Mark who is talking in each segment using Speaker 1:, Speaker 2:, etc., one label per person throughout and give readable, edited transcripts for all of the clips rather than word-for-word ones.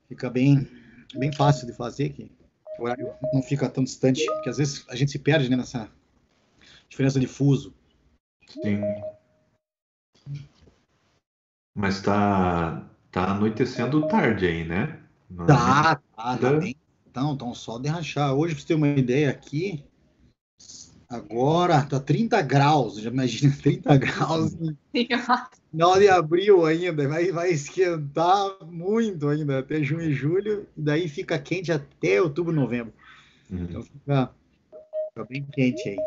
Speaker 1: Fica bem fácil de fazer aqui. O horário não fica tão distante, porque às vezes a gente se perde, né, nessa diferença de fuso.
Speaker 2: Sim. Mas tá anoitecendo tarde aí, né?
Speaker 1: Tá bem. Então, só de rachar. Hoje, pra você ter uma ideia aqui, agora tá 30 graus. Já imagina 30 graus em final de abril ainda. Vai esquentar muito ainda, até junho e julho. E daí fica quente até outubro, novembro. Então fica bem quente aí.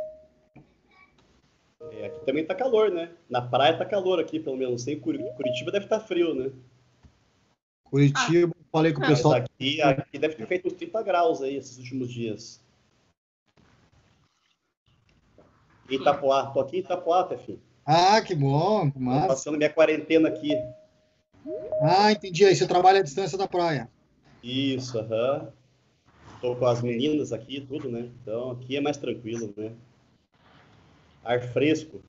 Speaker 3: Aqui também tá calor, né? Na praia tá calor aqui, pelo menos. Em Curitiba deve estar frio, né?
Speaker 1: Curitiba, falei com o pessoal.
Speaker 3: Mas aqui deve ter feito uns 30 graus aí esses últimos dias. Itapoá, tô aqui em Itapoá, Tefinho.
Speaker 1: Ah, que bom, que
Speaker 3: Tô
Speaker 1: massa.
Speaker 3: passando minha quarentena aqui.
Speaker 1: Ah, entendi. Aí você trabalha à distância da praia.
Speaker 3: Isso, aham. Tô com as meninas aqui, tudo, né? Então aqui é mais tranquilo, né? Ar fresco.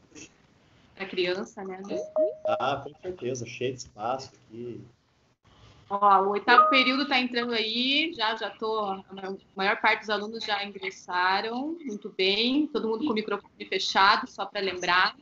Speaker 4: Para criança, né?
Speaker 3: Ah, com certeza, cheio de espaço aqui.
Speaker 4: Ó, o 8º período está entrando aí, já tô. A maior parte dos alunos já ingressaram, muito bem. Todo mundo com o microfone fechado, só para lembrar.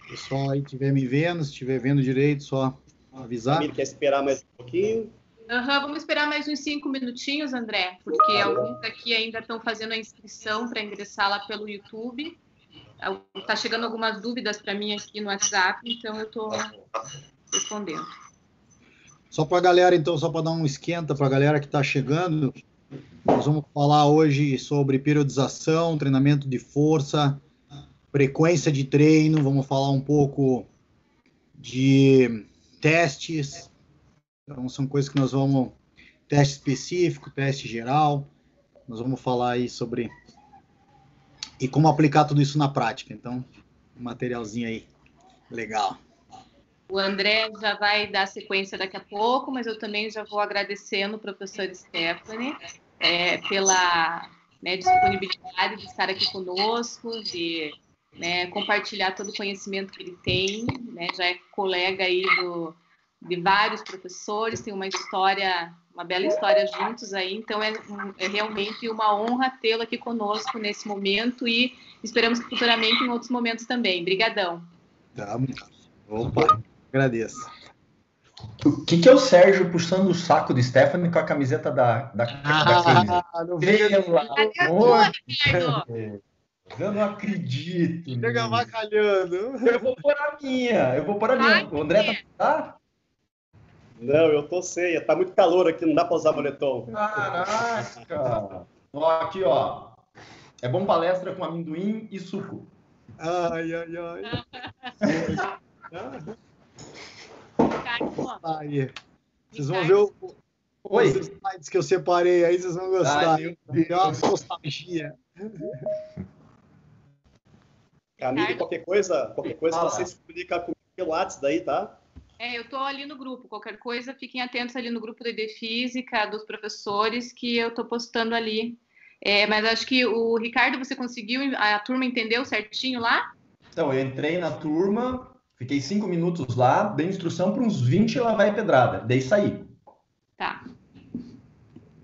Speaker 1: Pessoal aí estiver me vendo, se estiver vendo direito, só avisar.
Speaker 3: Camilo, quer esperar mais um pouquinho?
Speaker 4: Vamos esperar mais uns 5 minutinhos, André, porque alguns aqui ainda estão fazendo a inscrição para ingressar lá pelo YouTube. Tá chegando algumas dúvidas para mim aqui no WhatsApp, então eu estou respondendo.
Speaker 1: Só para a galera, então, só para dar um esquenta para a galera que está chegando, nós vamos falar hoje sobre periodização, treinamento de força, frequência de treino, vamos falar um pouco de testes. Então, são coisas que nós vamos... Teste específico, teste geral. Nós vamos falar aí sobre... E como aplicar tudo isso na prática. Então, um materialzinho aí legal.
Speaker 4: O André já vai dar sequência daqui a pouco, mas eu também já vou agradecendo o professor Stephanie pela disponibilidade de estar aqui conosco, de compartilhar todo o conhecimento que ele tem, né? Já é colega aí de vários professores, tem uma bela história juntos aí, então é realmente uma honra tê-lo aqui conosco nesse momento e esperamos que futuramente em outros momentos também. Obrigadão.
Speaker 1: Tá. Opa, agradeço.
Speaker 5: O que é o Sérgio puxando o saco de Stephanie com a camiseta da Kenia? Eu não acredito.
Speaker 1: Chega avacalhando.
Speaker 5: Eu vou pôr a minha. O André tá?
Speaker 3: Não, eu tô sem. Tá muito calor aqui, não dá pra usar moletom.
Speaker 5: Caraca! Ó, aqui, ó. É bom palestra com amendoim e suco.
Speaker 1: Ai. Aí. Vocês vão ver os slides que eu separei aí, vocês vão gostar. Tem uma nostalgia.
Speaker 3: Camille, qualquer coisa você se comunica comigo pelo WhatsApp daí, tá?
Speaker 4: Eu estou ali no grupo. Qualquer coisa, fiquem atentos ali no grupo da ED Física, dos professores, que eu estou postando ali. Mas acho que o Ricardo, você conseguiu, a turma entendeu certinho lá?
Speaker 5: Então, eu entrei na turma, fiquei 5 minutos lá, dei instrução para uns 20 lá vai pedrada, daí saí.
Speaker 4: Tá.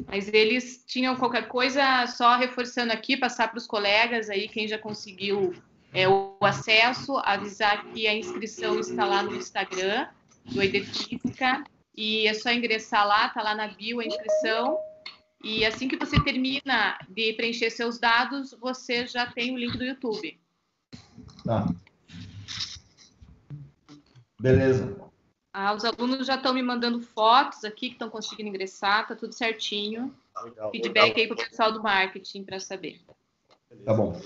Speaker 4: Mas eles tinham qualquer coisa, só reforçando aqui, passar para os colegas aí, quem já conseguiu o acesso, avisar que a inscrição está lá no Instagram do ED Física, e é só ingressar lá, tá lá na bio a inscrição, e assim que você termina de preencher seus dados, você já tem o link do YouTube.
Speaker 5: Tá. Beleza.
Speaker 4: Os alunos já estão me mandando fotos aqui, que estão conseguindo ingressar, tá tudo certinho.
Speaker 3: Legal,
Speaker 4: feedback aí pro pessoal do marketing para saber.
Speaker 5: Tá bom.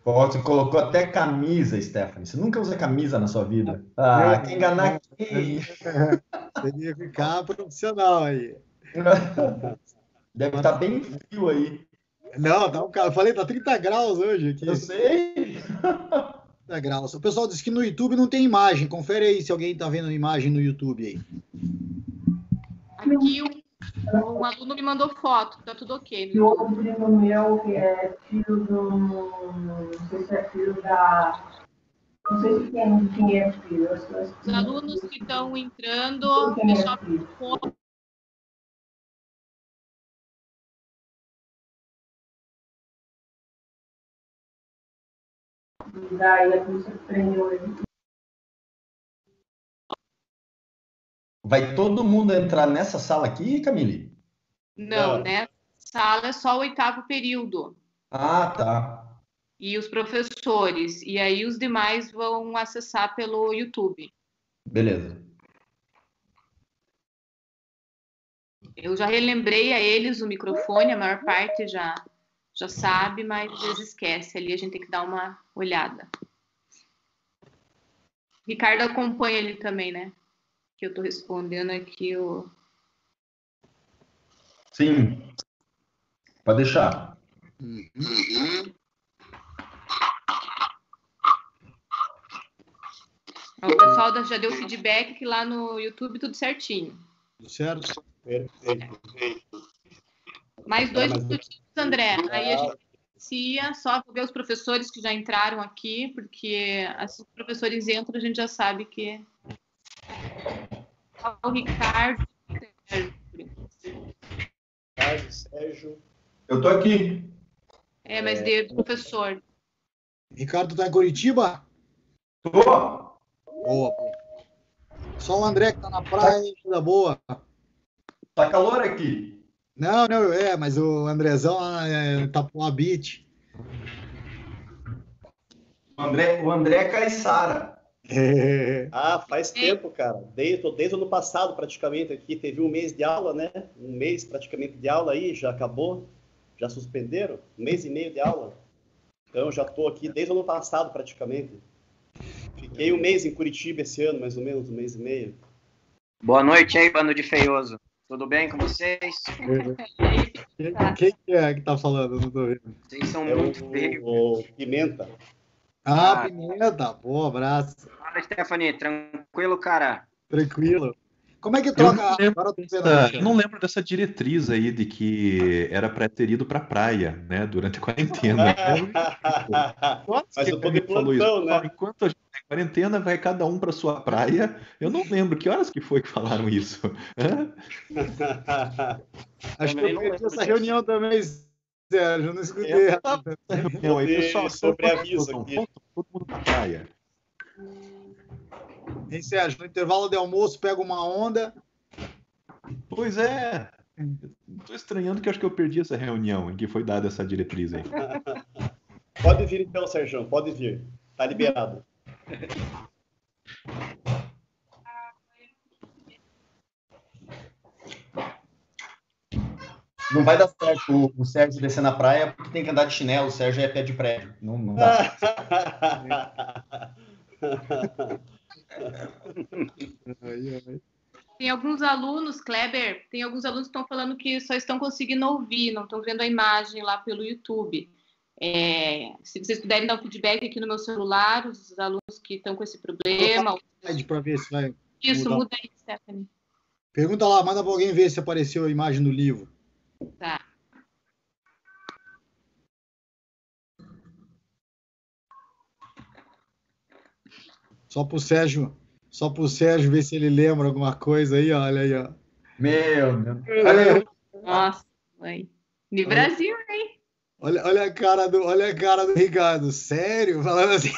Speaker 5: Você colocou até camisa, Stephanie. Você nunca usa camisa na sua vida. Quer enganar quem?
Speaker 1: Teria que ficar profissional aí.
Speaker 5: Deve estar bem frio aí.
Speaker 1: Não, eu falei, tá 30 graus hoje aqui.
Speaker 5: Eu sei.
Speaker 1: 30 graus. O pessoal disse que no YouTube não tem imagem. Confere aí se alguém tá vendo imagem no YouTube aí.
Speaker 4: Aqui um aluno me mandou foto, tá tudo ok.
Speaker 6: E o primo meu, que é filho do... Não sei se é filho da Não sei se quem é filho.
Speaker 4: Os alunos que estão entrando, pessoal,
Speaker 6: daí a polícia prendeu ele.
Speaker 5: Vai todo mundo entrar nessa sala aqui, Camille?
Speaker 4: não, né? Sala é só o 8º período.
Speaker 5: Ah, tá.
Speaker 4: E os professores. E aí os demais vão acessar pelo YouTube.
Speaker 5: Beleza.
Speaker 4: Eu já relembrei a eles o microfone, a maior parte já sabe, mas eles esquecem ali, a gente tem que dar uma olhada. Ricardo acompanha ele também, né? Que eu estou respondendo aqui o...
Speaker 5: Sim. Pode deixar.
Speaker 4: O pessoal já deu feedback que lá no YouTube tudo certinho.
Speaker 1: Tudo certo?
Speaker 3: Perfeito.
Speaker 4: Mais 2 minutinhos, André. Aí a gente inicia, só vou ver os professores que já entraram aqui, porque assim que os professores entram, a gente já sabe que... O Ricardo...
Speaker 3: Sérgio.
Speaker 5: Eu tô aqui.
Speaker 4: mas de professor.
Speaker 1: Ricardo tá em Curitiba?
Speaker 5: Tô.
Speaker 1: Boa, boa. Só o André que tá na praia, da boa.
Speaker 5: Tá calor aqui.
Speaker 1: Não, mas o Andrezão tá pro Beach.
Speaker 5: O André é Caissara.
Speaker 3: Faz tempo, cara. Desde o ano passado, praticamente, aqui. Teve um mês de aula, né? Um mês praticamente de aula aí, já acabou. Já suspenderam. 1 mês e meio de aula. Então, já estou aqui desde o ano passado, praticamente. Fiquei 1 mês em Curitiba esse ano, mais ou menos, 1 mês e meio.
Speaker 7: Boa noite aí, bando de feioso. Tudo bem com vocês?
Speaker 1: Quem que é que tá falando? Não tô vendo.
Speaker 7: Vocês são muito feios.
Speaker 3: O Pimenta.
Speaker 1: Pimenta. Boa, abraço.
Speaker 7: Fala, Stephanie. Tranquilo, cara?
Speaker 1: Tranquilo. Como é que troca?
Speaker 2: Eu não lembro dessa diretriz aí de que era para ter ido para praia, né, durante a quarentena.
Speaker 3: Mas eu tô de plantão, né?
Speaker 2: Enquanto a gente tá em quarentena, vai cada um para sua praia. Eu não lembro que horas que foi que falaram isso.
Speaker 1: Acho que eu perdi essa reunião também, Sérgio. Eu não escutei.
Speaker 2: Reunião aí, pessoal.
Speaker 3: Sobreaviso aqui.
Speaker 2: Todo mundo para praia.
Speaker 1: Hein, Sérgio, no intervalo de almoço, pega uma onda.
Speaker 2: Pois é. Estou estranhando que acho que eu perdi essa reunião em que foi dada essa diretriz aí.
Speaker 3: Pode vir então, Sérgio, pode vir. Tá liberado.
Speaker 5: Não vai dar certo o Sérgio descer na praia porque tem que andar de chinelo. O Sérgio é pé de prédio. Não dá.
Speaker 4: Tem alguns alunos, Kleber, tem alguns alunos que estão falando que só estão conseguindo ouvir, não estão vendo a imagem lá pelo YouTube. Se vocês puderem dar um feedback aqui no meu celular, os alunos que estão com esse problema.
Speaker 1: Para ver se vai.
Speaker 4: Isso, muda aí, Stephanie.
Speaker 1: Pergunta lá, manda para alguém ver se apareceu a imagem no livro.
Speaker 4: Tá.
Speaker 1: Só pro Sérgio ver se ele lembra alguma coisa aí, olha aí, ó.
Speaker 5: Meu Deus. Olha aí.
Speaker 4: Nossa, mãe. De Brasil, hein?
Speaker 1: Olha a cara do Ricardo. Sério? Falando assim.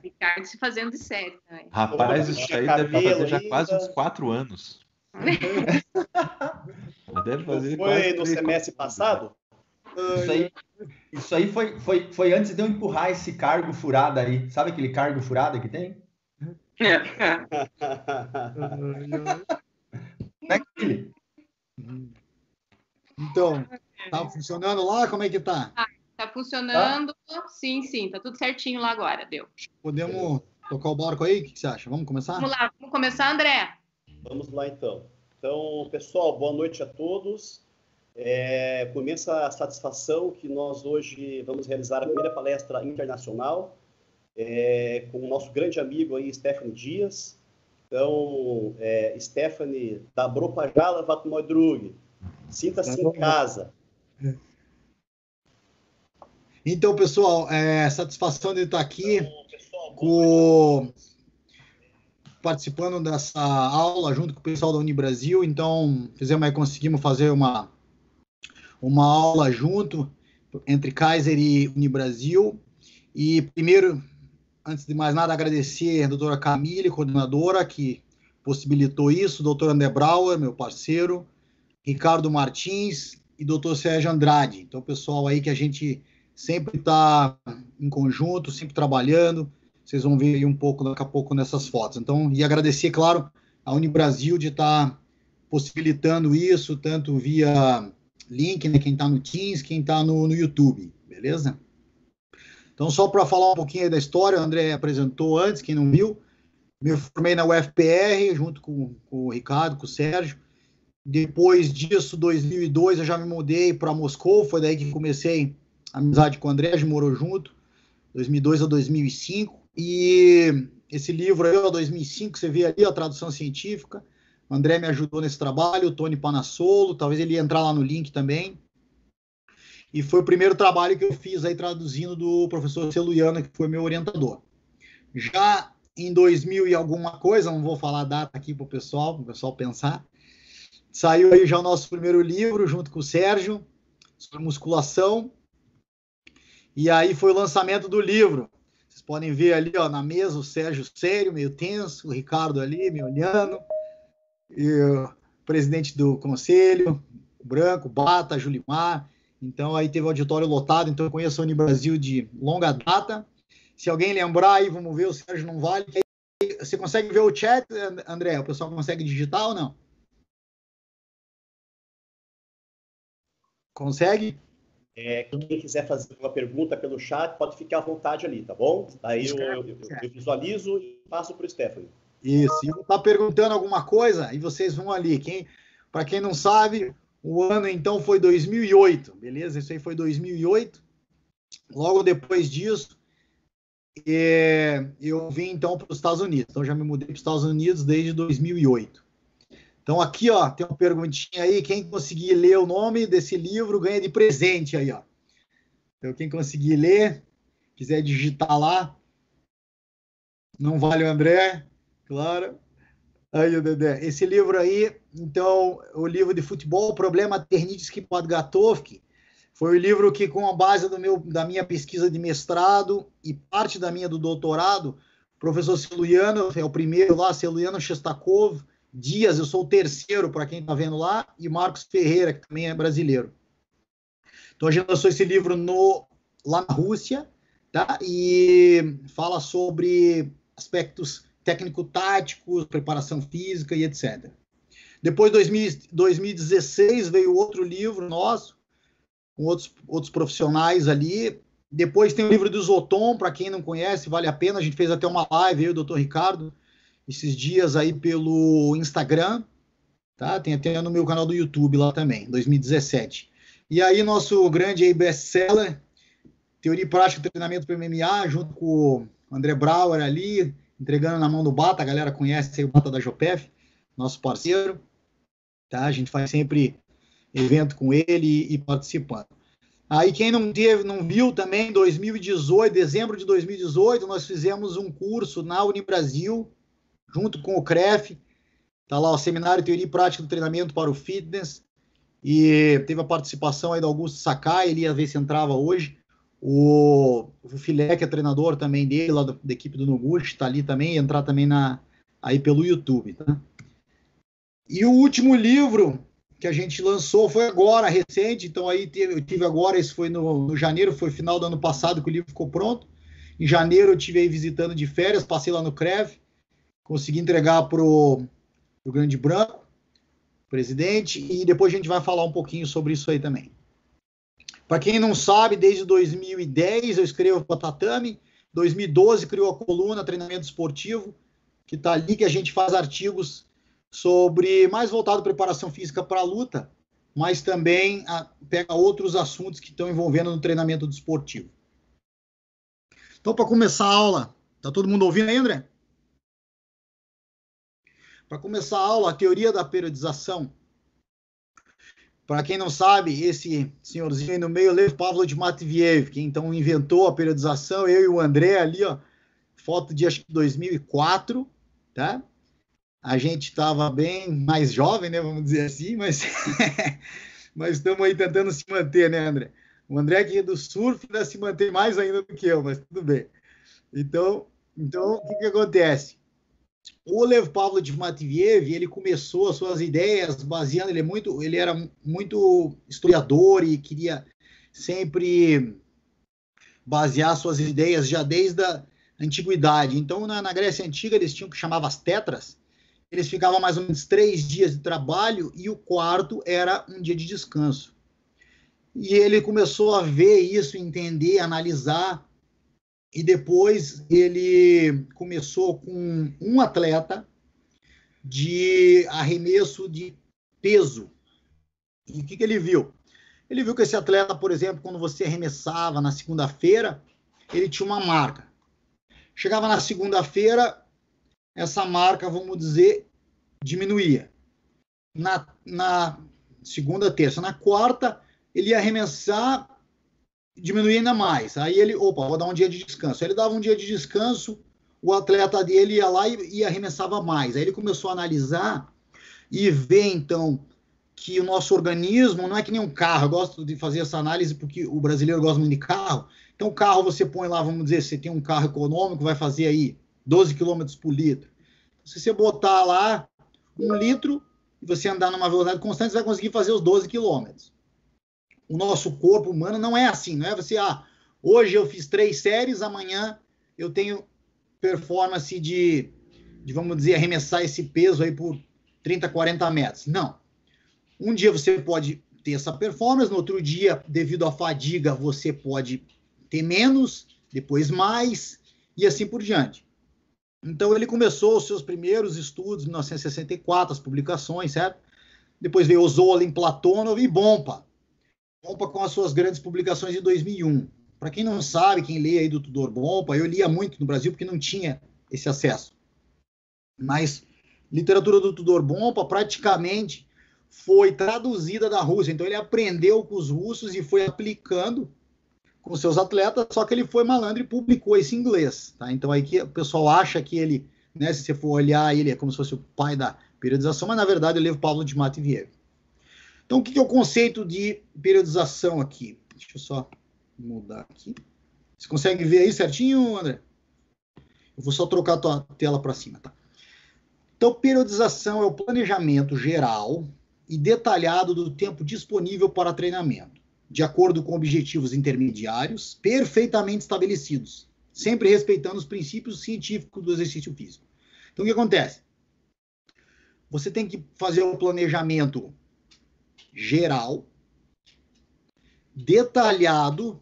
Speaker 4: Ricardo se fazendo de sério também.
Speaker 2: Rapaz, isso aí deve fazer já quase uns 4 anos. Deve fazer
Speaker 3: foi no semestre passado?
Speaker 5: Isso aí foi antes de eu empurrar esse cargo furado aí. Sabe aquele cargo furado que tem?
Speaker 1: Então, tá funcionando lá? Como é que tá?
Speaker 4: Tá funcionando. Sim, tá tudo certinho lá agora, deu.
Speaker 1: Podemos tocar o barco aí? O que você acha? Vamos começar?
Speaker 4: Vamos lá, vamos começar, André?
Speaker 3: Vamos lá, então. Então, pessoal, boa noite a todos. Com imensa satisfação que nós hoje vamos realizar a primeira palestra internacional com o nosso grande amigo aí, Stephanie Dias. Então, Stephanie, da Bropajala Vatmodrug, sinta-se em casa.
Speaker 1: Então, pessoal, satisfação de estar aqui. participando dessa aula junto com o pessoal da Unibrasil, então conseguimos fazer uma aula junto entre Kaiser e Unibrasil. E primeiro, antes de mais nada, agradecer a doutora Camille, coordenadora, que possibilitou isso, doutor André Brauer, meu parceiro, Ricardo Martins e doutor Sérgio Andrade. Então, pessoal aí que a gente sempre está em conjunto, sempre trabalhando. Vocês vão ver aí um pouco, daqui a pouco, nessas fotos. Então, e agradecer, claro, a Unibrasil de estar possibilitando isso, tanto via link, né, quem está no Teams, quem está no YouTube, beleza? Então, só para falar um pouquinho aí da história, o André apresentou antes, quem não viu, me formei na UFPR, junto com o Ricardo, com o Sérgio. Depois disso, 2002, eu já me mudei para Moscou, foi daí que comecei a amizade com o André, a gente morou junto, 2002 a 2005. E esse livro aí, ó, 2005, você vê ali a tradução científica. O André me ajudou nesse trabalho, o Tony Panassolo, talvez ele ia entrar lá no link também. E foi o primeiro trabalho que eu fiz aí traduzindo do professor Celuiano, que foi meu orientador. Já em 2000 e alguma coisa, não vou falar a data aqui para o pessoal pensar, saiu aí já o nosso primeiro livro, junto com o Sérgio, sobre musculação. E aí foi o lançamento do livro. Vocês podem ver ali, ó, na mesa o Sérgio sério, meio tenso, o Ricardo ali me olhando, e o presidente do conselho, o Branco, Bata, Julimar. Então aí teve o auditório lotado, então eu conheço a Unibrasil de longa data. Se alguém lembrar aí, vamos ver, o Sérgio não vale. Você consegue ver o chat, André? O pessoal consegue digitar ou não? Consegue?
Speaker 3: Quem quiser fazer uma pergunta pelo chat, pode ficar à vontade ali, tá bom? Daí eu visualizo e passo para o Stephanie.
Speaker 1: Isso, e eu vou estar perguntando alguma coisa e vocês vão ali. Para quem não sabe, o ano então foi 2008, beleza? Isso aí foi 2008. Logo depois disso, eu vim então para os Estados Unidos. Então já me mudei para os Estados Unidos desde 2008. Então aqui, ó, tem uma perguntinha aí, quem conseguir ler o nome desse livro ganha de presente aí, ó. Então quem conseguir ler, quiser digitar lá, não vale o André, claro. Aí o Dedé, esse livro aí, então, o livro de futebol, Problema Ternitsky Podgatovky, foi o livro que, com a base da minha pesquisa de mestrado e parte da minha do doutorado, o professor Celuiano, é o primeiro lá, Celuiano Shestakov, Dias, eu sou o terceiro, para quem está vendo lá, e Marcos Ferreira, que também é brasileiro. Então, a gente lançou esse livro lá na Rússia, tá? E fala sobre aspectos técnico-táticos, preparação física e etc. Depois, em 2016, veio outro livro nosso, com outros profissionais ali. Depois tem o livro do Zoton, para quem não conhece, vale a pena. A gente fez até uma live, eu e o Dr. Ricardo, esses dias aí pelo Instagram, tá? Tem até no meu canal do YouTube lá também, 2017. E aí nosso grande best-seller, Teoria e Prática de Treinamento para MMA, junto com o André Brauer ali, entregando na mão do Bata, a galera conhece aí o Bata da Jopef, nosso parceiro, tá? A gente faz sempre evento com ele e participando. Aí quem não viu também, 2018, dezembro de 2018, nós fizemos um curso na Unibrasil, junto com o CREF, tá lá o Seminário Teoria e Prática do Treinamento para o Fitness, e teve a participação aí do Augusto Sakai, ele ia ver se entrava hoje, o Filé, que é treinador também dele, lá da equipe do Noguchi, está ali também, entrar também aí pelo YouTube, tá? E o último livro que a gente lançou foi agora, recente, então aí eu tive agora, esse foi no janeiro, foi final do ano passado que o livro ficou pronto. Em janeiro eu estive aí visitando de férias, passei lá no CREV, consegui entregar para o Grande Branco, presidente, e depois a gente vai falar um pouquinho sobre isso aí também. Para quem não sabe, desde 2010 eu escrevo para Tatame, 2012 criou a coluna Treinamento Esportivo, que está ali, que a gente faz artigos sobre, mais voltado à preparação física para a luta, mas também pega outros assuntos que estão envolvendo no treinamento desportivo. Então, para começar a aula, está todo mundo ouvindo aí, André? Para começar a aula, a teoria da periodização. Para quem não sabe, esse senhorzinho aí no meio, Lev Pavlovich Matviev, que então inventou a periodização, eu e o André ali, ó, foto de acho que 2004, tá? A gente estava bem mais jovem, né? Vamos dizer assim, mas mas estamos aí tentando se manter, né, André? O André que é do surf ainda se mantém mais ainda do que eu, mas tudo bem. Então o que acontece? O Lev Pavlovich Matviev, ele começou as suas ideias baseando, ele era muito historiador e queria sempre basear suas ideias já desde a antiguidade. Então, na Grécia Antiga, eles tinham o que chamava as tetras. Eles ficavam mais ou menos 3 dias de trabalho e o quarto era um dia de descanso. E ele começou a ver isso, entender, analisar. E depois ele começou com um atleta de arremesso de peso. E o que ele viu? Ele viu que esse atleta, por exemplo, quando você arremessava na segunda-feira, ele tinha uma marca. Chegava na segunda-feira, essa marca, vamos dizer, diminuía. Na segunda, terça, na quarta, ele ia arremessar, diminuía ainda mais. Aí ele, vou dar um dia de descanso. Aí ele dava um dia de descanso, o atleta dele ia lá e arremessava mais. Aí ele começou a analisar e ver, então, que o nosso organismo não é que nem um carro. Eu gosto de fazer essa análise porque o brasileiro gosta muito de carro. Então, o carro você põe lá, vamos dizer, você tem um carro econômico, vai fazer aí 12 km por litro. Se você botar lá 1 litro e você andar numa velocidade constante, você vai conseguir fazer os 12 km. O nosso corpo humano não é assim, não é você, hoje eu fiz 3 séries, amanhã eu tenho performance de, vamos dizer, arremessar esse peso aí por 30, 40 metros. Não. Um dia você pode ter essa performance, no outro dia, devido à fadiga, você pode ter menos, depois mais, e assim por diante. Então, ele começou os seus primeiros estudos em 1964, as publicações, certo? Depois veio Zolin, Platonov e Bompa. Bompa com as suas grandes publicações de 2001. Para quem não sabe, quem lê aí do Tudor Bompa, eu lia muito no Brasil porque não tinha esse acesso. Mas literatura do Tudor Bompa praticamente foi traduzida da Rússia. Então ele aprendeu com os russos e foi aplicando com seus atletas, só que ele foi malandro e publicou esse em inglês. Tá? Então aí que o pessoal acha que ele, né, se você for olhar, ele é como se fosse o pai da periodização, mas na verdade ele é o Pavlo de Matviev. Então o que é o conceito de periodização aqui? Deixa eu só mudar aqui. Você consegue ver aí certinho, André? Eu vou só trocar a tua tela para cima, tá? Então, periodização é o planejamento geral e detalhado do tempo disponível para treinamento, de acordo com objetivos intermediários perfeitamente estabelecidos, sempre respeitando os princípios científicos do exercício físico. Então, o que acontece? Você tem que fazer um planejamento geral, detalhado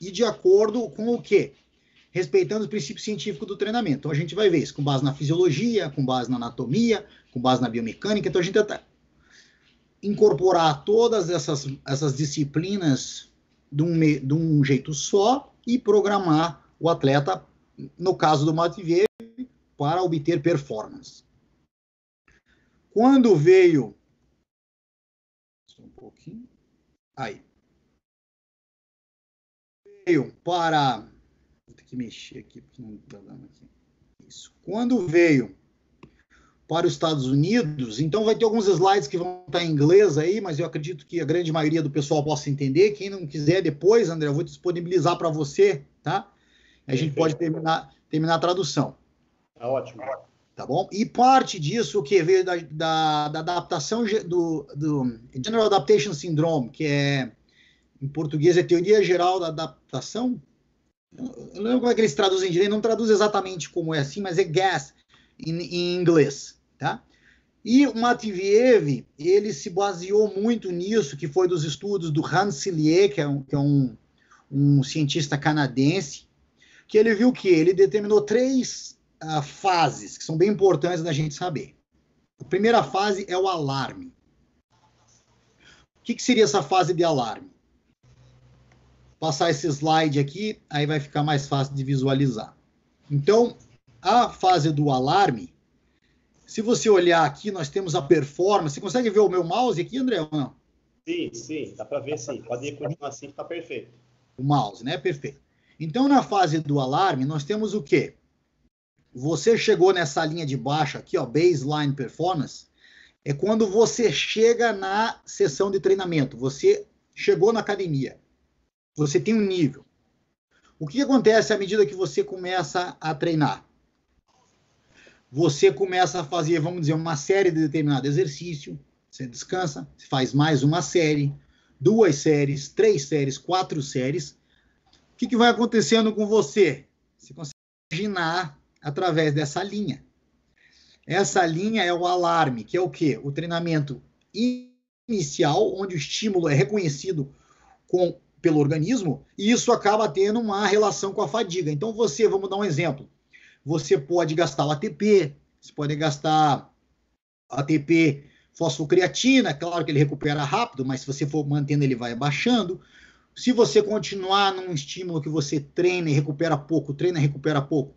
Speaker 1: e de acordo com o quê? Respeitando os princípios científicos do treinamento. Então, a gente vai ver isso com base na fisiologia, com base na anatomia, com base na biomecânica. Então, a gente tenta incorporar todas essas disciplinas de um jeito só e programar o atleta, no caso do Matviev, para obter performance. Quando veio... Só um pouquinho. Aí. Veio para... Vou ter que mexer aqui, porque não está dando aqui. Isso. Quando veio para os Estados Unidos, então vai ter alguns slides que vão estar em inglês aí, mas eu acredito que a grande maioria do pessoal possa entender. Quem não quiser depois, André, eu vou disponibilizar para você, tá? A gente pode terminar a tradução.
Speaker 3: Tá ótimo.
Speaker 1: Tá bom? E parte disso, o que veio da adaptação do General Adaptation Syndrome, que é, em português, é Teoria Geral da Adaptação. Eu não lembro como é que eles traduzem direito, não traduz exatamente como é assim, mas é GAS em inglês, tá? E o Matviev, ele se baseou muito nisso, que foi dos estudos do Hans Selye, que é um cientista canadense, que ele viu que ele determinou 3 fases que são bem importantes da gente saber. A primeira fase é o alarme. O que seria essa fase de alarme? Passar esse slide aqui, aí vai ficar mais fácil de visualizar. Então, a fase do alarme, se você olhar aqui, nós temos a performance. Você consegue ver o meu mouse aqui, André, ou não?
Speaker 3: Sim, dá para ver sim. Pode continuar assim, está perfeito.
Speaker 1: O mouse, né? Perfeito. Então, na fase do alarme, nós temos o quê? Você chegou nessa linha de baixo aqui, ó, baseline performance, é quando você chega na sessão de treinamento, você chegou na academia, você tem um nível. O que acontece à medida que você começa a treinar? Você começa a fazer, vamos dizer, uma série de determinado exercício, você descansa, você faz mais uma série, 2 séries, 3 séries, 4 séries. O que vai acontecendo com você? Você consegue imaginar através dessa linha. Essa linha é o alarme, que é o quê? O treinamento inicial, onde o estímulo é reconhecido pelo organismo, e isso acaba tendo uma relação com a fadiga. Então você, vamos dar um exemplo, você pode gastar o ATP, você pode gastar ATP fosfocreatina, claro que ele recupera rápido, mas se você for mantendo ele vai baixando. Se você continuar num estímulo que você treina e recupera pouco, treina e recupera pouco,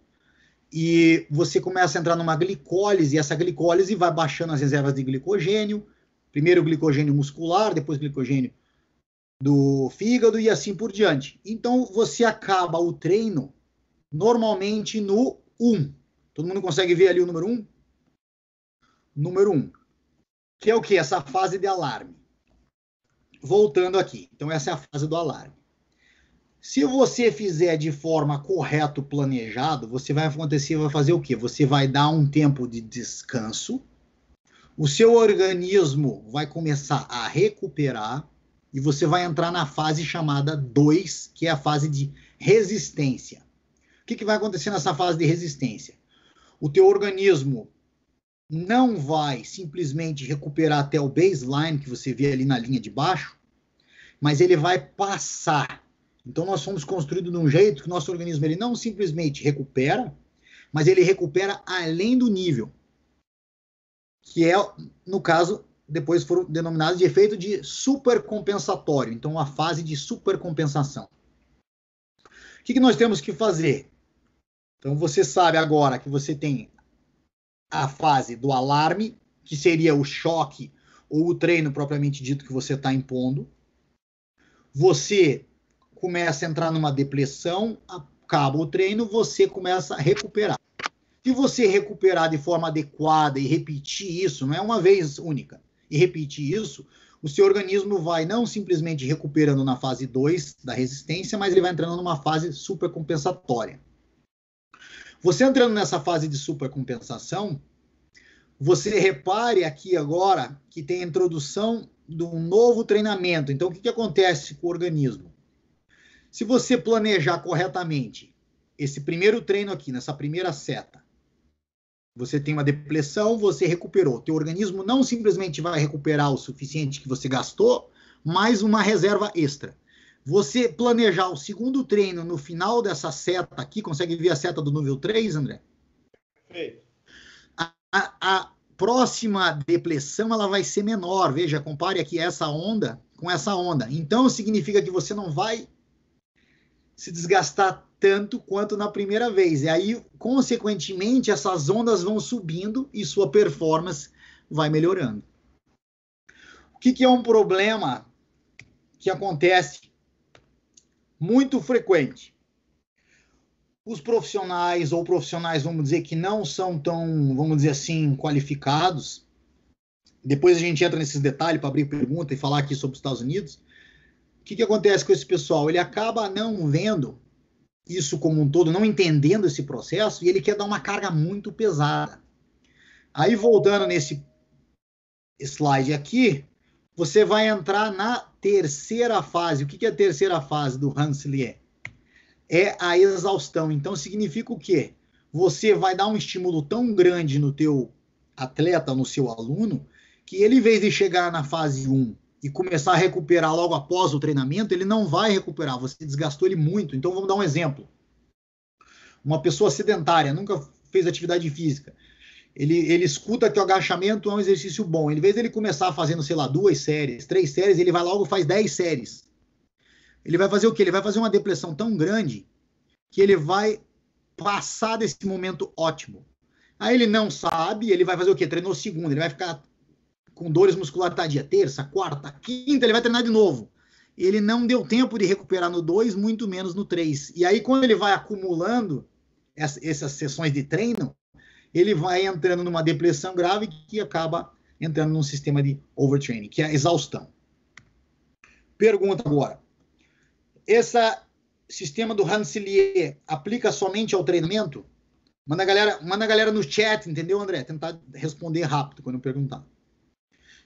Speaker 1: e você começa a entrar numa glicólise, e essa glicólise vai baixando as reservas de glicogênio, primeiro glicogênio muscular, depois glicogênio do fígado e assim por diante. Então você acaba o treino normalmente no 1. Todo mundo consegue ver ali o número 1? Número 1. Que é o quê? Essa fase de alarme. Voltando aqui. Então essa é a fase do alarme. Se você fizer de forma correta, planejado, você vai fazer o quê? Você vai dar um tempo de descanso, o seu organismo vai começar a recuperar e você vai entrar na fase chamada 2, que é a fase de resistência. O que vai acontecer nessa fase de resistência? O teu organismo não vai simplesmente recuperar até o baseline, que você vê ali na linha de baixo, mas ele vai passar. Então nós somos construídos de um jeito que o nosso organismo ele não simplesmente recupera, mas ele recupera além do nível, que é, no caso, depois foram denominados de efeito de supercompensatório, então a fase de supercompensação. O que nós temos que fazer? Então você sabe agora que você tem a fase do alarme, que seria o choque ou o treino propriamente dito que você está impondo. Você começa a entrar numa depressão, acaba o treino, você começa a recuperar. Se você recuperar de forma adequada e repetir isso, não é uma vez única, e repetir isso, o seu organismo vai não simplesmente recuperando na fase 2 da resistência, mas ele vai entrando numa fase supercompensatória. Você entrando nessa fase de supercompensação, você repare aqui agora que tem a introdução de um novo treinamento. Então, o que acontece com o organismo? Se você planejar corretamente esse primeiro treino aqui, nessa primeira seta, você tem uma depressão, você recuperou. Teu organismo não simplesmente vai recuperar o suficiente que você gastou, mais uma reserva extra. Você planejar o segundo treino no final dessa seta aqui, consegue ver a seta do nível 3, André?
Speaker 3: Perfeito.
Speaker 1: A próxima depressão ela vai ser menor. Veja, compare aqui essa onda com essa onda. Então, significa que você não vai se desgastar tanto quanto na primeira vez. E aí, consequentemente, essas ondas vão subindo e sua performance vai melhorando. O que é um problema que acontece muito frequente? Os profissionais, ou profissionais, vamos dizer, que não são tão, vamos dizer assim, qualificados, depois a gente entra nesses detalhes para abrir pergunta e falar aqui sobre os Estados Unidos. O que acontece com esse pessoal? Ele acaba não vendo isso como um todo, não entendendo esse processo, e ele quer dar uma carga muito pesada. Aí, voltando nesse slide aqui, você vai entrar na terceira fase. O que é a terceira fase do Hanslier? É a exaustão. Então, significa o quê? Você vai dar um estímulo tão grande no teu atleta, no seu aluno, que ele, em vez de chegar na fase 1 e começar a recuperar logo após o treinamento, ele não vai recuperar. Você desgastou ele muito. Então, vamos dar um exemplo. Uma pessoa sedentária, nunca fez atividade física. Ele escuta que o agachamento é um exercício bom. Em vez de ele começar fazendo, sei lá, 2 séries, 3 séries, ele vai logo e faz 10 séries. Ele vai fazer o quê? Ele vai fazer uma depressão tão grande que ele vai passar desse momento ótimo. Aí ele não sabe, ele vai fazer o quê? Treinou segunda, ele vai ficar com dores musculares tardia, terça, quarta, quinta, ele vai treinar de novo. ele não deu tempo de recuperar no 2, muito menos no 3. E aí, quando ele vai acumulando essas sessões de treino, ele vai entrando numa depressão grave que acaba entrando num sistema de overtraining, que é a exaustão. Pergunta agora. Esse sistema do Hansellier aplica somente ao treinamento? Manda a galera no chat, entendeu, André? Tentar responder rápido quando eu perguntar.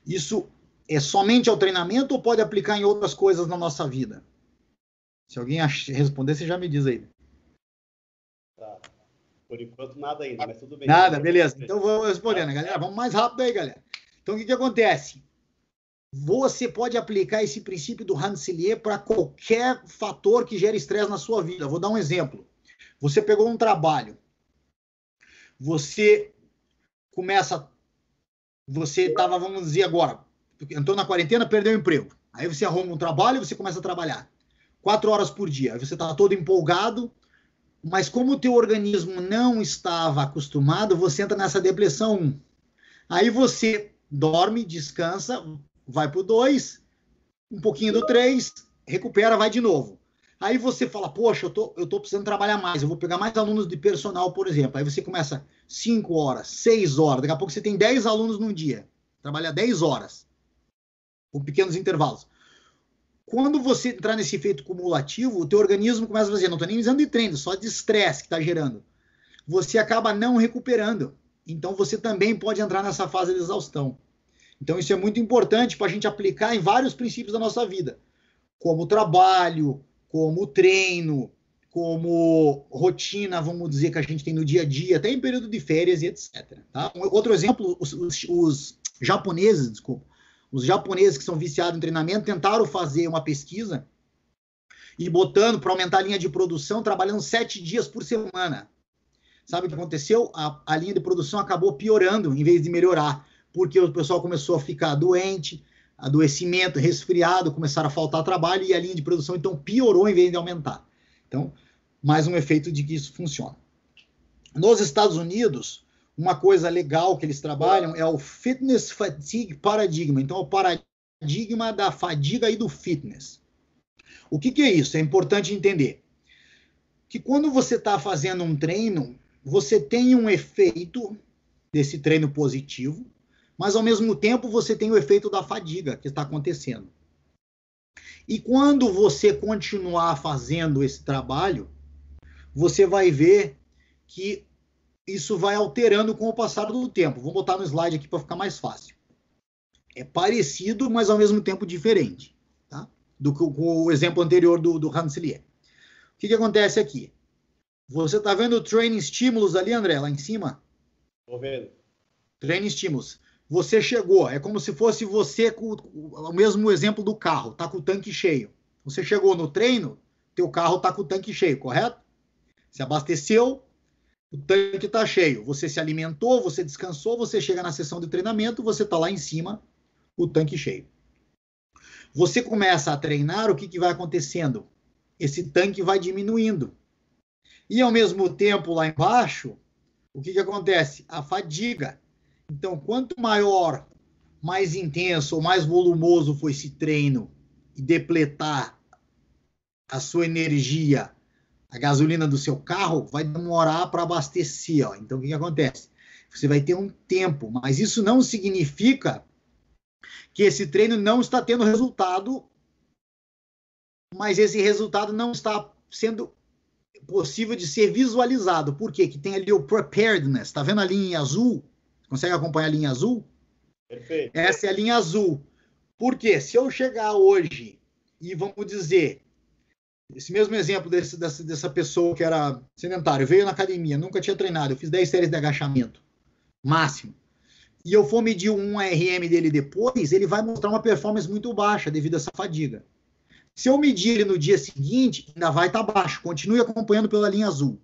Speaker 1: Isso é somente ao treinamento ou pode aplicar em outras coisas na nossa vida? Se alguém responder, você já me diz aí.
Speaker 3: Tá. Por enquanto, nada ainda, mas tudo bem.
Speaker 1: Nada, beleza. Então, vamos respondendo, galera. Vamos mais rápido aí, galera. Então, o que acontece? Você pode aplicar esse princípio do Hansellier para qualquer fator que gere estresse na sua vida. Vou dar um exemplo. Você pegou um trabalho. Você estava, vamos dizer agora, entrou na quarentena, perdeu o emprego. Aí você arruma um trabalho e você começa a trabalhar 4 horas por dia. Aí você está todo empolgado, mas como o teu organismo não estava acostumado, você entra nessa depressão 1. Aí você dorme, descansa, vai para o 2, um pouquinho do 3, recupera, vai de novo. Aí você fala, poxa, eu tô precisando trabalhar mais, eu vou pegar mais alunos de personal, por exemplo. Aí você começa 5 horas, 6 horas, daqui a pouco você tem 10 alunos num dia, trabalha 10 horas, com pequenos intervalos. Quando você entrar nesse efeito cumulativo, o teu organismo começa a fazer, não estou nem dizendo de treino, só de estresse que está gerando. Você acaba não recuperando. Então você também pode entrar nessa fase de exaustão. Então isso é muito importante para a gente aplicar em vários princípios da nossa vida, como trabalho, como treino, como rotina, vamos dizer, que a gente tem no dia a dia, até em período de férias e etc. Tá? Outro exemplo, os japoneses que são viciados em treinamento tentaram fazer uma pesquisa e botando para aumentar a linha de produção, trabalhando 7 dias por semana. Sabe o que aconteceu? A linha de produção acabou piorando em vez de melhorar, porque o pessoal começou a ficar doente, adoecimento, resfriado, começaram a faltar trabalho e a linha de produção então piorou em vez de aumentar. Então, mais um efeito de que isso funciona. Nos Estados Unidos, uma coisa legal que eles trabalham é o Fitness Fatigue Paradigma. Então, é o paradigma da fadiga e do fitness. O que é isso? É importante entender que quando você está fazendo um treino, você tem um efeito desse treino positivo, mas ao mesmo tempo você tem o efeito da fadiga que está acontecendo. E quando você continuar fazendo esse trabalho, você vai ver que isso vai alterando com o passar do tempo. Vou botar no slide aqui para ficar mais fácil. É parecido, mas ao mesmo tempo diferente, tá? Com o exemplo anterior do Hansellier. O que acontece aqui? Você está vendo o Training Stimulus ali, André, lá em cima?
Speaker 3: Estou vendo.
Speaker 1: Training Stimulus. Você chegou, é como se fosse você com o mesmo exemplo do carro, tá com o tanque cheio. Você chegou no treino, teu carro tá com o tanque cheio, correto? Se abasteceu, o tanque tá cheio. Você se alimentou, você descansou, você chega na sessão de treinamento, você tá lá em cima, o tanque cheio. Você começa a treinar, o que vai acontecendo? Esse tanque vai diminuindo. E ao mesmo tempo, lá embaixo, o que acontece? A fadiga. Então, quanto maior, mais intenso ou mais volumoso for esse treino e depletar a sua energia, a gasolina do seu carro, vai demorar para abastecer. Ó. Então, o que acontece? Você vai ter um tempo, mas isso não significa que esse treino não está tendo resultado, mas esse resultado não está sendo possível de ser visualizado. Por quê? Que tem ali o preparedness. Está vendo a linha azul? Consegue acompanhar a linha azul?
Speaker 3: Perfeito.
Speaker 1: Essa é a linha azul. Por quê? Se eu chegar hoje e vamos dizer, esse mesmo exemplo dessa pessoa que era sedentário, veio na academia, nunca tinha treinado, eu fiz 10 séries de agachamento, máximo, e eu for medir um RM dele depois, ele vai mostrar uma performance muito baixa devido a essa fadiga. Se eu medir ele no dia seguinte, ainda vai estar baixo, continue acompanhando pela linha azul.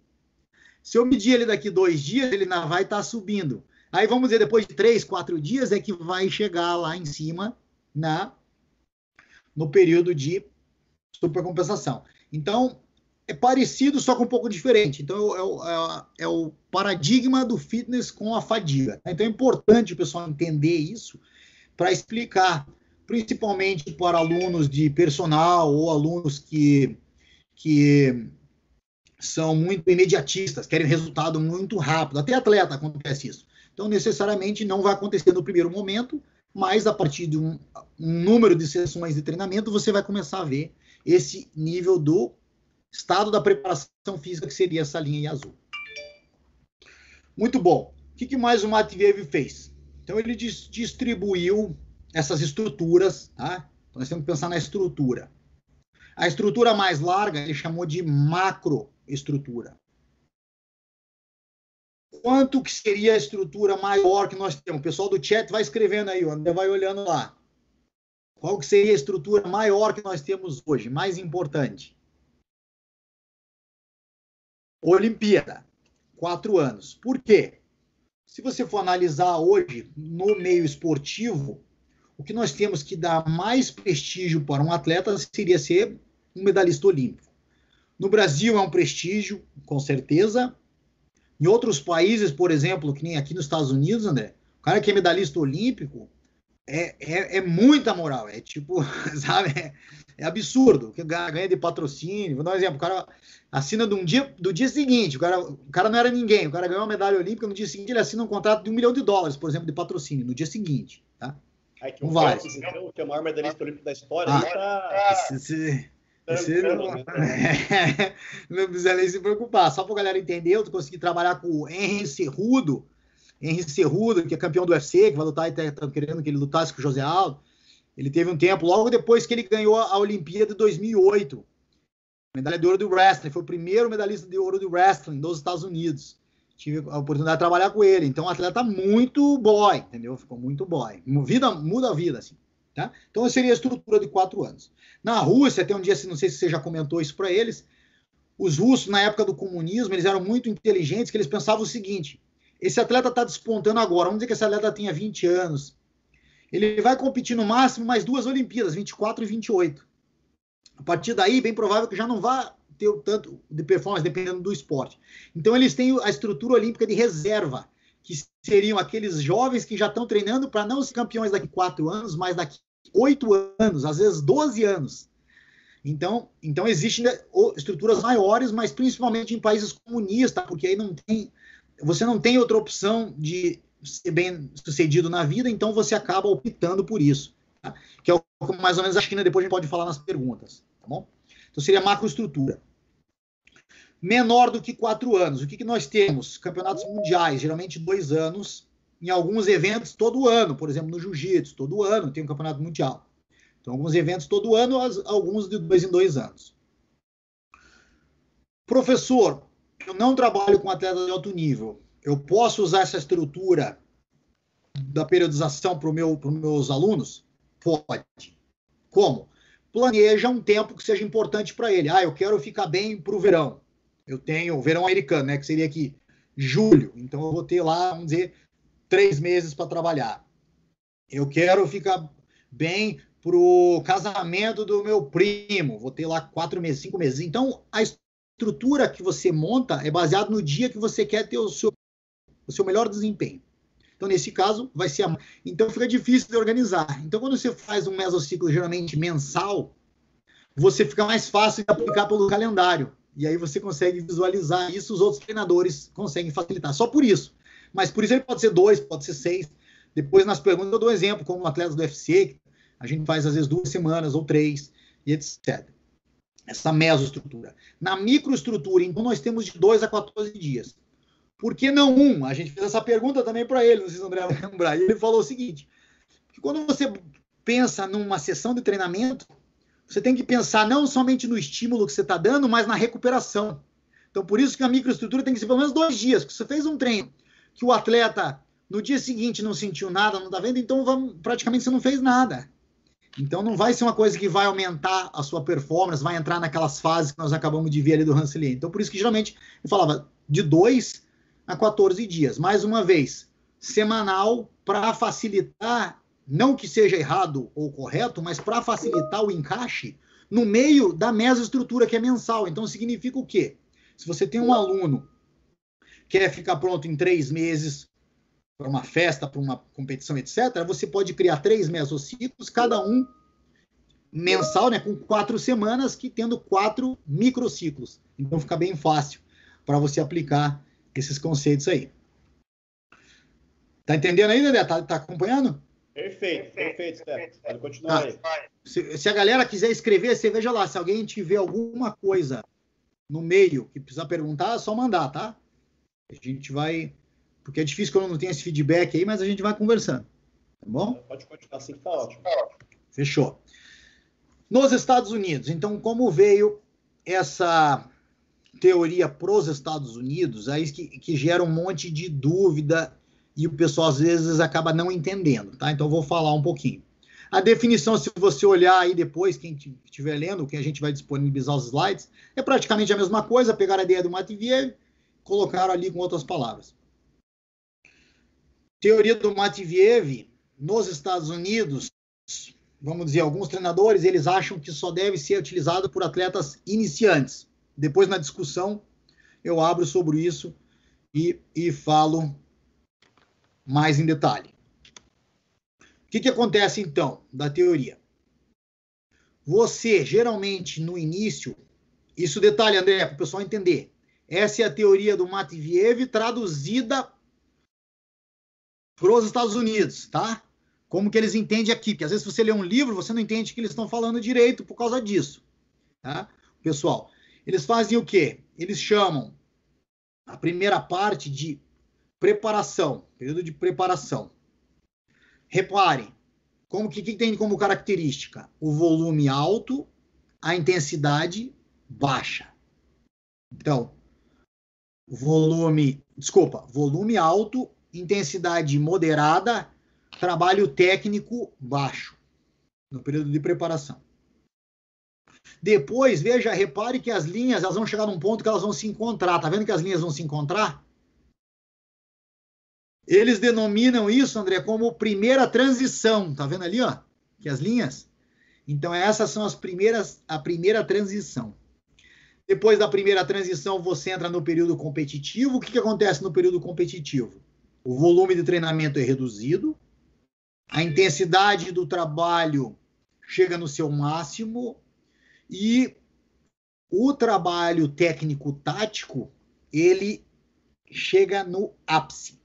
Speaker 1: Se eu medir ele daqui 2 dias, ele ainda vai estar subindo. Aí vamos dizer, depois de 3, 4 dias é que vai chegar lá em cima no período de supercompensação. Então, é parecido, só com um pouco diferente. Então, é o paradigma do fitness com a fadiga. Então, é importante o pessoal entender isso para explicar. principalmente para alunos de personal ou alunos que são muito imediatistas, querem resultado muito rápido. Até atleta acontece isso. Então, necessariamente, não vai acontecer no primeiro momento, mas a partir de um número de sessões de treinamento, você vai começar a ver esse nível do estado da preparação física, que seria essa linha em azul. Muito bom. O que mais o Matveev fez? Então, ele distribuiu essas estruturas, tá? Então, nós temos que pensar na estrutura. A estrutura mais larga, ele chamou de macroestrutura. Quanto que seria a estrutura maior que nós temos? O pessoal do chat vai escrevendo aí, o André vai olhando lá. Qual que seria a estrutura maior que nós temos hoje, mais importante? Olimpíada, 4 anos. Por quê? Se você for analisar hoje, no meio esportivo, o que nós temos que dar mais prestígio para um atleta seria ser um medalhista olímpico. No Brasil é um prestígio, com certeza. Em outros países, por exemplo, que nem aqui nos Estados Unidos, André, o cara que é medalhista olímpico é muita moral. É tipo, sabe, é absurdo. O que ganha de patrocínio. Vou dar um exemplo, o cara assina do dia seguinte, o cara não era ninguém, o cara ganhou uma medalha olímpica, no dia seguinte ele assina um contrato de $1 milhão, por exemplo, de patrocínio, no dia seguinte, tá?
Speaker 3: Aí que o Phelps, então, que é o maior medalhista olímpico da história,
Speaker 1: não precisa nem se preocupar. Só para a galera entender, eu consegui trabalhar com o Henry Cerrudo, que é campeão do UFC, que vai lutar e estão querendo que ele lutasse com o José Aldo. Ele teve um tempo, logo depois que ele ganhou a Olimpíada de 2008, medalha de ouro do wrestling, foi o primeiro medalhista de ouro do wrestling dos Estados Unidos. Tive a oportunidade de trabalhar com ele. Então, um atleta muito boy, entendeu? Ficou muito boy. Muda a vida, assim. Tá? Então, essa seria a estrutura de 4 anos. Na Rússia, até um dia, não sei se você já comentou isso para eles, os russos, na época do comunismo, eles eram muito inteligentes, que eles pensavam o seguinte: esse atleta está despontando agora, vamos dizer que esse atleta tenha 20 anos, ele vai competir no máximo mais 2 Olimpíadas, 24 e 28. A partir daí, bem provável que já não vá ter o tanto de performance, dependendo do esporte. Então, eles têm a estrutura olímpica de reserva, que seriam aqueles jovens que já estão treinando para não ser campeões daqui 4 anos, mas daqui 8 anos, às vezes 12 anos. Então existem estruturas maiores, mas principalmente em países comunistas, porque aí você não tem outra opção de ser bem sucedido na vida, então você acaba optando por isso. Tá? Que é o que mais ou menos a China, depois a gente pode falar nas perguntas. Tá bom? Então seria macroestrutura. Menor do que 4 anos. O que nós temos? Campeonatos mundiais, geralmente 2 anos, em alguns eventos todo ano, por exemplo, no jiu-jitsu, todo ano tem um campeonato mundial. Então, alguns eventos todo ano, alguns de 2 em 2 anos. Professor, eu não trabalho com atletas de alto nível. Eu posso usar essa estrutura da periodização para os meus alunos? Pode. Como? Planeja um tempo que seja importante para ele. Eu quero ficar bem para o verão. Eu tenho o verão americano, né, que seria aqui julho. Então, eu vou ter lá, vamos dizer, 3 meses para trabalhar. Eu quero ficar bem para o casamento do meu primo. Vou ter lá 4 meses, 5 meses. Então, a estrutura que você monta é baseada no dia que você quer ter o seu melhor desempenho. Então, nesse caso, vai ser Então, fica difícil de organizar. Então, quando você faz um mesociclo, geralmente mensal, você fica mais fácil de aplicar pelo calendário. E aí você consegue visualizar isso, os outros treinadores conseguem facilitar. Só por isso. Mas por isso ele pode ser 2, pode ser 6. Depois, nas perguntas, eu dou um exemplo, como atletas do UFC, a gente faz às vezes 2 semanas ou 3, e etc. Essa mesoestrutura. Na microestrutura, então, nós temos de 2 a 14 dias. Por que não 1? A gente fez essa pergunta também para ele, não sei se o André vai lembrar. E ele falou o seguinte: que quando você pensa numa sessão de treinamento, você tem que pensar não somente no estímulo que você está dando, mas na recuperação. Então, por isso que a microestrutura tem que ser pelo menos 2 dias. Porque você fez um treino que o atleta, no dia seguinte, não sentiu nada, não está vendo, então praticamente você não fez nada. Então, não vai ser uma coisa que vai aumentar a sua performance, vai entrar naquelas fases que nós acabamos de ver ali do Hanselier. Então, por isso que geralmente eu falava de 2 a 14 dias. Mais uma vez, semanal, para facilitar, não que seja errado ou correto, mas para facilitar o encaixe no meio da mesoestrutura, que é mensal. Então, significa o quê? Se você tem um aluno que quer ficar pronto em 3 meses, uma festa, para uma competição, etc., você pode criar 3 mesociclos, cada um mensal, né, com 4 semanas, que tendo 4 microciclos. Então fica bem fácil para você aplicar esses conceitos aí. Tá entendendo aí, Dedé? Tá acompanhando?
Speaker 3: Perfeito, Stefano. Pode continuar aí.
Speaker 1: Se a galera quiser escrever, você veja lá, se alguém tiver alguma coisa no meio que precisa perguntar, é só mandar, tá? A gente vai... Porque é difícil quando não tem esse feedback aí, mas a gente vai conversando. Tá bom?
Speaker 3: Pode continuar assim que tá ótimo.
Speaker 1: Fechou. Nos Estados Unidos, então, como veio essa teoria para os Estados Unidos, aí que gera um monte de dúvida e o pessoal às vezes acaba não entendendo, tá? Então eu vou falar um pouquinho. A definição, se você olhar aí depois, quem estiver lendo, que a gente vai disponibilizar os slides, é praticamente a mesma coisa, pegaram a ideia do Matveev, colocaram ali com outras palavras. Teoria do Matveev, nos Estados Unidos, vamos dizer, alguns treinadores, eles acham que só deve ser utilizado por atletas iniciantes. Depois, na discussão, eu abro sobre isso e falo mais em detalhe. O que acontece, então, da teoria? Você, geralmente, no início, isso detalhe, André, para o pessoal entender, essa é a teoria do Matveev traduzida para os Estados Unidos, tá? Como que eles entendem aqui, porque às vezes você lê um livro, você não entende o que eles estão falando direito por causa disso, tá? Pessoal, eles fazem o quê? Eles chamam a primeira parte de preparação, período de preparação. Reparem, que tem como característica? O volume alto, a intensidade baixa. Então, volume alto, intensidade moderada, trabalho técnico baixo, no período de preparação. Depois, repare que as linhas elas vão chegar num ponto que elas vão se encontrar. Tá vendo que as linhas vão se encontrar? Eles denominam isso, André, como primeira transição. Tá vendo ali, ó? Que as linhas? Então, essas são a primeira transição. Depois da primeira transição, você entra no período competitivo. O que acontece no período competitivo? O volume de treinamento é reduzido, a intensidade do trabalho chega no seu máximo e o trabalho técnico-tático, ele chega no ápice.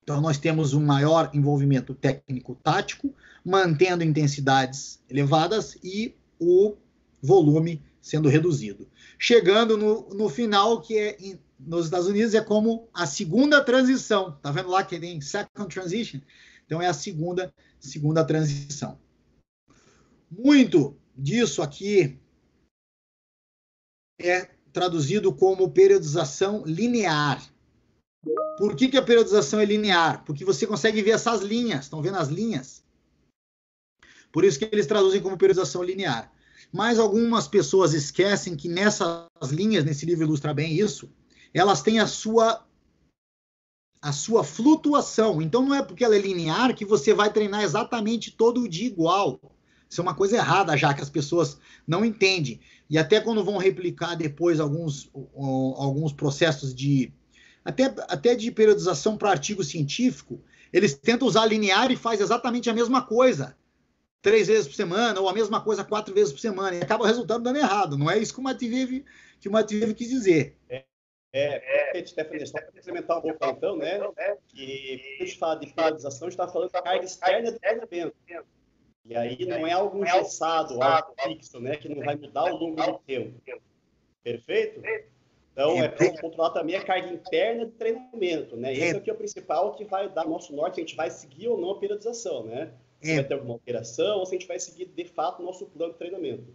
Speaker 1: Então, nós temos um maior envolvimento técnico-tático, mantendo intensidades elevadas e o volume sendo reduzido. Chegando no final, que nos Estados Unidos é como a segunda transição. Tá vendo lá que tem second transition? Então, é a segunda transição. Muito disso aqui é traduzido como periodização linear. Por que a periodização é linear? Porque você consegue ver essas linhas. Estão vendo as linhas? Por isso que eles traduzem como periodização linear. Mas algumas pessoas esquecem que nessas linhas, nesse livro ilustra bem isso, elas têm a sua flutuação. Então, não é porque ela é linear que você vai treinar exatamente todo dia igual. Isso é uma coisa errada, já que as pessoas não entendem. E até quando vão replicar depois alguns processos até de periodização para artigo científico, eles tentam usar linear e faz exatamente a mesma coisa 3 vezes por semana, ou a mesma coisa 4 vezes por semana, e acaba resultando dando errado. Não é isso que o Matveev quis dizer.
Speaker 3: Stephanie, só para complementar um pouco então, né? Que quando a gente fala de periodização, a gente está falando de carga externa de treinamento. E aí não é algo engessado, algo fixo, né? Que não vai mudar ao longo do tempo. Perfeito? Então, para controlar também a carga interna de treinamento, né? Esse aqui é o principal que vai dar nosso norte, se a gente vai seguir ou não a periodização, né? Se vai ter alguma alteração ou se a gente vai seguir, de fato, o nosso plano de treinamento.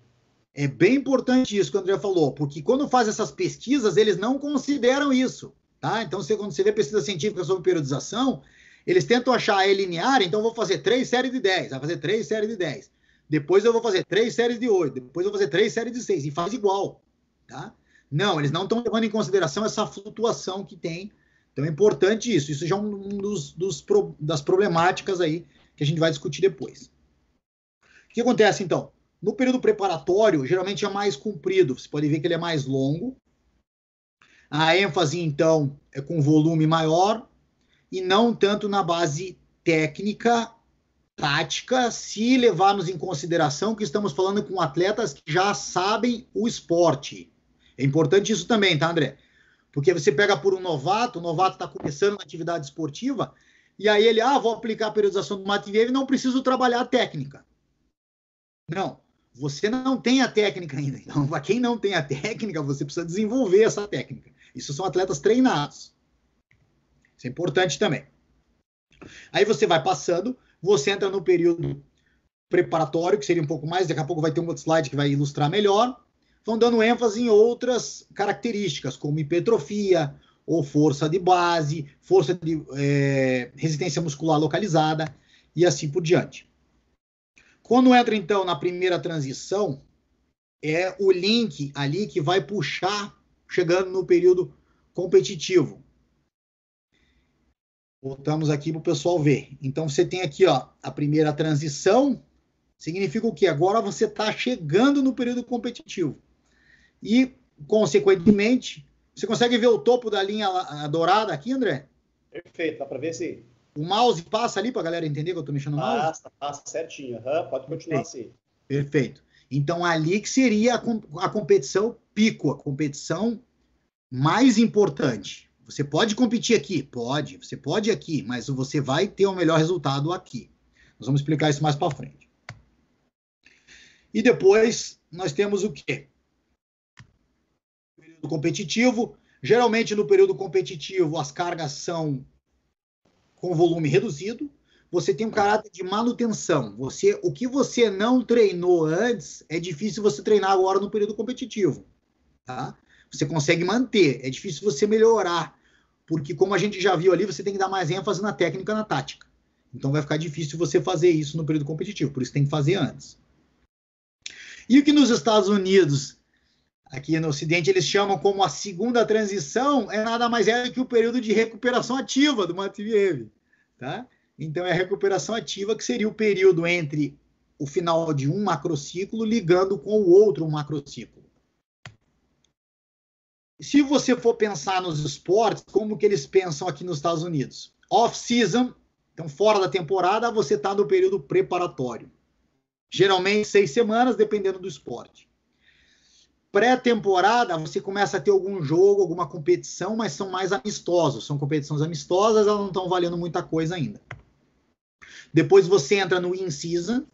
Speaker 1: É bem importante isso que o André falou, porque quando faz essas pesquisas, eles não consideram isso, tá? Então, quando você vê pesquisa científica sobre periodização, eles tentam achar linear, então eu vou fazer 3 séries de 10, vai fazer 3 séries de 10. Depois eu vou fazer 3 séries de 8, depois eu vou fazer 3 séries de 6, e faz igual, tá? Não, eles não estão levando em consideração essa flutuação que tem. Então é importante isso. Isso já é das problemáticas aí que a gente vai discutir depois. O que acontece, então? No período preparatório, geralmente é mais comprido. Você pode ver que ele é mais longo. A ênfase, então, é com volume maior. e não tanto na base técnica, tática, se levarmos em consideração que estamos falando com atletas que já sabem o esporte. É importante isso também, tá, André? Porque você pega por um novato, o novato está começando na atividade esportiva, e aí ele, vou aplicar a periodização do Matveev e não preciso trabalhar a técnica. Não, você não tem a técnica ainda. Então, para quem não tem a técnica, você precisa desenvolver essa técnica. Isso são atletas treinados. Isso é importante também. Aí você vai passando, você entra no período preparatório, que seria um pouco mais, daqui a pouco vai ter um outro slide que vai ilustrar melhor, vão dando ênfase em outras características, como hipertrofia, ou força de base, força de resistência muscular localizada, e assim por diante. Quando entra, então, na primeira transição, é o link ali que vai puxar, chegando no período competitivo. Voltamos aqui para o pessoal ver. Então, você tem aqui, ó, a primeira transição, significa o quê? Agora você está chegando no período competitivo. E, consequentemente, você consegue ver o topo da linha dourada aqui, André?
Speaker 3: Perfeito, dá para ver sim.
Speaker 1: O mouse passa ali para a galera entender que eu estou mexendo no mouse?
Speaker 3: Passa certinho. Pode continuar assim.
Speaker 1: Perfeito. Então, ali que seria a competição pico, a competição mais importante. Você pode competir aqui? Pode. Você pode aqui, mas você vai ter o melhor resultado aqui. Nós vamos explicar isso mais para frente. E depois, nós temos o quê? Período competitivo. Geralmente, no período competitivo, as cargas são com volume reduzido. Você tem um caráter de manutenção. O que você não treinou antes, é difícil você treinar agora no período competitivo. Tá? Você consegue manter, é difícil você melhorar, porque como a gente já viu ali, você tem que dar mais ênfase na técnica e na tática. Então vai ficar difícil você fazer isso no período competitivo, por isso tem que fazer antes. E o que nos Estados Unidos, aqui no Ocidente, eles chamam como a segunda transição, é nada mais do que o período de recuperação ativa do Matveev. Tá? Então é a recuperação ativa, que seria o período entre o final de um macrociclo ligando com o outro macrociclo. Se você for pensar nos esportes, como que eles pensam aqui nos Estados Unidos? Off-season, então fora da temporada, você está no período preparatório. Geralmente 6 semanas, dependendo do esporte. Pré-temporada, você começa a ter algum jogo, alguma competição, mas são mais amistosos. São competições amistosas, elas não estão valendo muita coisa ainda. Depois você entra no in-season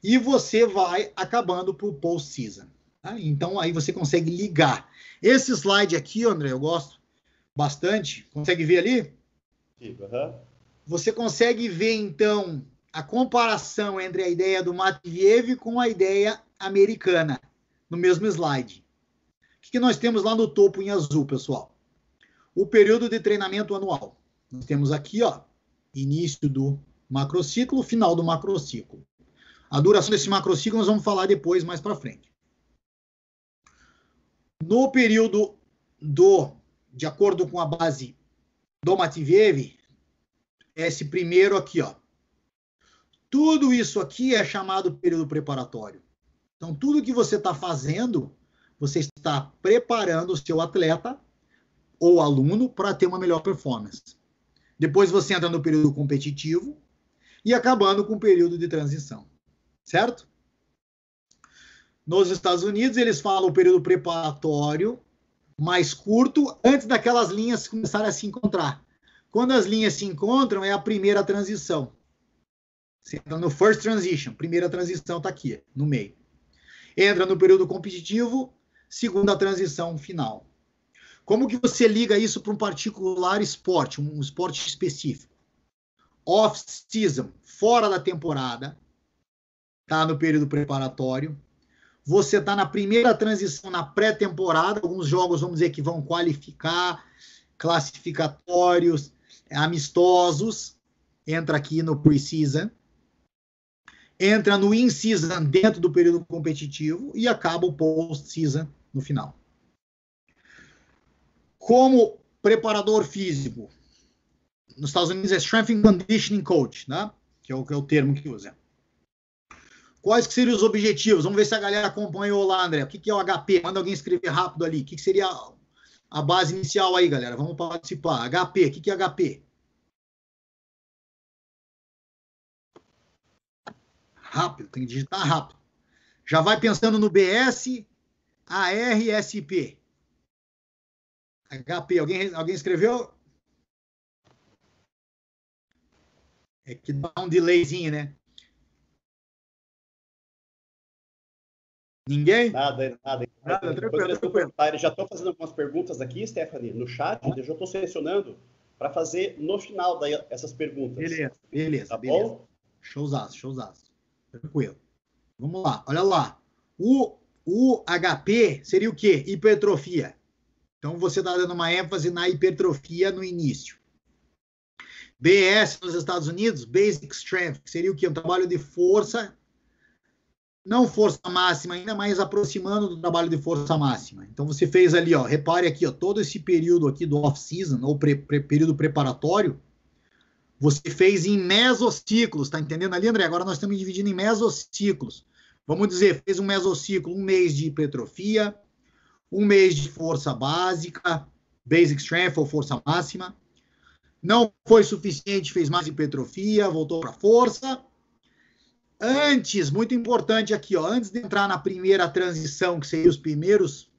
Speaker 1: e você vai acabando para o post-season. Tá? Então, aí você consegue ligar. Esse slide aqui, André, eu gosto bastante. Consegue ver ali?
Speaker 3: Uhum. Você
Speaker 1: consegue ver, então, a comparação entre a ideia do Matveev com a ideia americana, no mesmo slide. O que nós temos lá no topo em azul, pessoal? O período de treinamento anual. Nós temos aqui, ó, início do macrociclo, final do macrociclo. A duração desse macrociclo nós vamos falar depois, mais para frente. No período de acordo com a base do Matveev, esse primeiro aqui, ó. Tudo isso aqui é chamado período preparatório. Então, tudo que você está fazendo, você está preparando o seu atleta ou aluno para ter uma melhor performance. Depois você entra no período competitivo e acabando com o período de transição. Certo? Nos Estados Unidos, eles falam o período preparatório mais curto antes daquelas linhas começarem a se encontrar. Quando as linhas se encontram, é a primeira transição. Você entra no first transition, primeira transição está aqui, no meio. Entra no período competitivo, segunda transição final. Como que você liga isso para um particular esporte, um esporte específico? Off-season, fora da temporada, está no período preparatório. Você está na primeira transição, na pré-temporada, alguns jogos, vamos dizer, que vão qualificar, classificatórios, amistosos, entra aqui no pre-season. Entra no in-season dentro do período competitivo e acaba o post-season no final. Como preparador físico, nos Estados Unidos é Strength and Conditioning Coach, né? que é o termo que usa. Quais que seriam os objetivos? Vamos ver se a galera acompanhou lá, André. O que é o HP? Manda alguém escrever rápido ali. O que seria a base inicial aí, galera. Vamos participar. HP, o que é HP? Rápido, tem que digitar rápido. Já vai pensando no BS, AR, SP. HP, alguém escreveu? É que dá um delayzinho, né? Ninguém?
Speaker 3: Nada.
Speaker 1: Tranquilo.
Speaker 3: Já estou fazendo algumas perguntas aqui, Stephanie, no chat. Eu já estou selecionando para fazer no final essas perguntas.
Speaker 1: Beleza.
Speaker 3: Tá bom?
Speaker 1: Showzaço. Tranquilo. Vamos lá, olha lá. O HP seria o quê? Hipertrofia. Então, você está dando uma ênfase na hipertrofia no início. BS nos Estados Unidos, Basic Strength, que seria o quê? Um trabalho de força, não força máxima ainda, mas aproximando do trabalho de força máxima. Então, você fez ali, ó, repare aqui, ó, todo esse período aqui do off-season, ou período preparatório, você fez em mesociclos, tá entendendo ali, André? Agora nós estamos dividindo em mesociclos. Vamos dizer, fez um mesociclo, 1 mês de hipertrofia, 1 mês de força básica, basic strength ou força máxima. Não foi suficiente, fez mais hipertrofia, voltou para força. Antes, muito importante aqui, ó, antes de entrar na primeira transição, que seriam os primeiros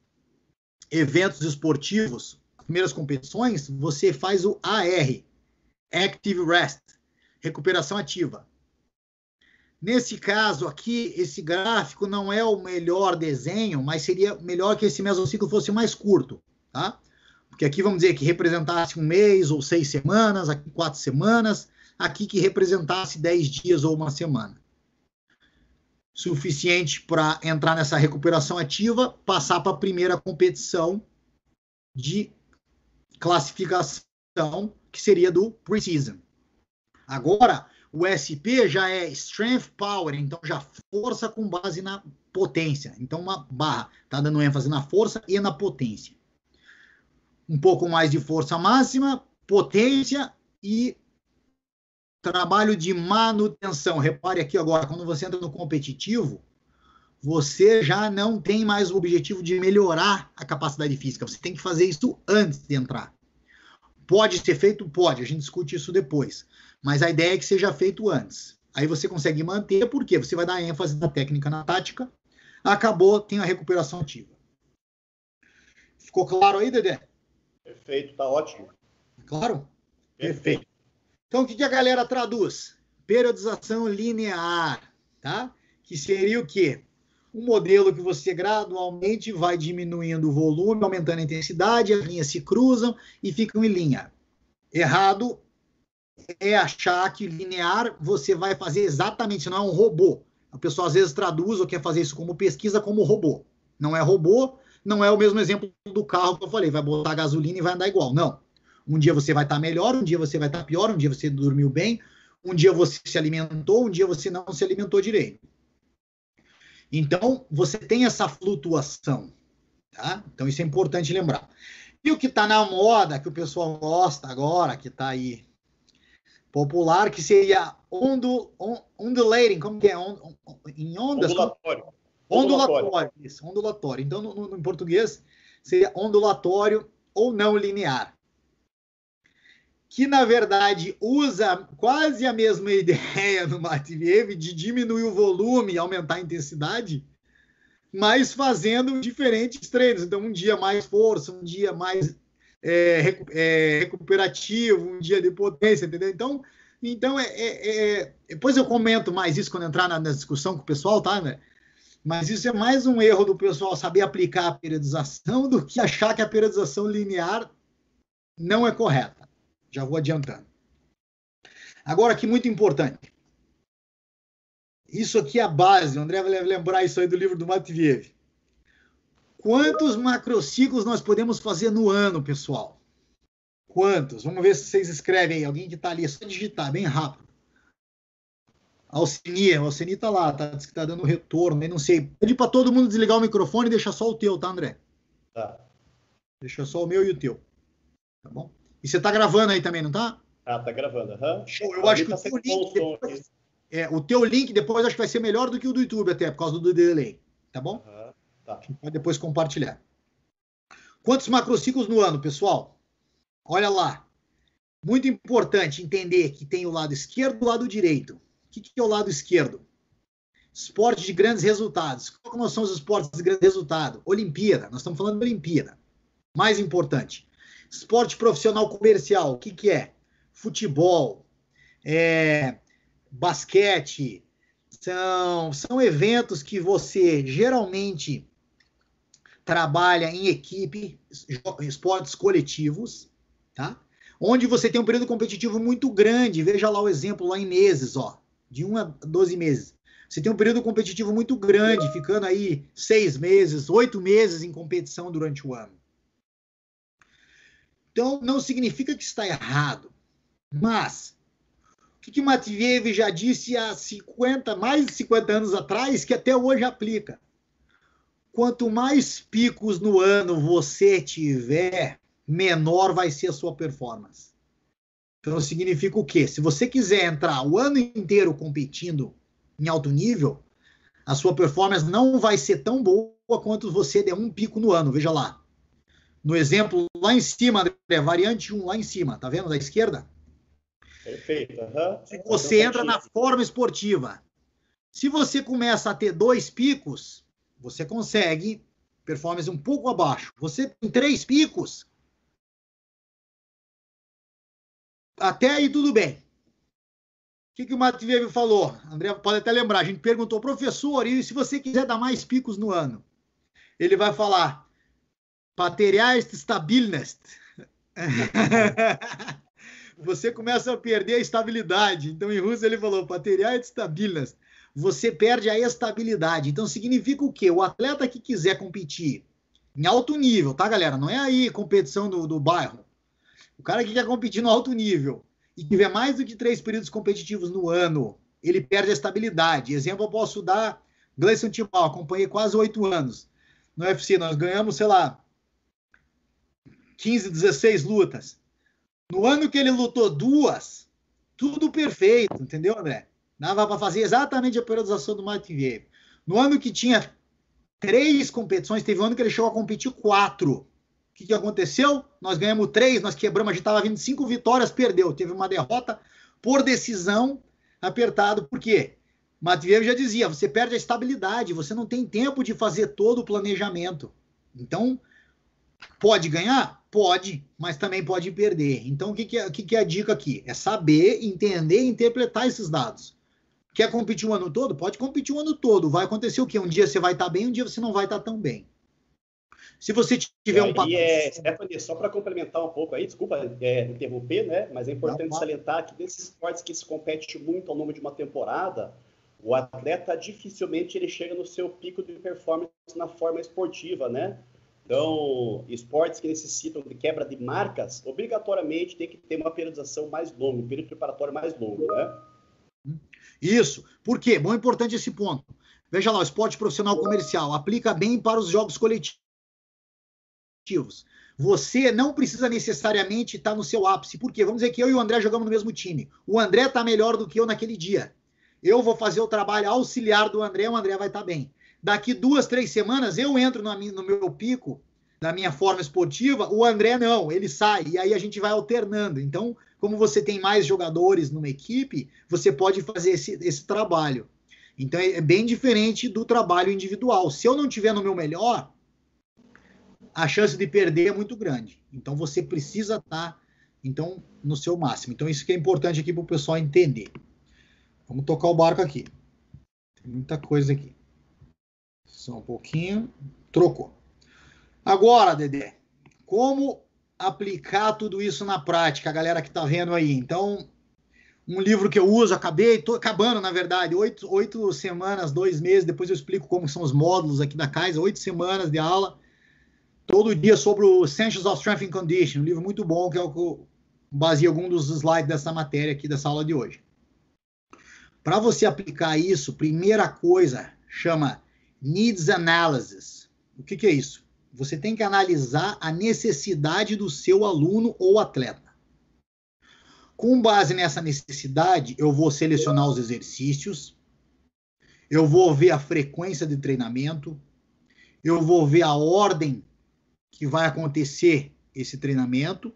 Speaker 1: eventos esportivos, as primeiras competições, você faz o AR, Active Rest, recuperação ativa. Nesse caso aqui, esse gráfico não é o melhor desenho, mas seria melhor que esse mesociclo fosse mais curto, tá? Porque aqui vamos dizer que representasse 1 mês ou 6 semanas, aqui 4 semanas, aqui que representasse 10 dias ou 1 semana. Suficiente para entrar nessa recuperação ativa, passar para a primeira competição de classificação, que seria do pre-season. Agora, o SP já é Strength Power, então já força com base na potência. Então, uma barra, tá dando ênfase na força e na potência. Um pouco mais de força máxima, potência e trabalho de manutenção. Repare aqui agora, quando você entra no competitivo, você já não tem mais o objetivo de melhorar a capacidade física. Você tem que fazer isso antes de entrar. Pode ser feito? Pode. A gente discute isso depois. Mas a ideia é que seja feito antes. Aí você consegue manter, porque você vai dar ênfase na técnica, na tática. Acabou, tem a recuperação ativa. Ficou claro aí, Dedé?
Speaker 3: Perfeito, tá ótimo.
Speaker 1: Claro? Perfeito. Então, o que a galera traduz? Periodização linear, tá? Que seria o quê? Um modelo que você gradualmente vai diminuindo o volume, aumentando a intensidade, as linhas se cruzam e ficam em linha. Errado é achar que linear você vai fazer exatamente, não é um robô. O pessoal às vezes traduz ou quer fazer isso como pesquisa como robô. Não é robô, não é o mesmo exemplo do carro que eu falei, vai botar gasolina e vai andar igual. Não. Um dia você vai estar melhor, um dia você vai estar pior, um dia você dormiu bem, um dia você se alimentou, um dia você não se alimentou direito. Então, você tem essa flutuação, tá? Então, isso é importante lembrar. E o que está na moda, que o pessoal gosta agora, que está aí popular, que seria undulating, como que é? Em ondas? Ondulatório. Isso, ondulatório. Então, no português, seria ondulatório ou não linear. Que, na verdade, usa quase a mesma ideia no Matveev de diminuir o volume e aumentar a intensidade, mas fazendo diferentes treinos. Então, um dia mais força, um dia mais recuperativo, um dia de potência, entendeu? Então depois eu comento mais isso quando entrar na discussão com o pessoal, tá, né? Mas isso é mais um erro do pessoal saber aplicar a periodização do que achar que a periodização linear não é correta. Já vou adiantando. Agora, aqui, muito importante. Isso aqui é a base. O André vai lembrar isso aí do livro do Matveev. Quantos macrociclos nós podemos fazer no ano, pessoal? Quantos? Vamos ver se vocês escrevem aí. Alguém que está ali, é só digitar, bem rápido. Alcini está lá, diz que está dando retorno, aí não sei. Pedi para todo mundo desligar o microfone e deixar só o teu, tá, André?
Speaker 3: Tá.
Speaker 1: Deixa só o meu e o teu. Tá bom? E você tá gravando aí também, não tá?
Speaker 3: Ah, tá gravando. Uhum.
Speaker 1: Show. Eu acho que o teu link depois, o teu link depois acho que vai ser melhor do que o do YouTube até, por causa do delay. Tá bom?
Speaker 3: Tá.
Speaker 1: Pode depois compartilhar. Quantos macrociclos no ano, pessoal? Olha lá. Muito importante entender que tem o lado esquerdo e o lado direito. O que é o lado esquerdo? Esporte de grandes resultados. Quais são os esportes de grande resultado? Olimpíada. Nós estamos falando de Olimpíada. Mais importante. Esporte profissional comercial. O que é? Futebol. Basquete. São eventos que você geralmente trabalha em equipe, esportes coletivos, tá? Onde você tem um período competitivo muito grande. Veja lá o exemplo lá em meses, ó, de 1 a 12 meses. Você tem um período competitivo muito grande, ficando aí 6 meses, 8 meses em competição durante o ano. Então, não significa que está errado. Mas, o que Matveev já disse há mais de 50 anos atrás, que até hoje aplica? Quanto mais picos no ano você tiver, menor vai ser a sua performance. Então, significa o quê? Se você quiser entrar o ano inteiro competindo em alto nível, a sua performance não vai ser tão boa quanto você der um pico no ano. Veja lá. No exemplo, lá em cima, André, variante 1, lá em cima, tá vendo? Da esquerda?
Speaker 3: Perfeito.
Speaker 1: Se você entra na forma esportiva, se você começa a ter 2 picos, você consegue performance um pouco abaixo. Você tem 3 picos, até aí tudo bem. O que o Matveev falou? André pode até lembrar. A gente perguntou, professor, e se você quiser dar mais picos no ano? Ele vai falar, потеряет стабильность. Você começa a perder a estabilidade. Então, em russo, ele falou, потеряет стабильность. Você perde a estabilidade. Então, significa o quê? O atleta que quiser competir em alto nível, tá, galera? Não é aí competição do bairro. O cara que quer competir no alto nível e tiver mais do que 3 períodos competitivos no ano, ele perde a estabilidade. Exemplo, eu posso dar Gleison Tibau, acompanhei quase 8 anos no UFC. Nós ganhamos, sei lá, 15, 16 lutas. No ano que ele lutou 2, tudo perfeito, entendeu, André? Dava para fazer exatamente a periodização do Matveev. No ano que tinha 3 competições, teve um ano que ele chegou a competir 4. O que aconteceu? Nós ganhamos 3, nós quebramos, a gente estava vindo 5 vitórias, perdeu. Teve uma derrota por decisão apertado. Por quê? Matveev já dizia, você perde a estabilidade, você não tem tempo de fazer todo o planejamento. Então, pode ganhar? Pode, mas também pode perder. Então, o que é a dica aqui? É saber, entender e interpretar esses dados. Quer competir o ano todo? Pode competir o ano todo. Vai acontecer o quê? Um dia você vai estar bem, um dia você não vai estar tão bem. Se você tiver um
Speaker 3: patrocínio... Stephanie, só para complementar um pouco aí, desculpa interromper, né? Mas é importante salientar que desses esportes que se compete muito ao longo de uma temporada, o atleta dificilmente ele chega no seu pico de performance na forma esportiva, né? Então, esportes que necessitam de quebra de marcas, obrigatoriamente tem que ter uma periodização mais longa, um período preparatório mais longo, né?
Speaker 1: Isso. Por quê? Bom, importante esse ponto. Veja lá, o esporte profissional comercial aplica bem para os jogos coletivos. Você não precisa necessariamente estar no seu ápice. Por quê? Vamos dizer que eu e o André jogamos no mesmo time. O André está melhor do que eu naquele dia. Eu vou fazer o trabalho auxiliar do André, o André vai estar bem. Daqui 2, 3 semanas, eu entro no meu pico, na minha forma esportiva, o André não, ele sai, e aí a gente vai alternando. Então, como você tem mais jogadores numa equipe, você pode fazer esse trabalho. Então, é bem diferente do trabalho individual. Se eu não estiver no meu melhor, a chance de perder é muito grande. Então, você precisa estar no seu máximo. Então, isso que é importante aqui para o pessoal entender. Vamos tocar o barco aqui. Tem muita coisa aqui. Só um pouquinho. Trocou. Agora, Dedé, como aplicar tudo isso na prática, a galera que está vendo aí? Então, um livro que eu uso, estou acabando, na verdade, 8 semanas, 2 meses, depois eu explico como são os módulos aqui da Kaiser, 8 semanas de aula, todo dia sobre o Essentials of Strength and Conditioning, um livro muito bom, que é o que eu baseio algum dos slides dessa matéria aqui, dessa aula de hoje. Para você aplicar isso, primeira coisa, chama Needs Analysis. O que é isso? Você tem que analisar a necessidade do seu aluno ou atleta. Com base nessa necessidade, eu vou selecionar os exercícios, eu vou ver a frequência de treinamento, eu vou ver a ordem que vai acontecer esse treinamento,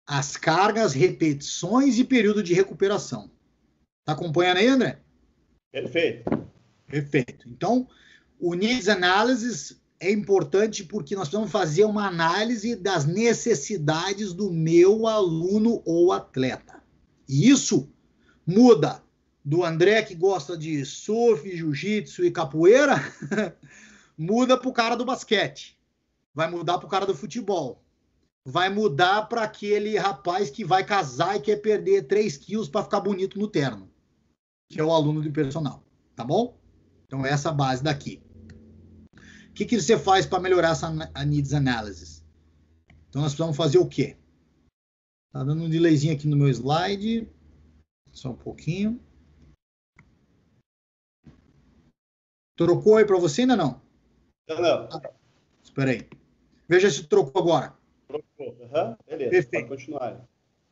Speaker 1: as cargas, repetições e período de recuperação. Tá acompanhando aí, André?
Speaker 3: Perfeito.
Speaker 1: Perfeito. Então, o Needs Analysis é importante porque nós precisamos fazer uma análise das necessidades do meu aluno ou atleta. E isso muda do André que gosta de surf, jiu-jitsu e capoeira, muda para o cara do basquete, vai mudar para o cara do futebol, vai mudar para aquele rapaz que vai casar e quer perder 3 quilos para ficar bonito no terno, que é o aluno do personal, tá bom? Então, essa é a base daqui. O que você faz para melhorar essa Needs Analysis? Então, nós precisamos fazer o quê? Tá dando um delayzinho aqui no meu slide. Só um pouquinho. Trocou aí para você ainda não?
Speaker 3: Não.
Speaker 1: Espera aí. Veja se trocou agora.
Speaker 3: Trocou. Beleza,
Speaker 1: perfeito.
Speaker 3: Pode continuar.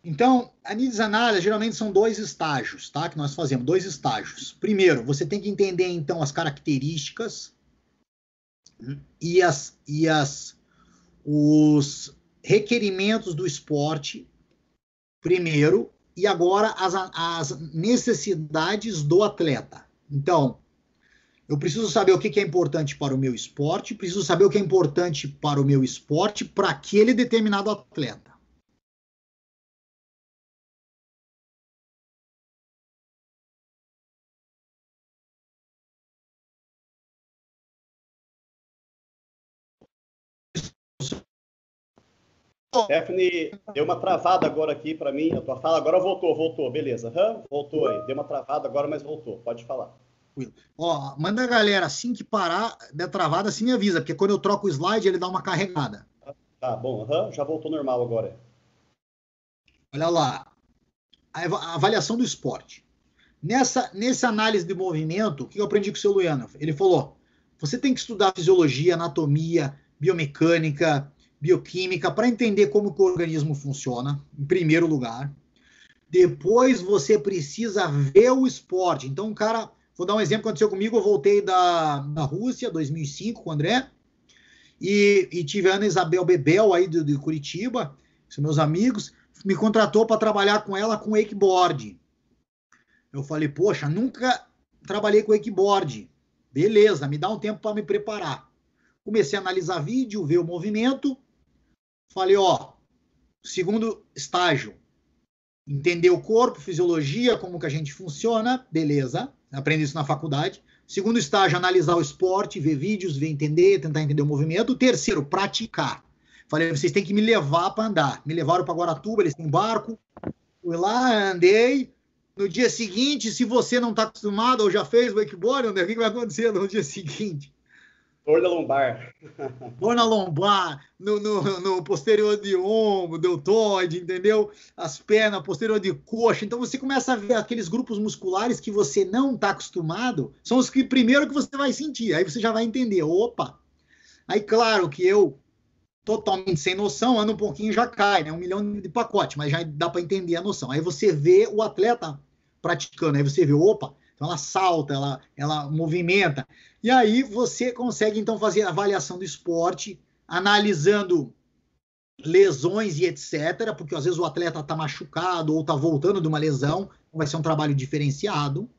Speaker 1: Então, a Needs Analysis geralmente são 2 estágios, tá? Que nós fazemos, 2 estágios. Primeiro, você tem que entender, então, as características e os requerimentos do esporte, primeiro, e agora as necessidades do atleta. Então, eu preciso saber o que é importante para o meu esporte, preciso saber o que é importante para o meu esporte para aquele determinado atleta.
Speaker 3: Stephanie, deu uma travada agora aqui para mim, a tua fala. Agora voltou, beleza. Voltou aí. Deu uma travada agora, mas voltou. Pode falar.
Speaker 1: Ó, manda a galera, assim que parar, der travada, assim me avisa, porque quando eu troco o slide, ele dá uma carregada.
Speaker 3: Tá bom, já voltou normal agora.
Speaker 1: Olha lá, a avaliação do esporte. Nessa análise de movimento, o que eu aprendi com o seu Luiano? Ele falou, você tem que estudar fisiologia, anatomia, biomecânica, bioquímica, para entender como que o organismo funciona, em primeiro lugar. Depois você precisa ver o esporte. Então, cara, vou dar um exemplo que aconteceu comigo, eu voltei da Rússia, 2005, com o André, e tive a Ana Isabel Bebel, aí de Curitiba, são meus amigos, me contratou para trabalhar com ela com wakeboard. Eu falei, poxa, nunca trabalhei com wakeboard. Beleza, me dá um tempo para me preparar. Comecei a analisar vídeo, ver o movimento. Falei, ó, segundo estágio, entender o corpo, fisiologia, como que a gente funciona, beleza, aprendi isso na faculdade. Segundo estágio, analisar o esporte, ver vídeos, ver entender, tentar entender o movimento. Terceiro, praticar. Falei, vocês têm que me levar para andar. Me levaram para Guaratuba, eles têm barco. Fui lá, andei. No dia seguinte, se você não está acostumado ou já fez wakeboard, o que vai acontecer no dia seguinte?
Speaker 3: Dor na lombar.
Speaker 1: Dor na lombar, no posterior de ombro, deltoide, entendeu? As pernas, posterior de coxa. Então você começa a ver aqueles grupos musculares que você não está acostumado, são os que primeiro que você vai sentir. Aí você já vai entender, opa. Aí claro que eu, totalmente sem noção, ando um pouquinho já cai, né? 1 milhão de pacote, mas já dá para entender a noção. Aí você vê o atleta praticando, aí você vê, opa, então ela salta, ela movimenta. E aí você consegue, então, fazer a avaliação do esporte, analisando lesões e etc., porque às vezes o atleta está machucado ou está voltando de uma lesão, vai ser um trabalho diferenciado.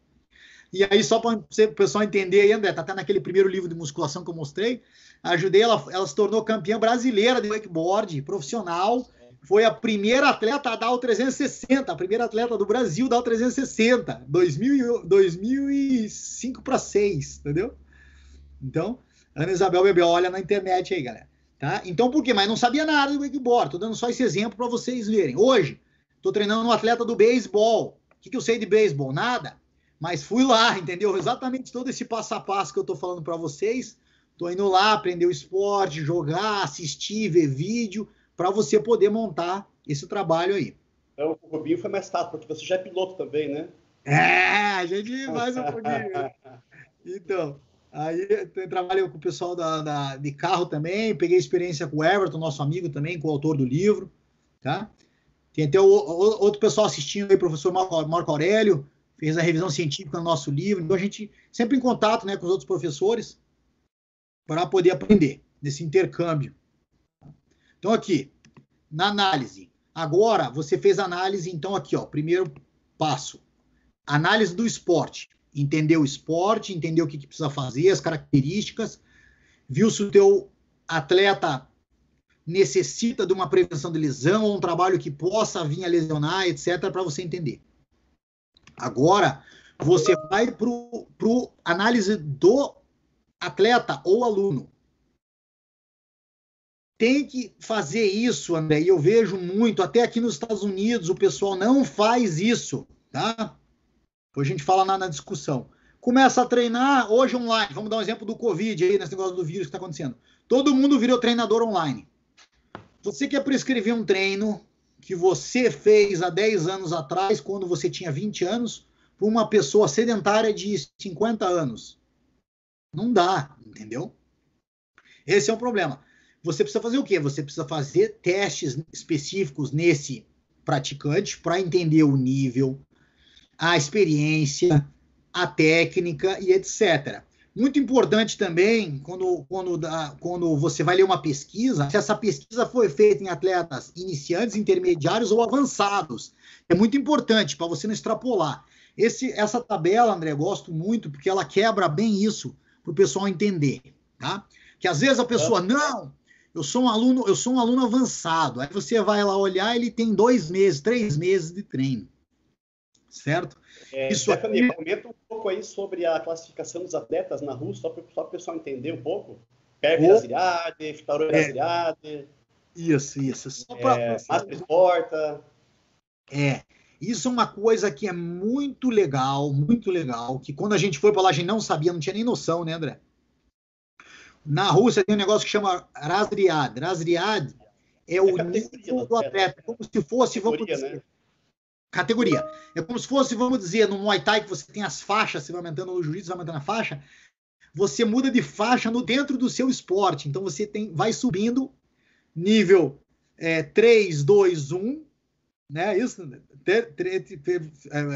Speaker 1: E aí, só para o pessoal entender aí, André, está até naquele primeiro livro de musculação que eu mostrei, ajudei ela se tornou campeã brasileira de wakeboard, profissional, foi a primeira atleta a dar o 360, a primeira atleta do Brasil a dar o 360, 2005 para 6, entendeu? Então, Ana Isabel Bebel, olha na internet aí, galera. Tá? Então, por quê? Mas não sabia nada do wakeboard, estou dando só esse exemplo para vocês verem. Hoje, estou treinando um atleta do beisebol. O que eu sei de beisebol? Nada. Mas fui lá, entendeu? Exatamente todo esse passo a passo que eu estou falando para vocês. Estou indo lá, aprender o esporte, jogar, assistir, ver vídeo, para você poder montar esse trabalho aí.
Speaker 3: Então, o Rubinho foi mais fácil, porque você já é piloto também, né?
Speaker 1: É, a gente mais um pouquinho. Então, aí eu trabalho com o pessoal de carro também, peguei experiência com o Everton, nosso amigo também, coautor do livro, tá? Tem até outro pessoal assistindo aí, o professor Marco Aurélio, fez a revisão científica no nosso livro, então a gente sempre em contato, né, com os outros professores para poder aprender. nesse intercâmbio. Então, aqui, na análise. Agora, você fez análise, então, aqui, ó, primeiro passo. Análise do esporte. Entendeu o esporte, entendeu o que precisa fazer, as características, viu se o teu atleta necessita de uma prevenção de lesão ou um trabalho que possa vir a lesionar, etc., para você entender. Agora, você vai para o análise do atleta ou aluno. Tem que fazer isso, André, e eu vejo muito, até aqui nos Estados Unidos, o pessoal não faz isso, tá? Depois a gente fala na discussão. Começa a treinar hoje online. Vamos dar um exemplo do Covid aí, nesse negócio do vírus que está acontecendo. Todo mundo virou treinador online. Você quer prescrever um treino que você fez há 10 anos atrás, quando você tinha 20 anos, para uma pessoa sedentária de 50 anos. Não dá, entendeu? Esse é o problema. Você precisa fazer o quê? Você precisa fazer testes específicos nesse praticante para entender o nível, a experiência, a técnica e etc. Muito importante também, quando você vai ler uma pesquisa, se essa pesquisa foi feita em atletas iniciantes, intermediários ou avançados. É muito importante para você não extrapolar. Essa tabela, André, eu gosto muito, porque ela quebra bem isso para o pessoal entender, tá? Que às vezes a pessoa, não, eu sou um aluno avançado. Aí você vai lá olhar, ele tem 2 meses, 3 meses de treino. Certo?
Speaker 3: Isso Stephanie, comenta um pouco aí sobre a classificação dos atletas na Rússia, só para o pessoal entender um pouco. Perviraziriade, Fitaroraziriade.
Speaker 1: Isso. Só
Speaker 3: Master Porta.
Speaker 1: Isso é uma coisa que é muito legal, que quando a gente foi para lá, a gente não sabia, não tinha nem noção, né, André? Na Rússia tem um negócio que chama Razriad. Razriad é o nível do atleta, como se fosse, vamos dizer, né? Categoria. É como se fosse, vamos dizer, no Muay Thai, que você tem as faixas, você vai aumentando no Jiu-Jitsu, vai aumentando a faixa, você muda de faixa dentro do seu esporte. Então você vai subindo nível 3, 2, 1, né? Isso,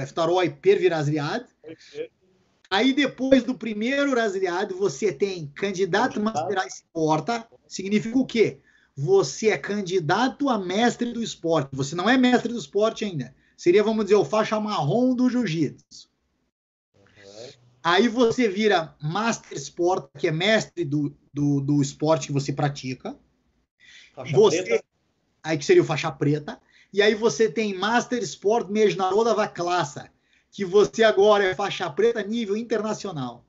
Speaker 1: Ftaroi Pervirazriad. Aí depois do primeiro Razriad, você tem candidato Master Ice Porta. Significa o quê? Você é candidato a mestre do esporte. Você não é mestre do esporte ainda. Seria, vamos dizer, o faixa marrom do jiu-jitsu. Aí você vira Master Sport, que é mestre do esporte que você pratica.
Speaker 3: Faixa preta.
Speaker 1: Aí que seria o faixa preta. E aí você tem Master Sport Международная класса, que você agora é faixa preta nível internacional.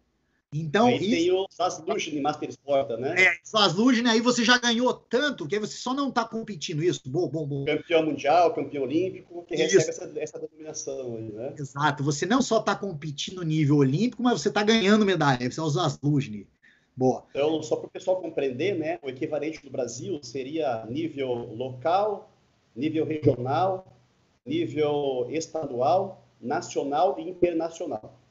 Speaker 1: Então,
Speaker 3: aí tem o Zasluzhin Master Sport, né?
Speaker 1: Zasluzhin, aí você já ganhou tanto que aí você só não está competindo isso. Bom.
Speaker 3: Campeão mundial, campeão olímpico, que recebe essa denominação aí, né?
Speaker 1: Exato. Você não só está competindo no nível olímpico, mas você está ganhando medalha. Você é o Zasluzhin. Boa.
Speaker 3: Então, só para o pessoal compreender, né? O equivalente do Brasil seria nível local, nível regional, nível estadual, nacional e internacional.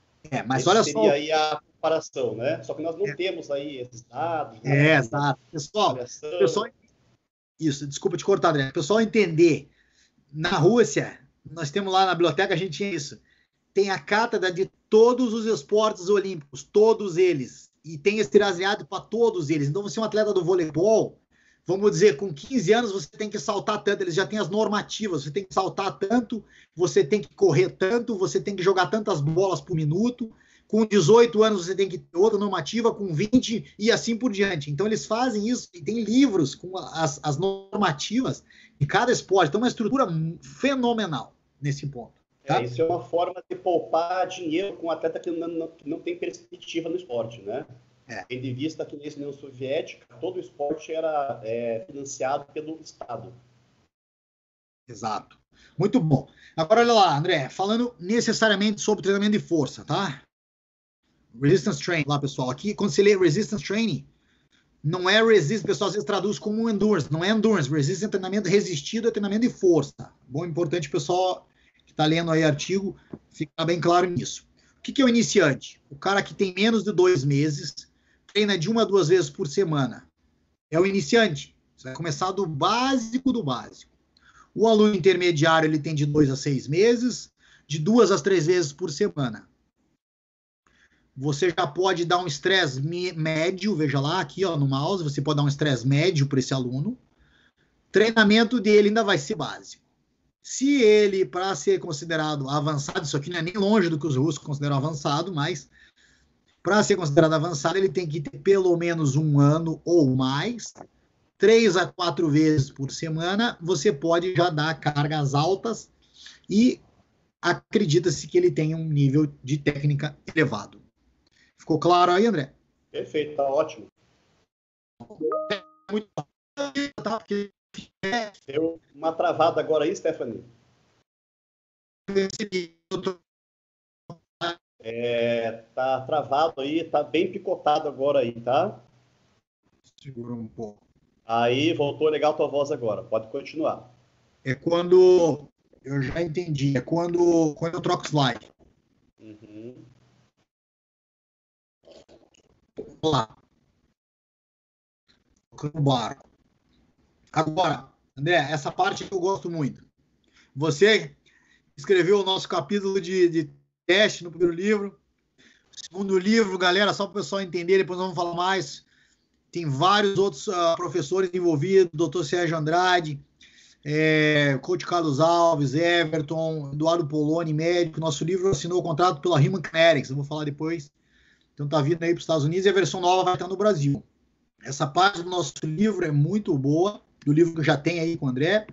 Speaker 1: Mas olha só.
Speaker 3: Seria aí a comparação, né? Só que nós não temos aí esses dados.
Speaker 1: Exato. Pessoal, isso, desculpa te cortar, André. Pessoal entender, na Rússia, nós temos lá na biblioteca, a gente tinha isso. Tem a cátedra de todos os esportes olímpicos, todos eles. E tem esse razreado para todos eles. Então, você é um atleta do voleibol, vamos dizer, com 15 anos você tem que saltar tanto, eles já têm as normativas, você tem que saltar tanto, você tem que correr tanto, você tem que jogar tantas bolas por minuto, com 18 anos você tem que ter outra normativa, com 20 e assim por diante. Então eles fazem isso e tem livros com as normativas de cada esporte. Então é uma estrutura fenomenal nesse ponto. Tá?
Speaker 3: Isso é uma forma de poupar dinheiro com um atleta que não tem perspectiva no esporte, né? Tendo em vista que na União Soviética todo o esporte era financiado pelo Estado.
Speaker 1: Exato. Muito bom. Agora, olha lá, André, falando necessariamente sobre treinamento de força, tá? Resistance Training, lá, pessoal. Aqui, quando você lê Resistance Training, não é Resistance, o pessoal às vezes traduz como Endurance, não é Endurance. Resistance é treinamento resistido, é treinamento de força. Bom, importante o pessoal que está lendo aí artigo ficar bem claro nisso. O que é o iniciante? O cara que tem menos de 2 meses, treina de 1 a 2 vezes por semana. É o iniciante. Você vai começar do básico do básico. O aluno intermediário, ele tem de 2 a 6 meses, de 2 a 3 vezes por semana. você já pode dar um estresse médio, veja lá, aqui ó, no mouse, você pode dar um estresse médio para esse aluno. O treinamento dele ainda vai ser básico. Se ele, para ser considerado avançado, isso aqui não é nem longe do que os russos consideram avançado, mas para ser considerado avançado, ele tem que ter pelo menos 1 ano ou mais, 3 a 4 vezes por semana, você pode já dar cargas altas e acredita-se que ele tem um nível de técnica elevado. Ficou claro aí, André?
Speaker 3: Perfeito, tá ótimo.
Speaker 1: Muito tá, porque
Speaker 3: Deu uma travada agora aí, Stephanie. Tá travado aí, tá bem picotado agora aí, tá?
Speaker 1: Segura um pouco.
Speaker 3: Aí, voltou legal a tua voz agora. Pode continuar.
Speaker 1: É quando... Eu já entendi. É quando eu troco slide.
Speaker 3: Uhum.
Speaker 1: Vamos lá. Tocando o barco. Agora, André, essa parte que eu gosto muito. Você escreveu o nosso capítulo de teste no primeiro livro. Segundo livro, galera, só para o pessoal entender, depois nós vamos falar mais. Tem vários outros professores envolvidos, Dr. Sérgio Andrade, Coach Carlos Alves, Everton, Eduardo Poloni, médico. Nosso livro assinou o contrato pela Human Kinetics, eu vou falar depois. Então tá vindo aí para os Estados Unidos e a versão nova vai estar no Brasil. Essa parte do nosso livro é muito boa, do livro que já tem aí com o André.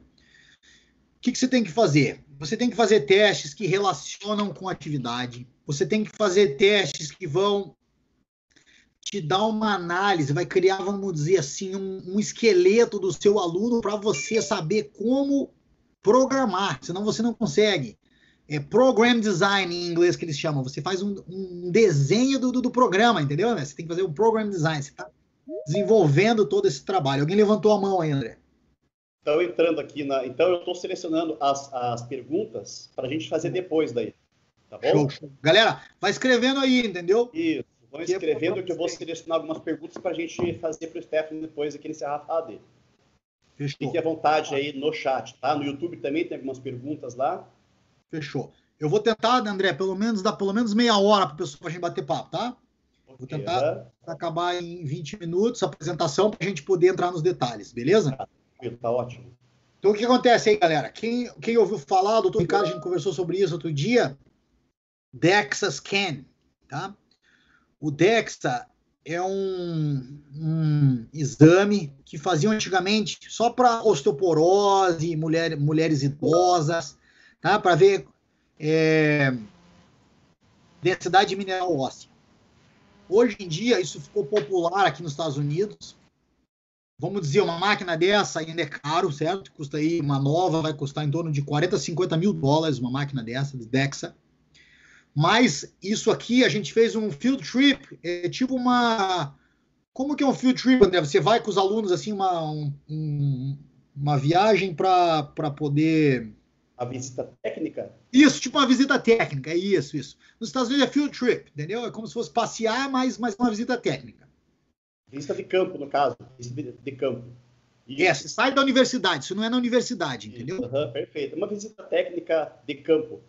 Speaker 1: O que você tem que fazer? Você tem que fazer testes que relacionam com a atividade. Você tem que fazer testes que vão te dar uma análise, vai criar, vamos dizer assim, um esqueleto do seu aluno para você saber como programar, senão você não consegue. É program design em inglês que eles chamam. Você faz um desenho do programa, entendeu? Você tem que fazer um program design. Você está desenvolvendo todo esse trabalho. Alguém levantou a mão aí, André?
Speaker 3: Então, entrando aqui Então, eu estou selecionando as perguntas para a gente fazer depois daí. Tá bom?
Speaker 1: Show. Galera, vai escrevendo aí, entendeu?
Speaker 3: Isso. Vão escrevendo que eu vou selecionar algumas perguntas para a gente fazer para o Stephanie depois aqui encerrar a fala dele.
Speaker 1: Fechou.
Speaker 3: Fique à vontade aí no chat, tá? No YouTube também tem algumas perguntas lá.
Speaker 1: Fechou. Eu vou tentar, André, dar pelo menos meia hora para a gente bater papo, tá?
Speaker 3: Okay,
Speaker 1: vou tentar acabar em 20 minutos a apresentação para a gente poder entrar nos detalhes, beleza?
Speaker 3: Tá ótimo.
Speaker 1: Então, o que acontece aí, galera? Quem ouviu falar, o doutor Ricardo, a gente conversou sobre isso outro dia, DEXA Scan, tá? O DEXA é um exame que faziam antigamente só para osteoporose, mulheres idosas, tá? Para ver densidade mineral óssea. Hoje em dia, isso ficou popular aqui nos Estados Unidos. Vamos dizer, uma máquina dessa ainda é caro, certo? Custa aí, uma nova vai custar em torno de 40, 50 mil dólares, uma máquina dessa, de DEXA. Mas isso aqui, a gente fez um field trip, é tipo uma... Como que é um field trip, André? Você vai com os alunos, assim, uma viagem para poder...
Speaker 3: A visita técnica?
Speaker 1: Isso, tipo uma visita técnica, isso. Nos Estados Unidos é field trip, entendeu? É como se fosse passear, mas uma visita técnica.
Speaker 3: Visita de campo, no caso. Visita de campo.
Speaker 1: Você sai da universidade, isso não é na universidade, entendeu?
Speaker 3: Perfeito. Uma visita técnica de campo.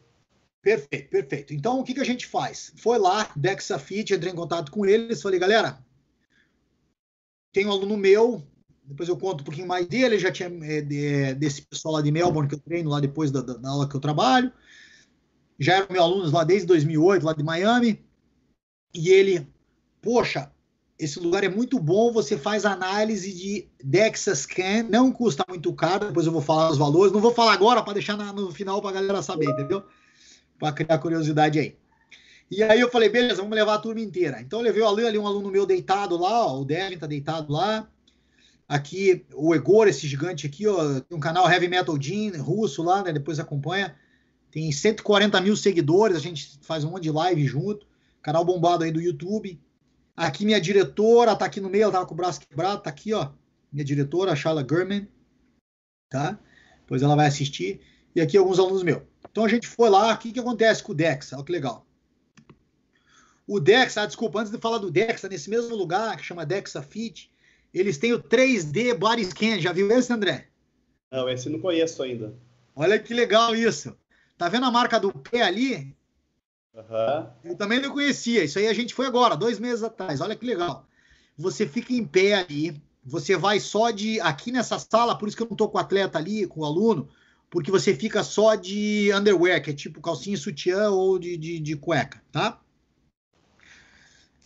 Speaker 1: Perfeito. Então, o que a gente faz? Foi lá, DEXA-FIT, entrei em contato com eles, falei, galera, tem um aluno meu, depois eu conto um pouquinho mais dele, já tinha desse pessoal lá de Melbourne que eu treino lá depois da aula que eu trabalho, já eram meus alunos lá desde 2008, lá de Miami, e ele, poxa, esse lugar é muito bom, você faz análise de DEXA Scan, não custa muito caro, depois eu vou falar os valores, não vou falar agora para deixar no final para a galera saber, entendeu? Para criar curiosidade aí. E aí eu falei, beleza, vamos levar a turma inteira. Então eu levei ali um aluno meu deitado lá, ó, o Devin tá deitado lá. Aqui, o Egor, esse gigante aqui, ó, tem um canal Heavy Metal Gym, russo lá, né, depois acompanha. Tem 140 mil seguidores, a gente faz um monte de live junto. Canal bombado aí do YouTube. Aqui minha diretora, tá aqui no meio, ela tava com o braço quebrado, tá aqui, ó. Minha diretora, a Charla Gurman, tá? Depois ela vai assistir. E aqui alguns alunos meus. Então a gente foi lá, o que acontece com o DEXA? Olha que legal. O DEXA, desculpa, antes de falar do DEXA, nesse mesmo lugar, que chama DEXA-FIT, eles têm o 3D Body Scan. Já viu esse, André?
Speaker 3: Não, esse eu não conheço ainda.
Speaker 1: Olha que legal isso. Tá vendo a marca do pé ali? Eu também não conhecia. Isso aí a gente foi agora, 2 meses atrás. Olha que legal. Você fica em pé ali, você vai só de... Aqui nessa sala, por isso que eu não tô com o atleta ali, com o aluno, porque você fica só de underwear, que é tipo calcinha e sutiã ou de cueca, tá?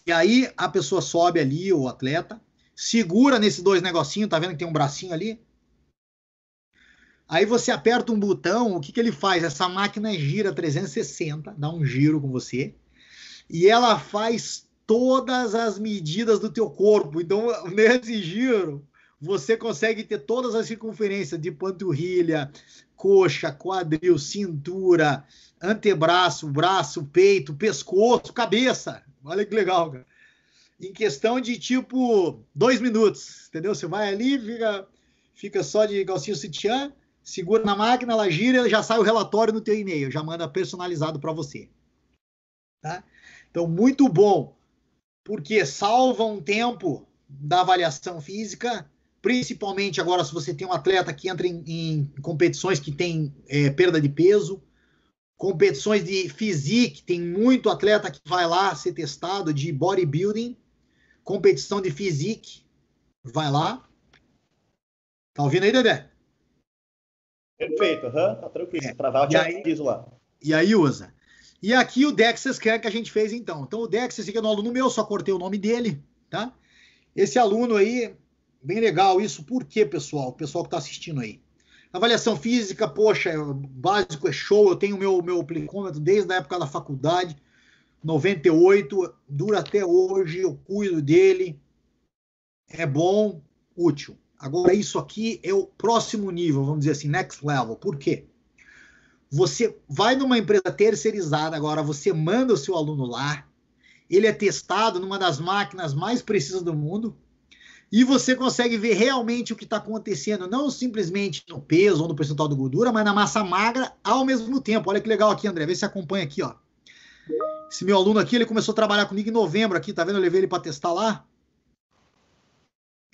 Speaker 1: E aí a pessoa sobe ali, o atleta, segura nesses 2 negocinhos, tá vendo que tem um bracinho ali? Aí você aperta um botão, o que ele faz? Essa máquina gira 360, dá um giro com você, e ela faz todas as medidas do teu corpo. Então, nesse giro, você consegue ter todas as circunferências de panturrilha, coxa, quadril, cintura, antebraço, braço, peito, pescoço, cabeça. Olha que legal, cara. Em questão de, tipo, 2 minutos, entendeu? Você vai ali, fica só de calcinha sutiã, segura na máquina, ela gira, já sai o relatório no teu e-mail, já manda personalizado para você. Tá? Então, muito bom, porque salva um tempo da avaliação física, principalmente agora se você tem um atleta que entra em competições que tem perda de peso, competições de physique, tem muito atleta que vai lá ser testado, de bodybuilding, competição de physique, vai lá. Tá ouvindo aí, Dedé?
Speaker 3: Perfeito, tá tranquilo. Travar o aviso lá.
Speaker 1: E aí usa. E aqui o DEXA Scan que a gente fez então. Então o DEXA, esse aqui é um aluno meu, só cortei o nome dele, tá? Esse aluno aí, bem legal isso. Por quê, pessoal? O pessoal que tá assistindo aí. Avaliação física, poxa, básico é show. Eu tenho meu plicômetro desde a época da faculdade, 98, dura até hoje, eu cuido dele. É bom, útil. Agora, isso aqui é o próximo nível, vamos dizer assim, next level. Por quê? Você vai numa empresa terceirizada, agora você manda o seu aluno lá, ele é testado numa das máquinas mais precisas do mundo, e você consegue ver realmente o que está acontecendo, não simplesmente no peso ou no percentual de gordura, mas na massa magra ao mesmo tempo. Olha que legal aqui, André, vê se acompanha aqui, ó. Esse meu aluno aqui, ele começou a trabalhar comigo em novembro aqui, tá vendo? Eu levei ele para testar lá.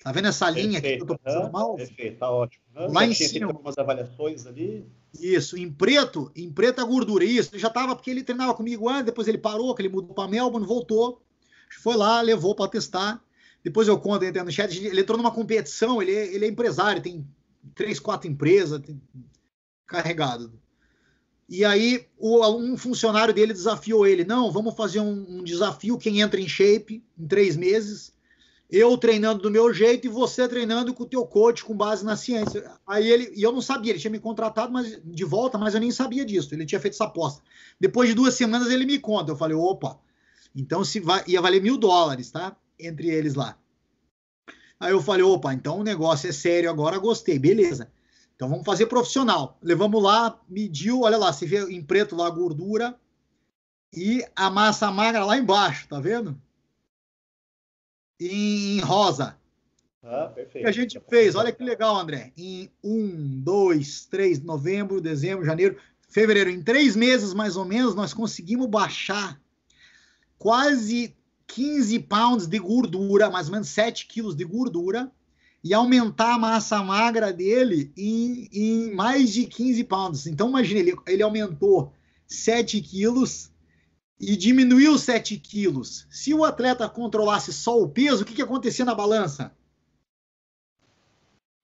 Speaker 1: Tá vendo essa linha aqui que eu tô passando mal?
Speaker 3: Perfeito, tá ótimo.
Speaker 1: Lá em cima.
Speaker 3: Algumas avaliações ali.
Speaker 1: Isso, em preto a gordura. Isso, ele já tava, porque ele treinava comigo antes, depois ele parou, que ele mudou para Melbourne, voltou. Foi lá, levou para testar. Depois eu conto, entrando no chat, ele entrou numa competição, ele é empresário, tem 3, 4 empresas, carregado. E aí, um funcionário dele desafiou ele. Não, vamos fazer um desafio, quem entra em shape em 3 meses, eu treinando do meu jeito e você treinando com o teu coach com base na ciência. Aí e eu não sabia, ele tinha me contratado de volta, mas eu nem sabia disso, ele tinha feito essa aposta. Depois de 2 semanas ele me conta, eu falei, opa, então ia valer $1.000, tá? Entre eles lá. Aí eu falei, opa, então o negócio é sério agora, gostei, beleza. Então vamos fazer profissional. Levamos lá, mediu, olha lá, você vê em preto lá a gordura e a massa magra lá embaixo, tá vendo? Em rosa.
Speaker 3: Perfeito.
Speaker 1: Que a gente fez, olha que legal, André. Em 1, 2, 3, novembro, dezembro, janeiro, fevereiro, em 3 meses mais ou menos, nós conseguimos baixar quase 15 pounds de gordura, mais ou menos 7 quilos de gordura, e aumentar a massa magra dele em mais de 15 pounds. Então, imagine, ele aumentou 7 quilos e diminuiu 7 quilos. Se o atleta controlasse só o peso, o que acontecia na balança?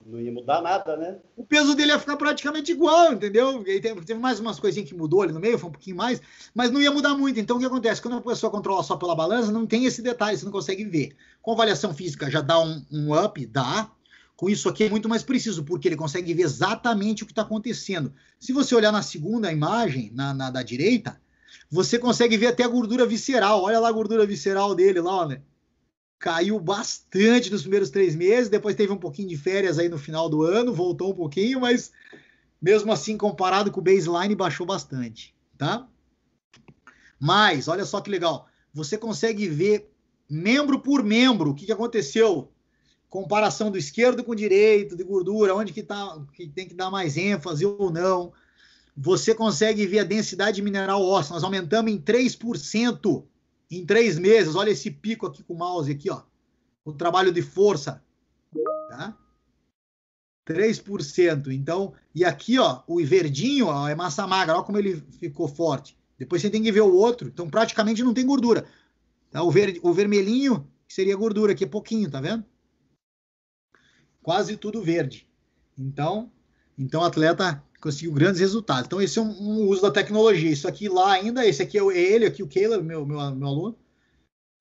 Speaker 3: Não ia mudar nada, né?
Speaker 1: O peso dele ia ficar praticamente igual, entendeu? Teve mais umas coisinhas que mudou ali no meio, foi um pouquinho mais, mas não ia mudar muito. Então, o que acontece? Quando a pessoa controla só pela balança, não tem esse detalhe, você não consegue ver. Com avaliação física já dá um up, dá. Com isso aqui é muito mais preciso, porque ele consegue ver exatamente o que está acontecendo. Se você olhar na segunda imagem, na da direita, você consegue ver até a gordura visceral. Olha lá a gordura visceral dele lá, né? Caiu bastante nos primeiros 3 meses, depois teve um pouquinho de férias aí no final do ano, voltou um pouquinho, mas mesmo assim, comparado com o baseline, baixou bastante, tá? Mas, olha só que legal, você consegue ver membro por membro o que aconteceu, comparação do esquerdo com o direito, de gordura, onde que tem que dar mais ênfase ou não. Você consegue ver a densidade mineral óssea, nós aumentamos em 3%. Em 3 meses, olha esse pico aqui com o mouse aqui, ó. O trabalho de força, tá? 3%. Então, e aqui, ó, o verdinho, ó, é massa magra, olha como ele ficou forte. Depois você tem que ver o outro. Então, praticamente não tem gordura. Tá? O vermelhinho, que seria gordura, aqui é pouquinho, tá vendo? Quase tudo verde. Então o atleta conseguiu grandes resultados. Então, esse é um uso da tecnologia. Isso aqui lá ainda, esse aqui é ele, aqui o Caleb, meu aluno.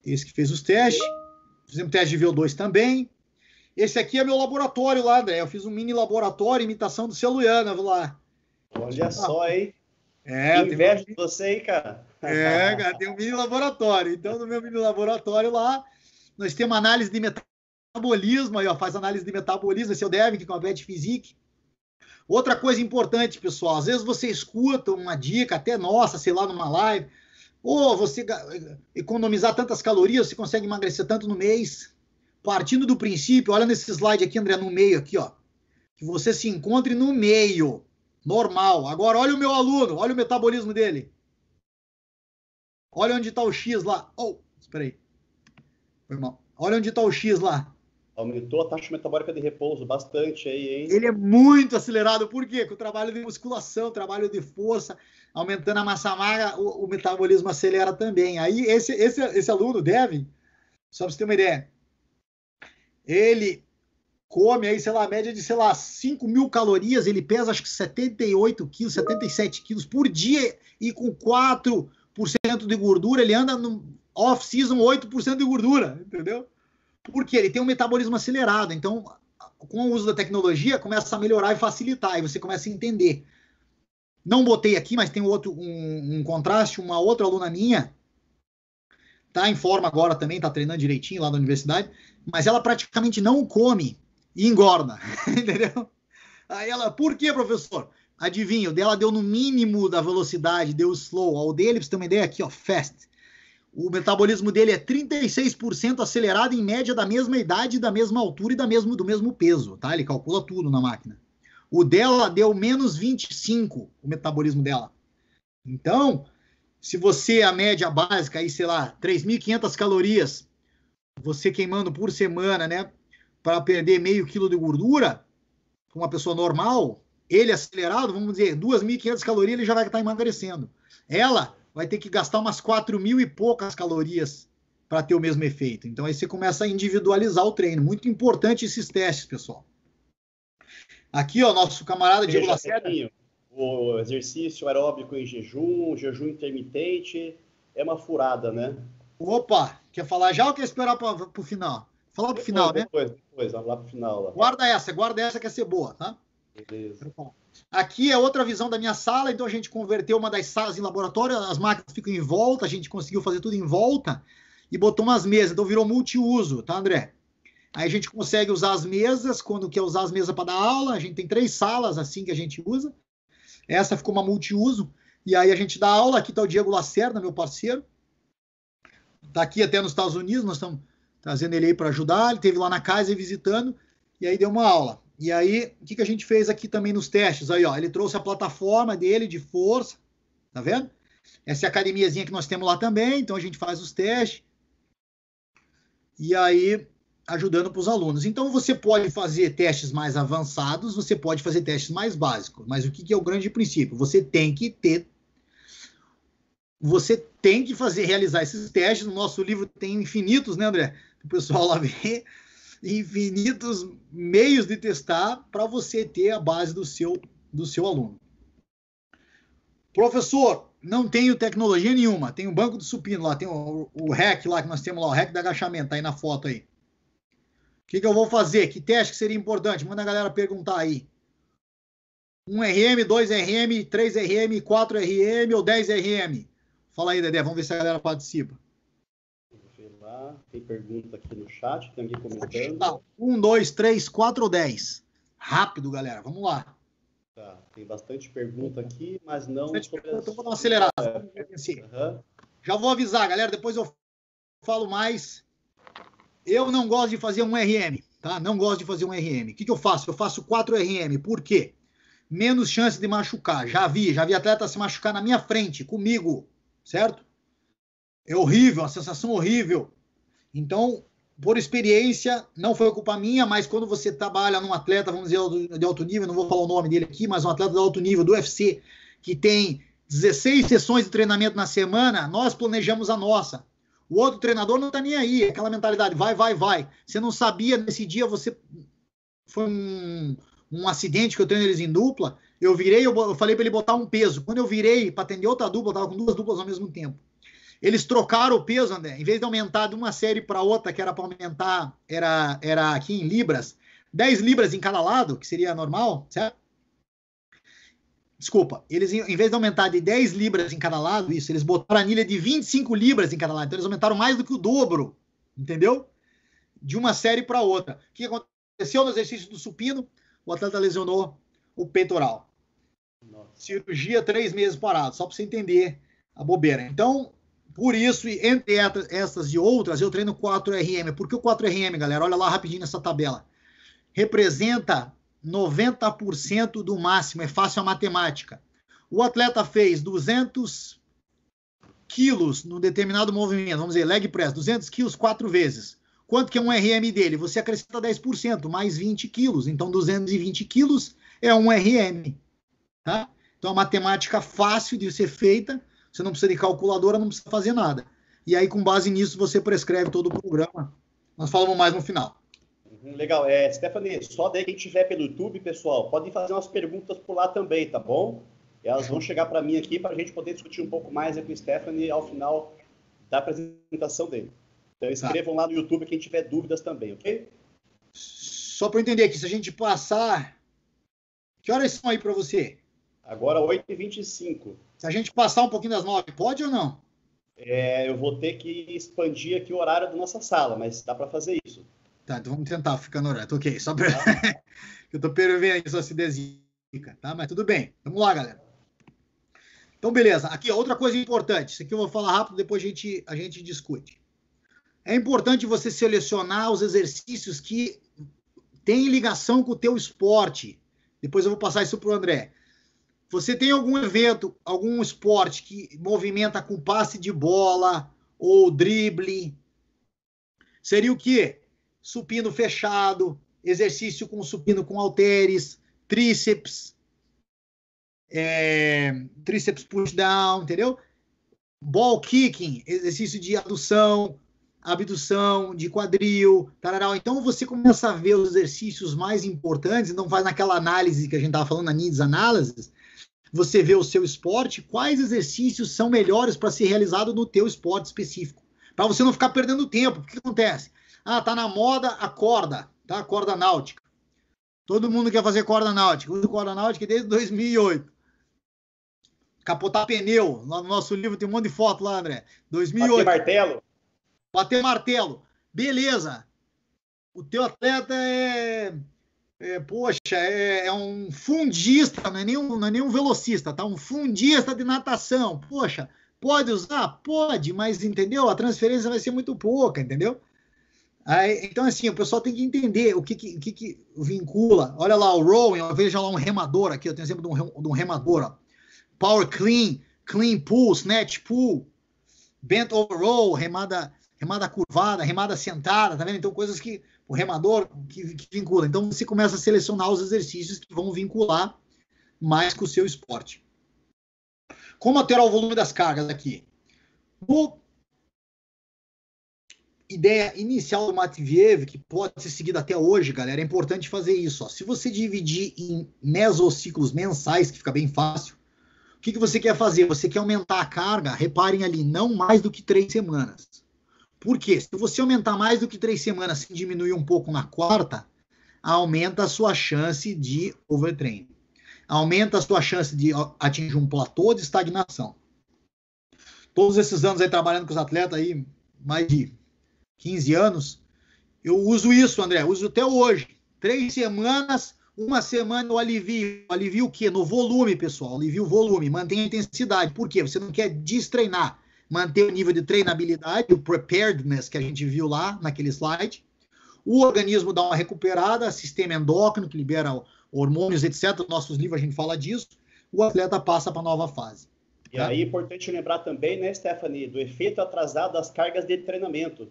Speaker 1: Esse que fez os testes. Fizemos teste de VO2 também. Esse aqui é meu laboratório lá, André. Eu fiz um mini laboratório, imitação do Celuiana, lá.
Speaker 3: Olha só, hein?
Speaker 1: É,
Speaker 3: que inveja de você aí, cara.
Speaker 1: Cara, tem um mini laboratório. Então, no meu mini laboratório lá, nós temos análise de metabolismo, aí, ó, faz análise de metabolismo, esse é o Devin, que compete Physique. Outra coisa importante, pessoal, às vezes você escuta uma dica, até nossa, sei lá, numa live, ou você economizar tantas calorias, você consegue emagrecer tanto no mês. Partindo do princípio, olha nesse slide aqui, André, no meio aqui, ó, que você se encontre no meio, normal. Agora, olha o meu aluno, olha o metabolismo dele. Olha onde está o X lá. Oh, espera aí. Foi mal. Olha onde está o X lá.
Speaker 3: Aumentou a taxa metabólica de repouso bastante aí, hein?
Speaker 1: Ele é muito acelerado. Por quê? Com o trabalho de musculação, trabalho de força, aumentando a massa magra, o metabolismo acelera também. Aí, esse aluno, Devin, só para você ter uma ideia, ele come aí, sei lá, a média de, sei lá, 5.000 calorias, ele pesa acho que 78 quilos, 77 quilos por dia e com 4% de gordura, ele anda no off-season 8% de gordura, entendeu? Porque ele tem um metabolismo acelerado, então com o uso da tecnologia começa a melhorar e facilitar, e você começa a entender. Não botei aqui, mas tem um contraste, uma outra aluna minha, tá em forma agora também, tá treinando direitinho lá na universidade, mas ela praticamente não come e engorda, entendeu? Aí ela, por que, professor? Adivinha, o dela deu no mínimo da velocidade, deu slow. O dele, pra você ter uma ideia, aqui, ó, fast. O metabolismo dele é 36% acelerado em média da mesma idade, da mesma altura e do mesmo peso, tá? Ele calcula tudo na máquina. O dela deu menos 25, o metabolismo dela. Então, se você, a média básica, aí, sei lá, 3.500 calorias, você queimando por semana, né, para perder meio quilo de gordura, para uma pessoa normal, ele acelerado, vamos dizer, 2.500 calorias, ele já vai estar emagrecendo. Ela vai ter que gastar umas 4.000 e poucas calorias para ter o mesmo efeito. Então, aí você começa a individualizar o treino. Muito importante esses testes, pessoal. Aqui, ó, nosso camarada Diego Lacerda.
Speaker 3: O exercício aeróbico em jejum intermitente, é uma furada, né?
Speaker 1: Opa, quer falar já ou quer esperar para o final? Falar para o final, né?
Speaker 3: Depois, lá para o final. Lá.
Speaker 1: Guarda essa que é ser boa, tá?
Speaker 3: Beleza.
Speaker 1: Aqui é outra visão da minha sala, então a gente converteu uma das salas em laboratório, as máquinas ficam em volta, a gente conseguiu fazer tudo em volta e botou umas mesas, então virou multiuso, tá, André? Aí a gente consegue usar as mesas, quando quer usar as mesas para dar aula, a gente tem 3 salas assim que a gente usa, essa ficou uma multiuso, e aí a gente dá aula, aqui tá o Diego Lacerda, meu parceiro, tá aqui até nos Estados Unidos, nós estamos trazendo ele aí para ajudar, ele esteve lá na casa visitando, e aí deu uma aula. E aí, o que a gente fez aqui também nos testes? Aí, ó, ele trouxe a plataforma dele de força, tá vendo? Essa é a academiazinha que nós temos lá também, então a gente faz os testes. E aí, ajudando para os alunos. Então, você pode fazer testes mais avançados, você pode fazer testes mais básicos. Mas o que é o grande princípio? Você tem que realizar esses testes. No nosso livro tem infinitos, né, André? O pessoal lá vê infinitos meios de testar para você ter a base do seu aluno. Professor, não tenho tecnologia nenhuma. Tem o banco do supino lá, tem o REC lá que nós temos lá, o REC de agachamento, tá aí na foto aí. O que eu vou fazer? Que teste que seria importante? Manda a galera perguntar aí. 1 RM, 2 RM, 3 RM, 4 RM ou 10 RM? Fala aí, Dedé, vamos ver se a galera participa.
Speaker 3: Tem pergunta aqui no chat, tem alguém comentando.
Speaker 1: 1, 2, 3, 4 ou 10? Rápido, galera, vamos lá.
Speaker 3: Tá, tem bastante pergunta aqui, mas não sobre
Speaker 1: as... Então vou dar uma acelerada. Já vou avisar, galera, depois eu falo mais. Eu não gosto de fazer um RM, tá? Não gosto de fazer um RM. O que eu faço? Eu faço 4 RM. Por quê? Menos chance de machucar. Já vi atleta se machucar na minha frente, comigo, certo? É horrível, uma sensação horrível. Então, por experiência, não foi culpa minha, mas quando você trabalha num atleta, vamos dizer, de alto nível, não vou falar o nome dele aqui, mas um atleta de alto nível do UFC, que tem 16 sessões de treinamento na semana, nós planejamos a nossa. O outro treinador não tá nem aí, aquela mentalidade, vai, vai, vai. Você não sabia, nesse dia foi um acidente que eu treino eles em dupla, eu falei para ele botar um peso. Quando eu virei para atender outra dupla, eu tava com 2 duplas ao mesmo tempo. Eles trocaram o peso, André, em vez de aumentar de uma série para outra, que era para aumentar, era aqui em libras, 10 libras em cada lado, que seria normal, certo? Desculpa, eles, em vez de aumentar de 10 libras em cada lado, eles botaram a anilha de 25 libras em cada lado. Então, eles aumentaram mais do que o dobro, entendeu? De uma série para outra. O que aconteceu no exercício do supino? O atleta lesionou o peitoral. Nossa. Cirurgia 3 meses parado, só para você entender a bobeira. Então, por isso, entre essas e outras, eu treino 4RM. Por que o 4RM, galera? Olha lá rapidinho nessa tabela. Representa 90% do máximo, é fácil a matemática. O atleta fez 200 quilos no determinado movimento, vamos dizer, leg press, 200 quilos 4 vezes. Quanto que é um RM dele? Você acrescenta 10%, mais 20 quilos. Então, 220 quilos é um RM. Tá? Então, a matemática fácil de ser feita, você não precisa de calculadora, não precisa fazer nada. E aí, com base nisso, você prescreve todo o programa. Nós falamos mais no final.
Speaker 3: Legal. Stephanie, só daí quem estiver pelo YouTube, pessoal, podem fazer umas perguntas por lá também, tá bom? Elas vão chegar para mim aqui para a gente poder discutir um pouco mais com o Stephanie ao final da apresentação dele. Então escrevam lá no YouTube quem tiver dúvidas também, ok?
Speaker 1: Só para eu entender aqui, se a gente passar... Que horas são aí para você?
Speaker 3: Agora 8h25.
Speaker 1: Se a gente passar um pouquinho das 9, pode ou não?
Speaker 3: Eu vou ter que expandir aqui o horário da nossa sala, mas dá para fazer isso.
Speaker 1: Tá, então vamos tentar ficar no horário. Ok, só para... eu tô prevendo isso, se desica, tá? Mas tudo bem. Vamos lá, galera. Então, beleza. Aqui, outra coisa importante. Isso aqui eu vou falar rápido, depois a gente discute. É importante você selecionar os exercícios que têm ligação com o teu esporte. Depois eu vou passar isso para o André. Você tem algum evento, algum esporte que movimenta com passe de bola ou drible? Seria o quê? Supino fechado, exercício com supino com halteres, tríceps, tríceps push down, entendeu? Ball kicking, exercício de adução, abdução, de quadril, tararau. Então você começa a ver os exercícios mais importantes, não faz naquela análise que a gente estava falando, a needs analysis, você vê o seu esporte, quais exercícios são melhores para ser realizado no teu esporte específico, para você não ficar perdendo tempo. O que acontece? Tá na moda a corda, tá? A corda náutica. Todo mundo quer fazer corda náutica. Uso corda náutica desde 2008. Capotar pneu. Lá no nosso livro tem um monte de foto lá, André. 2008.
Speaker 3: Bater martelo.
Speaker 1: Bater martelo. Beleza. O teu atleta é um fundista, não é nem um velocista, tá? Um fundista de natação. Poxa, pode usar? Pode, mas entendeu? A transferência vai ser muito pouca, entendeu? Então, assim, o pessoal tem que entender o que vincula. Olha lá, o rowing, veja lá um remador aqui, eu tenho exemplo de um remador, ó. Power clean, clean pull, snatch pull, bent over row, remada curvada, remada sentada, tá vendo? Então, coisas que o remador que vincula. Então, você começa a selecionar os exercícios que vão vincular mais com o seu esporte. Como alterar o volume das cargas aqui? Ideia inicial do Matveev, que pode ser seguida até hoje, galera, é importante fazer isso. Ó. Se você dividir em mesociclos mensais, que fica bem fácil, o que você quer fazer? Você quer aumentar a carga, reparem ali, não mais do que 3 semanas. Por quê? Se você aumentar mais do que 3 semanas e diminuir um pouco na quarta, aumenta a sua chance de overtraining. Aumenta a sua chance de atingir um platô de estagnação. Todos esses anos aí trabalhando com os atletas aí, mais de 15 anos, eu uso isso, André, uso até hoje. 3 semanas, uma semana eu alivio. Alivio o quê? No volume, pessoal. Alivio o volume, mantém a intensidade. Por quê? Você não quer destreinar. Manter o nível de treinabilidade, o preparedness que a gente viu lá naquele slide. O organismo dá uma recuperada, sistema endócrino que libera hormônios, etc. Nos nossos livros a gente fala disso. O atleta passa para a nova fase.
Speaker 3: E aí é importante lembrar também, né, Stephanie, do efeito atrasado das cargas de treinamento.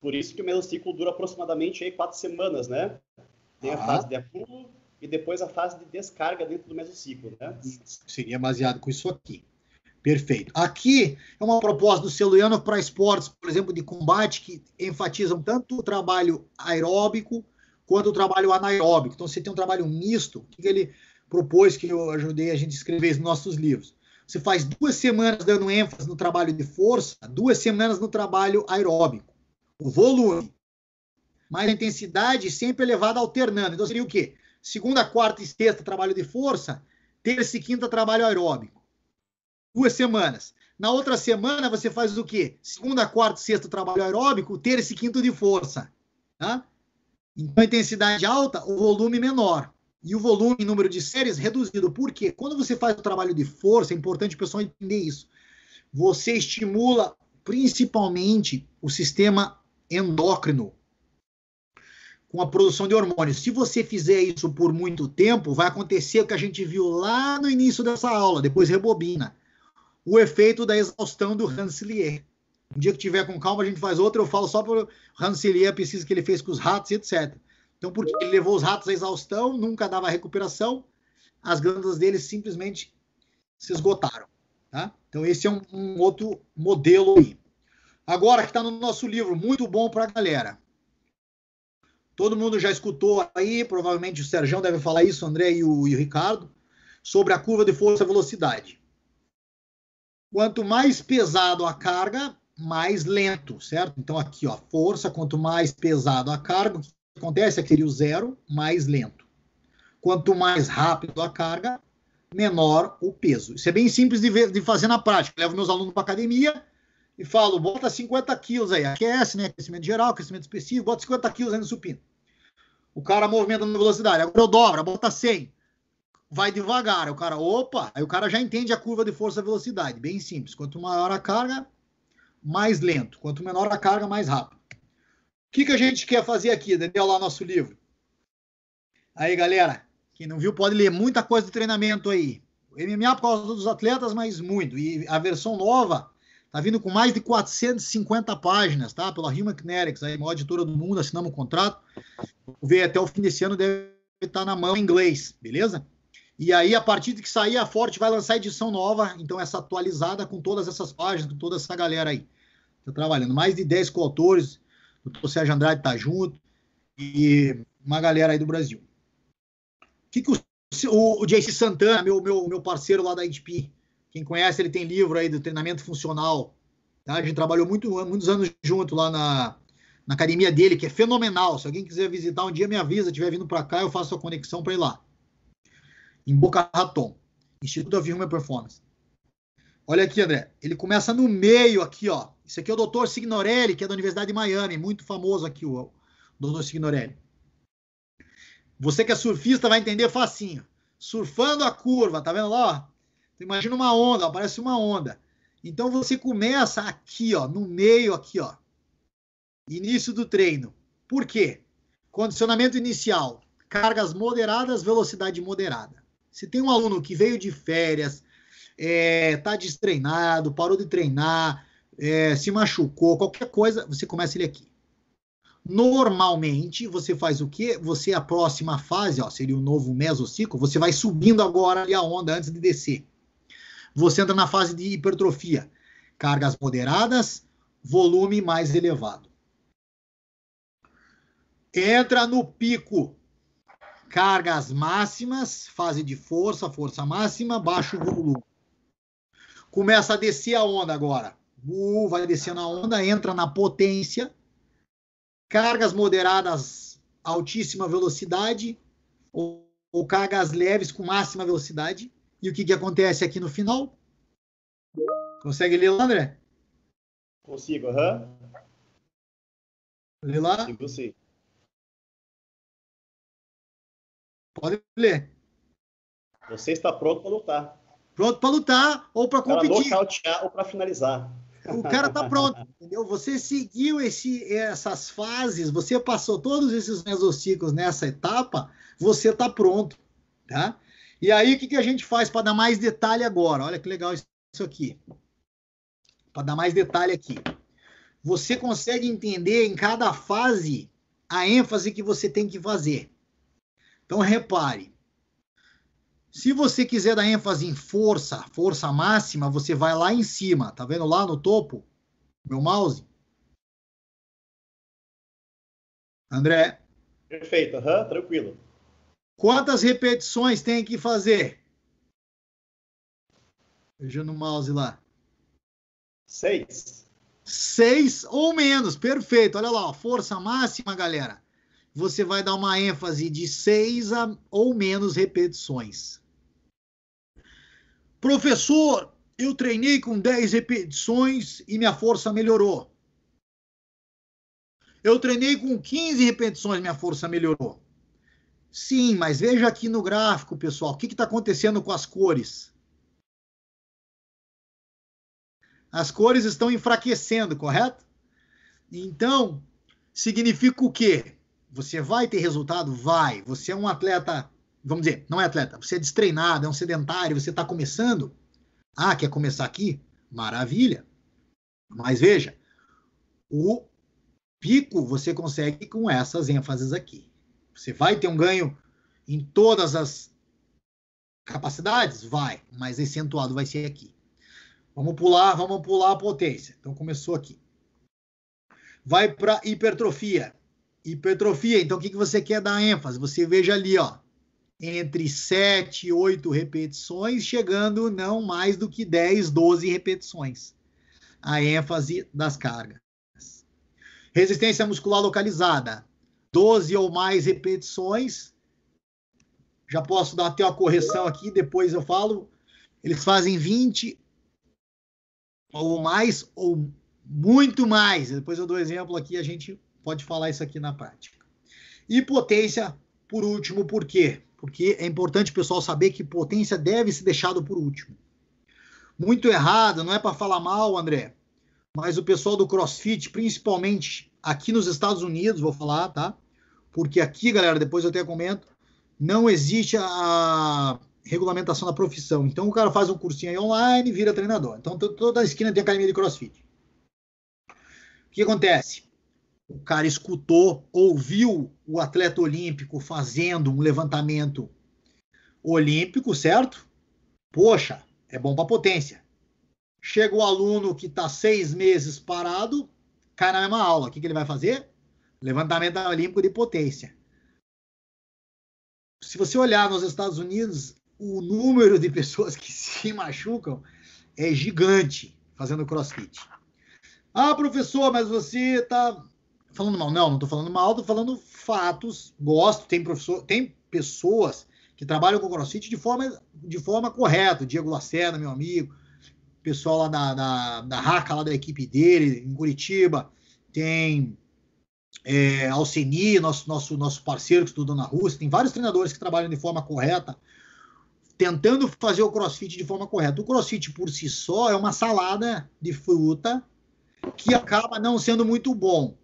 Speaker 3: Por isso que o mesociclo dura aproximadamente aí 4 semanas, né? Tem a fase de acúmulo e depois a fase de descarga dentro do mesociclo, né?
Speaker 1: Seria baseado com isso aqui. Perfeito. Aqui é uma proposta do Celianov para esportes, por exemplo, de combate, que enfatizam tanto o trabalho aeróbico quanto o trabalho anaeróbico. Então, você tem um trabalho misto. O que ele propôs, que eu ajudei a gente a escrever nos nossos livros? Você faz 2 semanas dando ênfase no trabalho de força, 2 semanas no trabalho aeróbico. O volume, mais a intensidade sempre elevada alternando. Então, seria o quê? Segunda, quarta e sexta, trabalho de força. Terça e quinta, trabalho aeróbico. 2 semanas. Na outra semana, você faz o quê? Segunda, quarta e sexta, trabalho aeróbico. Terça e quinta de força. Tá? Então, intensidade alta, o volume menor. E o volume em número de séries reduzido. Por quê? Quando você faz o trabalho de força, é importante o pessoal entender isso. Você estimula principalmente o sistema endócrino com a produção de hormônios. Se você fizer isso por muito tempo, vai acontecer o que a gente viu lá no início dessa aula, depois rebobina. O efeito da exaustão do Rancelier. Um dia que tiver com calma, a gente faz outro, eu falo só para o Rancelier, a pesquisa que ele fez com os ratos, etc. Então, porque ele levou os ratos à exaustão, nunca dava recuperação, as glândulas deles simplesmente se esgotaram. Tá? Então, esse é um outro modelo aí. Agora, que está no nosso livro, muito bom para a galera. Todo mundo já escutou aí, provavelmente o Serjão deve falar isso, o André e o Ricardo, sobre a curva de força e velocidade. Quanto mais pesado a carga, mais lento, certo? Então aqui, ó, força, quanto mais pesado a carga, o que acontece é que seria o zero, mais lento. Quanto mais rápido a carga, menor o peso. Isso é bem simples de fazer na prática. Eu levo meus alunos para academia e falo, bota 50 quilos aí, aquece, né? Aquecimento geral, aquecimento específico, bota 50 quilos aí no supino. O cara movimenta na velocidade. Agora eu dobro, bota 100. Vai devagar. Aí o cara, opa, aí o cara já entende a curva de força e velocidade. Bem simples. Quanto maior a carga, mais lento. Quanto menor a carga, mais rápido. O que a gente quer fazer aqui? Daniel, lá no nosso livro. Aí, galera, quem não viu pode ler muita coisa de treinamento aí. O MMA por causa dos atletas, mas muito. E a versão nova tá vindo com mais de 450 páginas, tá? Pela Human Kinetics, aí, maior editora do mundo, assinamos um contrato. Ver até o fim desse ano deve estar na mão em inglês, beleza? E aí, a partir de que sair, a Forte vai lançar edição nova, então essa atualizada com todas essas páginas, com toda essa galera aí. Tá trabalhando. Mais de 10 coautores, o Dr. Sérgio Andrade tá junto, e uma galera aí do Brasil. O que o JC Santana, meu parceiro lá da IDP, quem conhece, ele tem livro aí do treinamento funcional, tá? A gente trabalhou muitos anos junto lá na academia dele, que é fenomenal. Se alguém quiser visitar um dia, me avisa, estiver vindo para cá, eu faço a conexão para ir lá. Em Boca Raton, Instituto of Human Performance. Olha aqui, André, ele começa no meio aqui, ó. Esse aqui é o Dr. Signorelli, que é da Universidade de Miami, muito famoso aqui, o Dr. Signorelli. Você que é surfista vai entender facinho. Surfando a curva, tá vendo lá? Ó? Imagina uma onda, ó, parece uma onda. Então você começa aqui, ó, no meio aqui, ó. Início do treino. Por quê? Condicionamento inicial. Cargas moderadas, velocidade moderada. Se tem um aluno que veio de férias, tá destreinado, parou de treinar, se machucou, qualquer coisa, você começa ele aqui. Normalmente, você faz o quê? Você, a próxima fase, ó, seria o novo mesociclo, você vai subindo agora ali a onda antes de descer. Você entra na fase de hipertrofia. Cargas moderadas, volume mais elevado. Entra no pico. Cargas máximas, fase de força, força máxima, baixo volume. Começa a descer a onda agora. Vai descendo a onda, entra na potência. Cargas moderadas, altíssima velocidade, ou cargas leves com máxima velocidade. E o que acontece aqui no final? Consegue ler lá, André?
Speaker 3: Consigo, aham.
Speaker 1: Lê lá?
Speaker 3: Consigo, sim.
Speaker 1: Pode ler.
Speaker 3: Você está pronto para lutar.
Speaker 1: Pronto para lutar ou para competir.
Speaker 3: Para nocautear ou para finalizar.
Speaker 1: O cara está pronto, entendeu? Você seguiu essas fases, você passou todos esses mesociclos nessa etapa, você está pronto, tá? E aí, o que a gente faz para dar mais detalhe agora? Olha que legal isso aqui. Para dar mais detalhe aqui. Você consegue entender em cada fase a ênfase que você tem que fazer. Então, repare. Se você quiser dar ênfase em força, força máxima, você vai lá em cima. Tá vendo lá no topo? Meu mouse? André?
Speaker 3: Perfeito, tranquilo.
Speaker 1: Quantas repetições tem que fazer? Veja no mouse lá.
Speaker 3: 6.
Speaker 1: 6 ou menos, perfeito. Olha lá, ó, força máxima, galera. Você vai dar uma ênfase de 6 ou menos repetições. Professor, eu treinei com 10 repetições e minha força melhorou. Eu treinei com 15 repetições e minha força melhorou. Sim, mas veja aqui no gráfico, pessoal, o que está acontecendo com as cores? As cores estão enfraquecendo, correto? Então, significa o quê? Você vai ter resultado? Vai. Você é um atleta, vamos dizer, não é atleta, você é destreinado, é um sedentário, você está começando. Ah, quer começar aqui? Maravilha. Mas veja, o pico você consegue com essas ênfases aqui. Você vai ter um ganho em todas as capacidades? Vai, mas acentuado vai ser aqui. Vamos pular a potência. Então começou aqui. Vai para hipertrofia. Hipertrofia, então o que você quer dar ênfase? Você veja ali, ó, entre 7 e 8 repetições, chegando não mais do que 10, 12 repetições. A ênfase das cargas. Resistência muscular localizada. 12 ou mais repetições. Já posso dar até uma correção aqui, depois eu falo. Eles fazem 20 ou mais, ou muito mais. Depois eu dou exemplo aqui, a gente pode falar isso aqui na prática. E potência, por último, por quê? Porque é importante o pessoal saber que potência deve ser deixado por último. Muito errado, não é para falar mal, André, mas o pessoal do CrossFit, principalmente aqui nos Estados Unidos, vou falar, tá? Porque aqui, galera, depois eu até comento, não existe a regulamentação da profissão. Então o cara faz um cursinho aí online e vira treinador. Então toda a esquina tem academia de CrossFit. O que acontece? O cara escutou, ouviu o atleta olímpico fazendo um levantamento olímpico, certo? Poxa, é bom para potência. Chega o aluno que está 6 meses parado, cai na mesma aula. O que ele vai fazer? Levantamento olímpico de potência. Se você olhar nos Estados Unidos, o número de pessoas que se machucam é gigante fazendo CrossFit. Ah, professor, mas você está falando mal. Não estou falando mal, estou falando fatos. Gosto, tem pessoas que trabalham com CrossFit de forma correta. O Diego Lacerda, meu amigo, pessoal lá da Raca, lá da equipe dele, em Curitiba. Tem Alceni, nosso parceiro que estudou na Rússia. Tem vários treinadores que trabalham de forma correta, tentando fazer o CrossFit de forma correta. O CrossFit por si só é uma salada de fruta que acaba não sendo muito bom.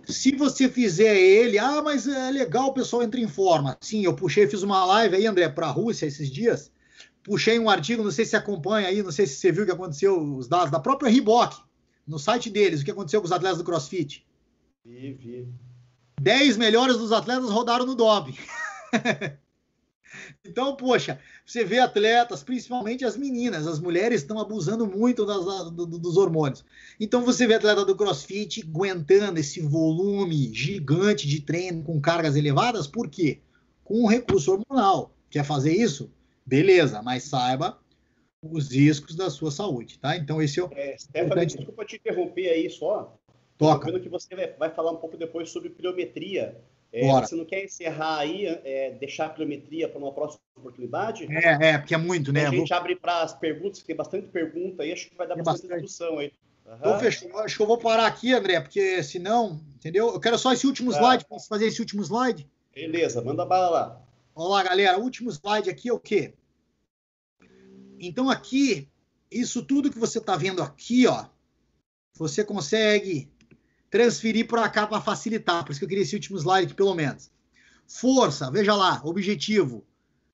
Speaker 1: Se você fizer ele, mas é legal, o pessoal entra em forma. Sim, eu fiz uma live aí, André, para a Rússia esses dias. Puxei um artigo, não sei se acompanha aí, não sei se você viu o que aconteceu, os dados da própria Reebok, no site deles, o que aconteceu com os atletas do CrossFit.
Speaker 3: Vi.
Speaker 1: 10 melhores dos atletas rodaram no doping. Então, poxa, você vê atletas, principalmente as meninas, as mulheres estão abusando muito dos hormônios. Então, você vê atleta do CrossFit aguentando esse volume gigante de treino com cargas elevadas, por quê? Com um recurso hormonal. Quer fazer isso? Beleza, mas saiba os riscos da sua saúde, tá? Então, esse é o...
Speaker 3: Stephanie, desculpa te interromper aí só.
Speaker 1: Toca.
Speaker 3: Tô vendo que você vai falar um pouco depois sobre pliometria. Você não quer encerrar aí, deixar a pliometria para uma próxima oportunidade?
Speaker 1: Porque é muito, né?
Speaker 3: A gente abre para as perguntas, tem bastante pergunta aí, acho que vai dar bastante discussão aí.
Speaker 1: Então, fechou. Acho que eu vou parar aqui, André, porque senão, entendeu? Eu quero só esse último slide, posso fazer esse último slide?
Speaker 3: Beleza, manda bala lá.
Speaker 1: Olha lá, galera, o último slide aqui é o quê? Então, aqui, isso tudo que você está vendo aqui, ó, você consegue transferir para cá para facilitar. Por isso que eu queria esse último slide aqui, pelo menos. Força, veja lá, objetivo,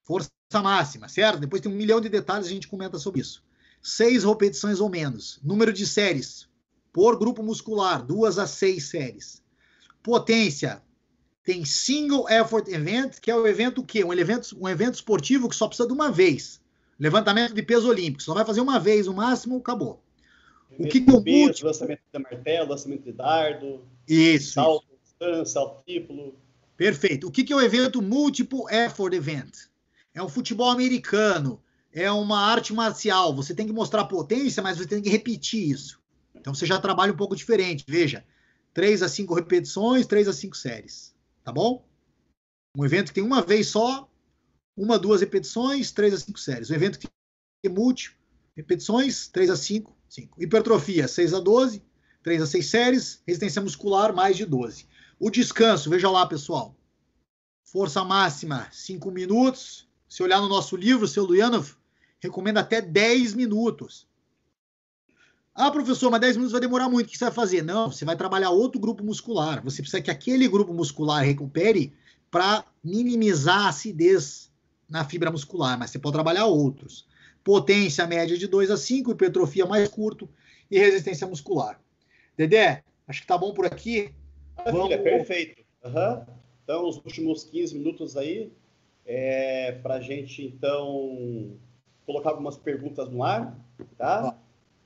Speaker 1: força máxima, certo? Depois tem 1 milhão de detalhes, a gente comenta sobre isso. 6 repetições ou menos. Número de séries por grupo muscular, 2 a 6 séries. Potência, tem Single Effort Event, que é o evento o quê? Um evento esportivo que só precisa de uma vez. Levantamento de peso olímpico. Só vai fazer uma vez, o máximo, acabou. O que eu
Speaker 3: peso, lançamento de martelo, lançamento de dardo, salto, distância, salto triplo.
Speaker 1: Perfeito. O que é o evento Multiple Effort Event? É um futebol americano, é uma arte marcial. Você tem que mostrar potência, mas você tem que repetir isso. Então você já trabalha um pouco diferente. Veja, 3 a 5 repetições, 3 a 5 séries. Tá bom? Um evento que tem uma vez só, 1 a 2 repetições, 3 a 5 séries. Um evento que tem múltiplo, repetições, 3 a 5, 5. Hipertrofia, 6 a 12, 3 a 6 séries. Resistência muscular, mais de 12. O descanso, veja lá, pessoal. Força máxima, 5 minutos. Se olhar no nosso livro, o seu Luyanov recomenda até 10 minutos. Ah, professor, mas 10 minutos vai demorar muito. O que você vai fazer? Não, você vai trabalhar outro grupo muscular. Você precisa que aquele grupo muscular recupere para minimizar a acidez na fibra muscular, mas você pode trabalhar outros. Potência média de 2 a 5, hipertrofia mais curto e resistência muscular. Dedé, acho que tá bom por aqui.
Speaker 3: Maravilha, perfeito. Então, os últimos 15 minutos aí, para a gente, então, colocar algumas perguntas no ar, tá?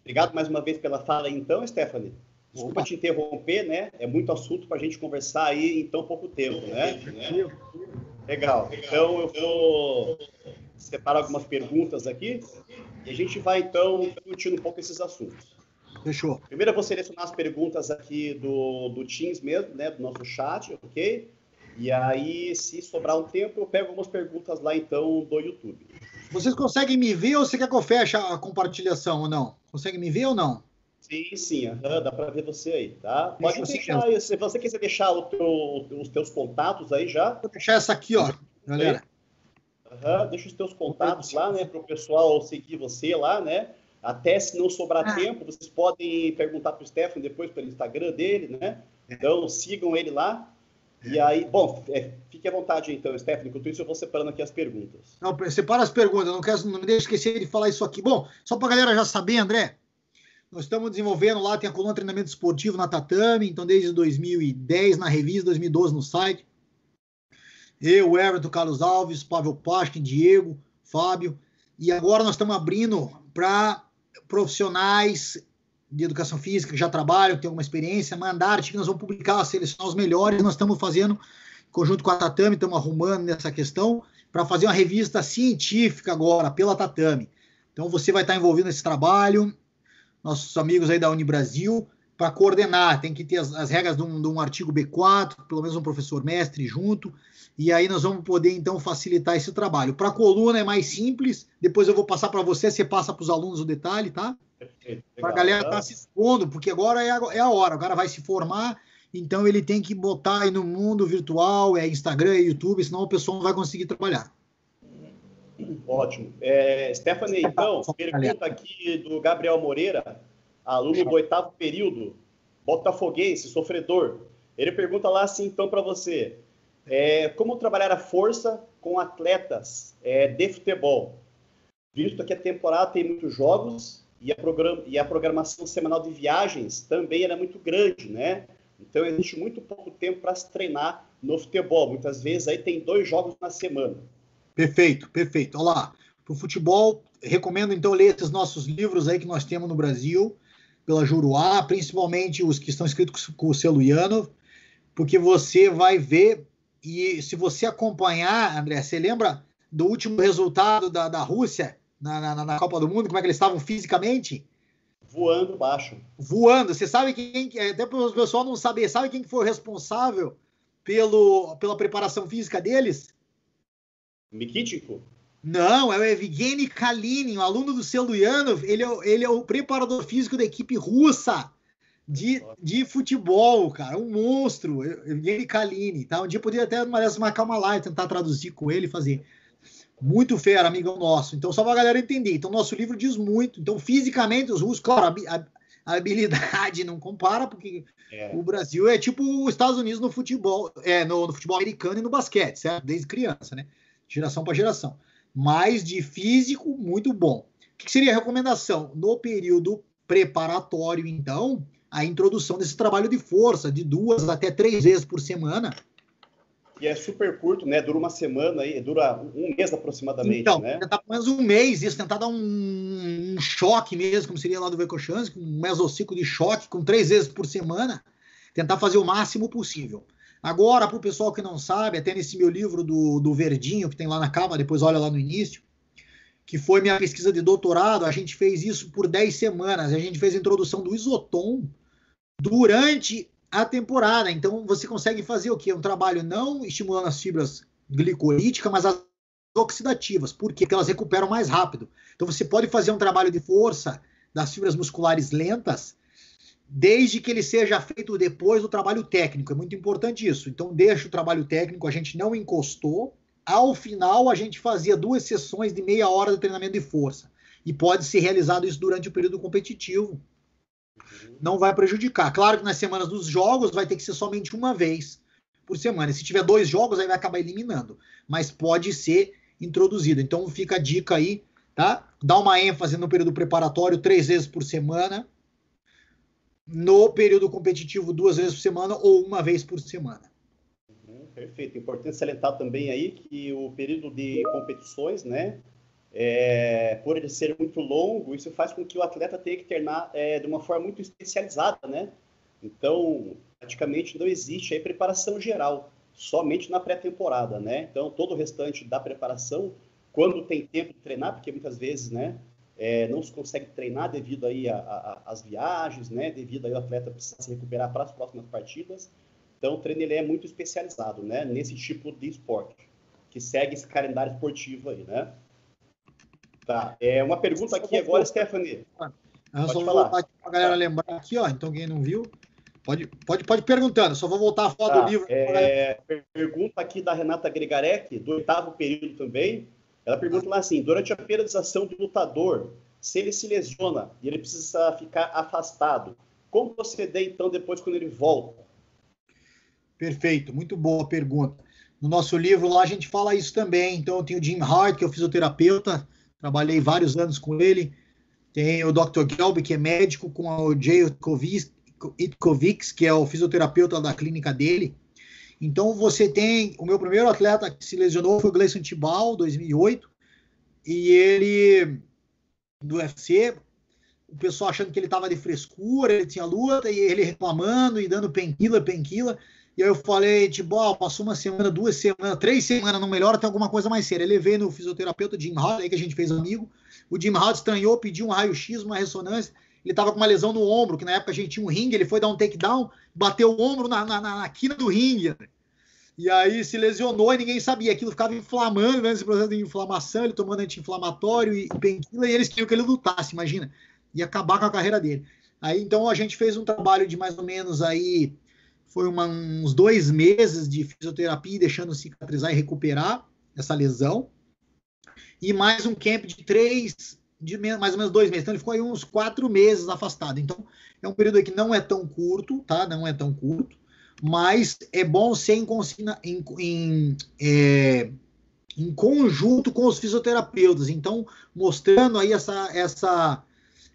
Speaker 3: Obrigado mais uma vez pela fala aí, então, Stephanie. Desculpa te interromper, né? É muito assunto para a gente conversar aí em tão pouco tempo, né? Legal. Então, eu vou separar algumas perguntas aqui e a gente vai, então, discutindo um pouco esses assuntos.
Speaker 1: Fechou.
Speaker 3: Primeiro eu vou selecionar as perguntas aqui do Teams mesmo, né? Do nosso chat, ok? E aí, se sobrar um tempo, eu pego algumas perguntas lá, então, do YouTube.
Speaker 1: Vocês conseguem me ver ou você quer que eu feche a compartilhação ou não? Conseguem me ver ou não?
Speaker 3: Sim, dá para ver você aí, tá? Pode deixar aí, se você quiser deixar os teus contatos aí já.
Speaker 1: Vou deixar essa aqui, ó, galera.
Speaker 3: Deixa os teus contatos lá, né, para o pessoal seguir você lá, né? Até se não sobrar tempo, vocês podem perguntar para o Stefano depois pelo Instagram dele, né? Então, sigam ele lá. E aí, bom, fique à vontade então, Stefano. Enquanto isso, eu vou separando aqui as perguntas.
Speaker 1: Não, separa as perguntas, não me deixe esquecer de falar isso aqui. Bom, só para a galera já saber, André, nós estamos desenvolvendo lá, tem a coluna de treinamento esportivo na Tatame, então desde 2010 na revista, 2012 no site. Eu, Everton, Carlos Alves, Pavel Pashkin, Diego, Fábio. E agora nós estamos abrindo para profissionais de educação física que já trabalham, que têm alguma experiência, mandar artigo, nós vamos publicar, selecionar os melhores. Nós estamos fazendo, em conjunto com a Tatame, estamos arrumando nessa questão, para fazer uma revista científica agora, pela Tatame. Então você vai estar envolvido nesse trabalho, nossos amigos aí da Unibrasil, para coordenar, tem que ter as regras de um artigo B4, pelo menos um professor mestre junto, e aí nós vamos poder, então, facilitar esse trabalho. Para a coluna é mais simples, depois eu vou passar para você passa para os alunos o detalhe, tá? Para a galera estar se expondo, porque agora é a hora, o cara vai se formar, então ele tem que botar aí no mundo virtual, Instagram, YouTube, senão o pessoal não vai conseguir trabalhar.
Speaker 3: Ótimo. Stephanie, então, pergunta aqui do Gabriel Moreira, aluno do 8º período, botafoguense, sofredor. Ele pergunta lá assim, então, para você, como trabalhar a força com atletas de futebol? Visto que a temporada tem muitos jogos e a programação semanal de viagens também era muito grande, né? Então, existe muito pouco tempo para se treinar no futebol. Muitas vezes aí tem 2 jogos na semana.
Speaker 1: Perfeito. Olha lá, para o futebol, recomendo então ler esses nossos livros aí que nós temos no Brasil, pela Juruá, principalmente os que estão escritos com o selo Luyanov, porque você vai ver, e se você acompanhar, André, você lembra do último resultado da Rússia na Copa do Mundo, como é que eles estavam fisicamente?
Speaker 3: Voando baixo.
Speaker 1: Voando. Você sabe quem, até para o pessoal não saber, sabe quem foi o responsável pela preparação física deles?
Speaker 3: Mikitiko?
Speaker 1: Não, é o Evgeny Kalinin, um aluno do selo Luyanov. Ele é o preparador físico da equipe russa de futebol, cara. Um monstro, Evgeny Kalinin. Tá? Um dia eu poderia até marcar uma live, tentar traduzir com ele e fazer. Muito fera, amigão nosso. Então, só para a galera entender. Então, nosso livro diz muito. Então, fisicamente, os russos, claro, a habilidade não compara, porque o Brasil é tipo os Estados Unidos no futebol, no futebol americano e no basquete, certo? Desde criança, né? Geração para geração. Mas de físico, muito bom. O que seria a recomendação? No período preparatório, então, a introdução desse trabalho de força, de 2 até 3 vezes por semana,
Speaker 3: E é super curto, né? Dura uma semana aí, dura um mês aproximadamente,
Speaker 1: Então,
Speaker 3: né?
Speaker 1: tentar pelo menos um mês, isso, tentar dar um choque mesmo, como seria lá do Verkhoshansky, um mesociclo de choque com 3 vezes por semana, tentar fazer o máximo possível. Agora, para o pessoal que não sabe, até nesse meu livro do Verdinho, que tem lá na capa, depois olha lá no início, que foi minha pesquisa de doutorado, a gente fez isso por 10 semanas, a gente fez a introdução do isotom durante a temporada. Então, você consegue fazer o quê? Um trabalho não estimulando as fibras glicolíticas, mas as oxidativas. Por quê? Porque elas recuperam mais rápido. Então, você pode fazer um trabalho de força das fibras musculares lentas, desde que ele seja feito depois do trabalho técnico. É muito importante isso. Então, deixa o trabalho técnico, a gente não encostou. Ao final, a gente fazia 2 sessões de meia hora de treinamento de força. E pode ser realizado isso durante o período competitivo. Não vai prejudicar. Claro que nas semanas dos jogos vai ter que ser somente uma vez por semana. E se tiver 2 jogos, aí vai acabar eliminando. Mas pode ser introduzido. Então fica a dica aí, tá? Dá uma ênfase no período preparatório 3 vezes por semana. No período competitivo 2 vezes por semana ou 1 vez por semana.
Speaker 3: Perfeito. Importante salientar também aí que o período de competições, né? Por ele ser muito longo, isso faz com que o atleta tenha que treinar de uma forma muito especializada, né? Então, praticamente não existe aí preparação geral, somente na pré-temporada, né? Então, todo o restante da preparação, quando tem tempo de treinar, porque muitas vezes, né, não se consegue treinar devido aí às viagens, né? Devido aí o atleta precisar se recuperar para as próximas partidas. Então, o treino ele é muito especializado, né? Nesse tipo de esporte, que segue esse calendário esportivo aí, né? Tá. Uma pergunta aqui agora, Stephanie.
Speaker 1: Só vou voltar aqui para a galera lembrar aqui, ó. Então, quem não viu, pode perguntando. Só vou voltar a foto do livro.
Speaker 3: Pergunta aqui da Renata Gregarek, do 8º período também. Ela pergunta lá assim: durante a periodização do lutador, se ele se lesiona e ele precisa ficar afastado, como proceder então depois quando ele volta?
Speaker 1: Perfeito, muito boa pergunta. No nosso livro lá a gente fala isso também. Então, eu tenho o Jim Hart, que é o fisioterapeuta. Trabalhei vários anos com ele. Tem o Dr. Gelb, que é médico, com o Jay Itkovics, que é o fisioterapeuta da clínica dele. Então, você tem... O meu primeiro atleta que se lesionou foi o Gleison Tibau, 2008. E ele, do UFC, o pessoal achando que ele estava de frescura, ele tinha luta, e ele reclamando e dando painkiller. E aí eu falei, Tibau, passou 1 semana, 2 semanas, 3 semanas, não melhora, tem alguma coisa mais séria. Ele veio no fisioterapeuta Jim Hart, aí que a gente fez amigo. O Jim Hart estranhou, pediu um raio-x, uma ressonância. Ele estava com uma lesão no ombro, que na época a gente tinha um ringue, ele foi dar um takedown, bateu o ombro na quina do ringue. E aí se lesionou e ninguém sabia. Aquilo ficava inflamando, né, esse processo de inflamação, ele tomando anti-inflamatório e painkiller, e eles queriam que ele lutasse, imagina. Ia acabar com a carreira dele. Aí então a gente fez um trabalho de mais ou menos aí... Foi uns 2 meses de fisioterapia, deixando cicatrizar e recuperar essa lesão. E mais um camp de mais ou menos 2 meses. Então, ele ficou aí uns 4 meses afastado. Então, é um período que não é tão curto, tá? Não é tão curto. Mas é bom ser em conjunto com os fisioterapeutas. Então, mostrando aí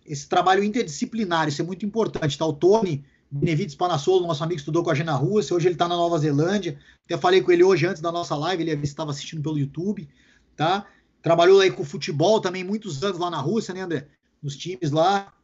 Speaker 1: esse trabalho interdisciplinar. Isso é muito importante, tá? O Tony Benevides Panassolo, nosso amigo, estudou com a gente na Rússia, hoje ele está na Nova Zelândia, até falei com ele hoje antes da nossa live, ele estava assistindo pelo YouTube, tá? Trabalhou aí com futebol também, muitos anos lá na Rússia, né, André? Nos times lá,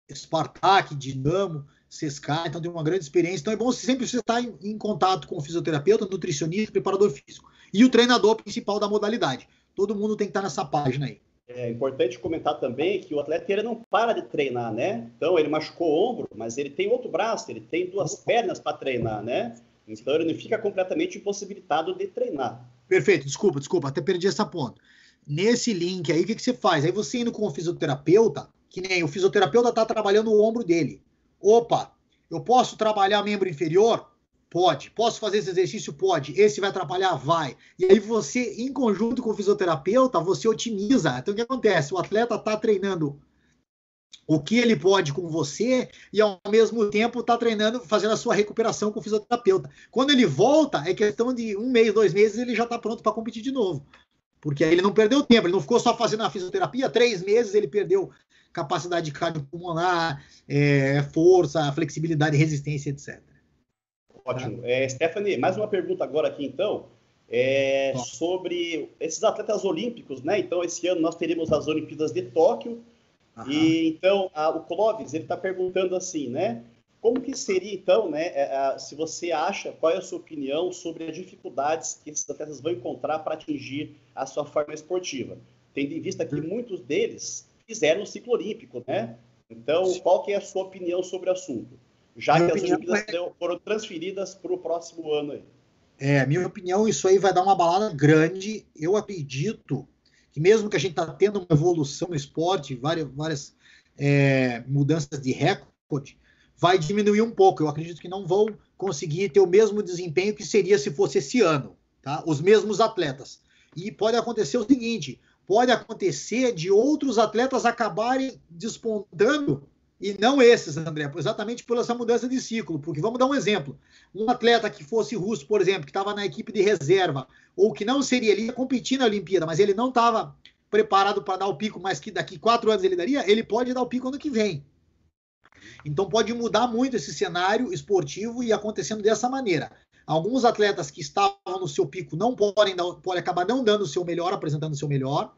Speaker 1: Spartak, Dinamo, CSKA, então tem uma grande experiência, então é bom sempre você estar em contato com o fisioterapeuta, nutricionista, preparador físico, e o treinador principal da modalidade. Todo mundo tem que estar nessa página aí.
Speaker 3: É importante comentar também que o atleta ele não para de treinar, né? Então, ele machucou o ombro, mas ele tem outro braço, ele tem 2 pernas para treinar, né? Então, ele não fica completamente impossibilitado de treinar.
Speaker 1: Perfeito, desculpa, até perdi essa ponta. Nesse link aí, o que você faz? Aí você indo com o fisioterapeuta, que nem o fisioterapeuta está trabalhando o ombro dele. Opa, eu posso trabalhar membro inferior? Pode. Posso fazer esse exercício? Pode. Esse vai atrapalhar? Vai. E aí você, em conjunto com o fisioterapeuta, você otimiza. Então, o que acontece? O atleta está treinando o que ele pode com você e, ao mesmo tempo, está treinando, fazendo a sua recuperação com o fisioterapeuta. Quando ele volta, é questão de 1 mês, 2 meses, ele já está pronto para competir de novo. Porque aí ele não perdeu tempo, ele não ficou só fazendo a fisioterapia, 3 meses ele perdeu capacidade cardiopulmonar, força, flexibilidade, resistência, etc.
Speaker 3: Ótimo. Stephanie, mais uma pergunta agora aqui, então, sobre esses atletas olímpicos, né? Então, esse ano nós teremos as Olimpíadas de Tóquio, e então o Clóvis, ele está perguntando assim, né? Como que seria, então, né, se você acha, qual é a sua opinião sobre as dificuldades que esses atletas vão encontrar para atingir a sua forma esportiva? Tendo em vista que muitos deles fizeram o ciclo olímpico, né? Então, qual que é a sua opinião sobre o assunto? Já que as Olimpíadas foram transferidas para o próximo ano aí.
Speaker 1: Minha opinião, isso aí vai dar uma balada grande. Eu acredito que mesmo que a gente está tendo uma evolução no esporte, várias mudanças de recorde, vai diminuir um pouco. Eu acredito que não vão conseguir ter o mesmo desempenho que seria se fosse esse ano, tá? Os mesmos atletas. E pode acontecer o seguinte, pode acontecer de outros atletas acabarem despontando, e não esses, André, exatamente por essa mudança de ciclo. Porque vamos dar um exemplo. Um atleta que fosse russo, por exemplo, que estava na equipe de reserva, ou que não seria, ele ia competir na Olimpíada, mas ele não estava preparado para dar o pico, mas que daqui 4 anos ele daria, ele pode dar o pico ano que vem. Então pode mudar muito esse cenário esportivo e acontecendo dessa maneira. Alguns atletas que estavam no seu pico podem acabar não dando o seu melhor, apresentando o seu melhor,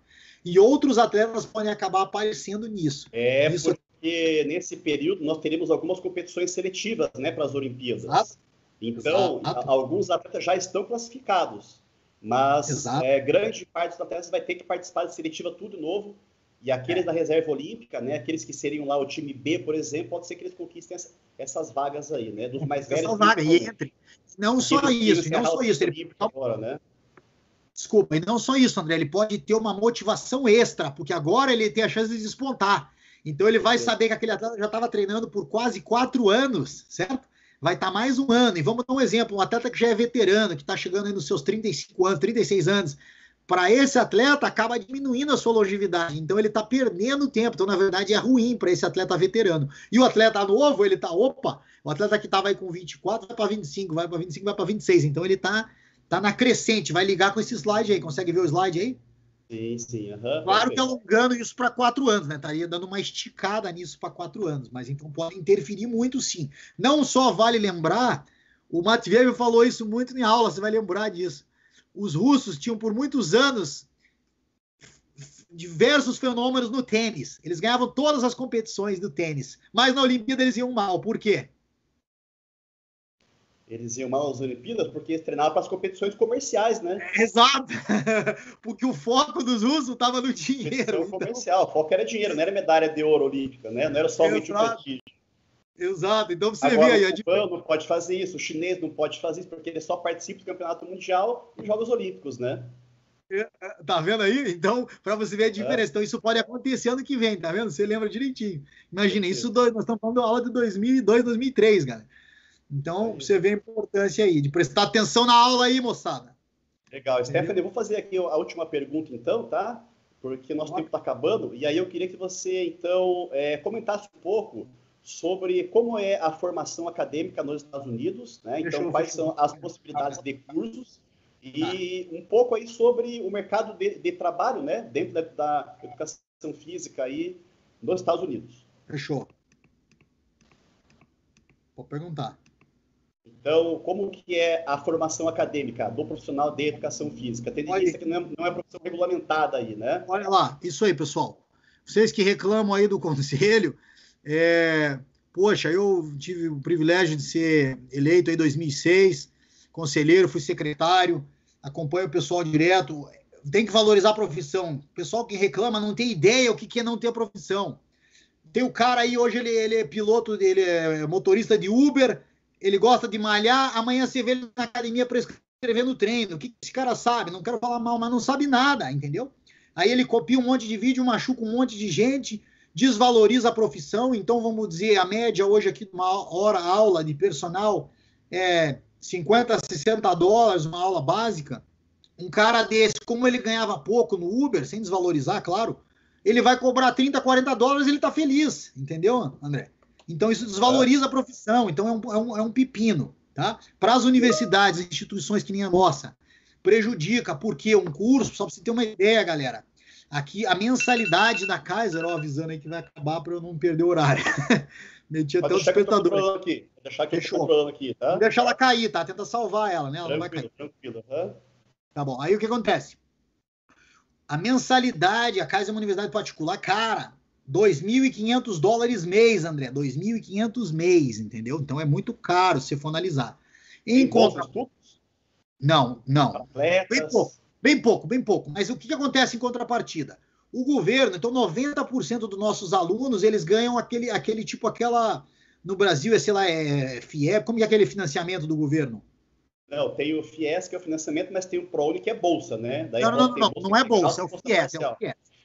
Speaker 1: e outros atletas podem acabar aparecendo nisso.
Speaker 3: Porque nesse período nós teremos algumas competições seletivas, né, para as Olimpíadas. Exato. Então, alguns atletas já estão classificados, mas grande parte dos atletas vai ter que participar de seletiva tudo novo. E aqueles da reserva olímpica, né, aqueles que seriam lá o time B, por exemplo, pode ser que eles conquistem essas vagas aí, né, dos mais velhos.
Speaker 1: Não só isso. Agora, né? Desculpa, e não só isso, André, ele pode ter uma motivação extra, porque agora ele tem a chance de despontar. Então ele vai saber que aquele atleta já estava treinando por quase 4 anos, certo? Vai estar mais um ano. E vamos dar um exemplo, um atleta que já é veterano, que está chegando aí nos seus 35 anos, 36 anos, para esse atleta acaba diminuindo a sua longevidade, então ele está perdendo tempo, então na verdade é ruim para esse atleta veterano. E o atleta novo, ele está, o atleta que estava aí com 24 vai para 25, vai para 25, vai para 26, então ele está na crescente, vai ligar com esse slide aí, consegue ver o slide aí?
Speaker 3: Sim.
Speaker 1: Claro que alongando isso para 4 anos, né? Estaria dando uma esticada nisso para 4 anos, mas então pode interferir muito sim. Não só vale lembrar, o Matveev falou isso muito em aula, você vai lembrar disso. Os russos tinham por muitos anos diversos fenômenos no tênis. Eles ganhavam todas as competições do tênis, mas na Olimpíada eles iam mal. Por quê?
Speaker 3: Eles iam mal nas Olimpíadas porque eles treinavam para as competições comerciais, né?
Speaker 1: Exato! Porque o foco dos russos estava no dinheiro.
Speaker 3: Comercial, o foco era dinheiro, não era medalha de ouro olímpica, né? Não era somente o prestígio.
Speaker 1: Exato, então você
Speaker 3: agora,
Speaker 1: vê aí.
Speaker 3: O cubano não pode fazer isso, o chinês não pode fazer isso, porque ele só participa do campeonato mundial e dos Jogos Olímpicos, né?
Speaker 1: Tá vendo aí? Então, para você ver a diferença. Então, isso pode acontecer ano que vem, tá vendo? Você lembra direitinho. Imagina, nós estamos falando da aula de 2002, 2003, cara. Então, você vê a importância aí, de prestar atenção na aula aí, moçada.
Speaker 3: Legal. Stephanie, eu vou fazer aqui a última pergunta, então, tá? Porque nosso tempo está acabando. E aí eu queria que você, então, comentasse um pouco sobre como é a formação acadêmica nos Estados Unidos, né? Então, quais são as possibilidades de cursos e um pouco aí sobre o mercado de trabalho, né? Dentro da educação física aí nos Estados Unidos.
Speaker 1: Fechou. Vou perguntar.
Speaker 3: Então, como que é a formação acadêmica do profissional de educação física? Tendo em vista que não é profissão regulamentada aí, né?
Speaker 1: Olha lá, isso aí, pessoal. Vocês que reclamam aí do conselho, poxa, eu tive o privilégio de ser eleito em 2006, conselheiro, fui secretário, acompanho o pessoal direto, tem que valorizar a profissão. O pessoal que reclama não tem ideia o que é não ter profissão. Tem o cara aí, hoje ele é piloto, ele é motorista de Uber, ele gosta de malhar, amanhã você vê ele na academia prescrevendo treino. O que esse cara sabe? Não quero falar mal, mas não sabe nada, entendeu? Aí ele copia um monte de vídeo, machuca um monte de gente, desvaloriza a profissão. Então, vamos dizer, a média hoje aqui de uma hora aula de personal é $50 a $60, uma aula básica. Um cara desse, como ele ganhava pouco no Uber, sem desvalorizar, claro, ele vai cobrar $30, $40 e ele tá feliz, entendeu, André? Então, isso desvaloriza a profissão. Então, é um pepino, tá? Para as universidades, instituições que nem a nossa, prejudica, porque um curso, só para você ter uma ideia, galera, Aqui, a mensalidade da Kaiser, ó, avisando aí que vai acabar para eu não perder o horário. Meti até o despertador.
Speaker 3: Aqui. Vou deixar que
Speaker 1: Fechou.
Speaker 3: eu tô controlando aqui, tá?
Speaker 1: Não deixa ela cair, tá? Tenta salvar ela, né? Ela não vai cair.
Speaker 3: Tranquilo.
Speaker 1: Tá bom. Aí o que acontece? A mensalidade, a Kaiser é uma universidade particular, cara, $2.500 mês, André. $2.500 mês, entendeu? Então é muito caro se for analisar. Em contra... Não. Bem pouco. Mas o que acontece em contrapartida? O governo, então 90% dos nossos alunos, eles ganham aquele tipo, no Brasil, sei lá, FIEP, como é aquele financiamento do governo?
Speaker 3: Não, tem o FIES, que é o financiamento, mas tem o ProUni, que é bolsa, né? Daí
Speaker 1: não é bolsa, é o FIES.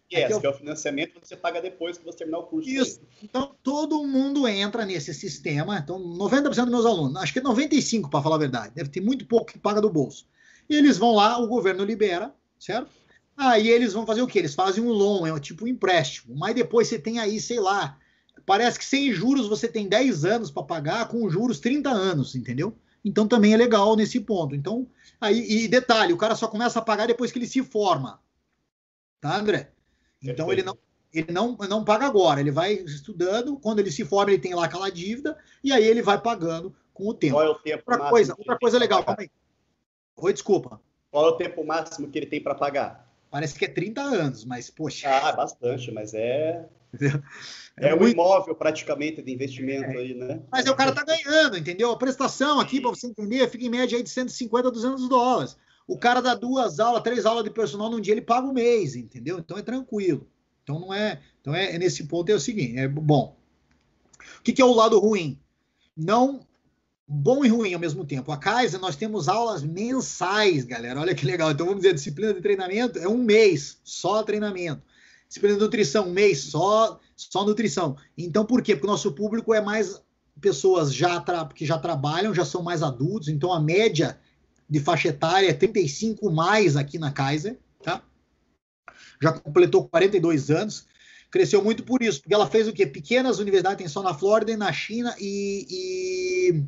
Speaker 3: FIES, que é o financiamento que você paga depois que você terminar o curso.
Speaker 1: Isso. Então, todo mundo entra nesse sistema. Então, 90% dos meus alunos, acho que é 95%, para falar a verdade. Deve ter muito pouco que paga do bolso. E eles vão lá, o governo libera, certo? Aí eles vão fazer o quê? Eles fazem um loan, é tipo um empréstimo. Mas depois você tem aí, sei lá, parece que sem juros você tem 10 anos para pagar, com juros 30 anos, entendeu? Então também é legal nesse ponto. Então, aí, e detalhe, o cara só começa a pagar depois que ele se forma. Tá, André? Então ele não paga agora, ele vai estudando, quando ele se forma ele tem lá aquela dívida, e aí ele vai pagando com o tempo.
Speaker 3: Qual é o tempo
Speaker 1: outra coisa legal, calma aí. Oi, desculpa.
Speaker 3: Qual é o tempo máximo que ele tem para pagar?
Speaker 1: Parece que é 30 anos, mas, poxa...
Speaker 3: bastante, mas é
Speaker 1: muito...
Speaker 3: um imóvel praticamente de investimento aí, né?
Speaker 1: Mas o cara tá ganhando, entendeu? A prestação aqui, para você entender, fica em média aí de $150 a $200. O cara dá 2 aulas, 3 aulas de personal num dia, ele paga um mês, entendeu? Então é tranquilo. Então não é... Então nesse ponto é o seguinte, bom. O que é o lado ruim? Não... Bom e ruim ao mesmo tempo. A Kaiser, nós temos aulas mensais, galera. Olha que legal. Então, vamos dizer, a disciplina de treinamento é um mês, só treinamento. Disciplina de nutrição, um mês, só nutrição. Então, por quê? Porque o nosso público é mais pessoas que já trabalham, já são mais adultos. Então, a média de faixa etária é 35 mais aqui na Kaiser, tá? Já completou 42 anos. Cresceu muito por isso, porque ela fez o quê? Pequenas universidades, tem só na Flórida e na China e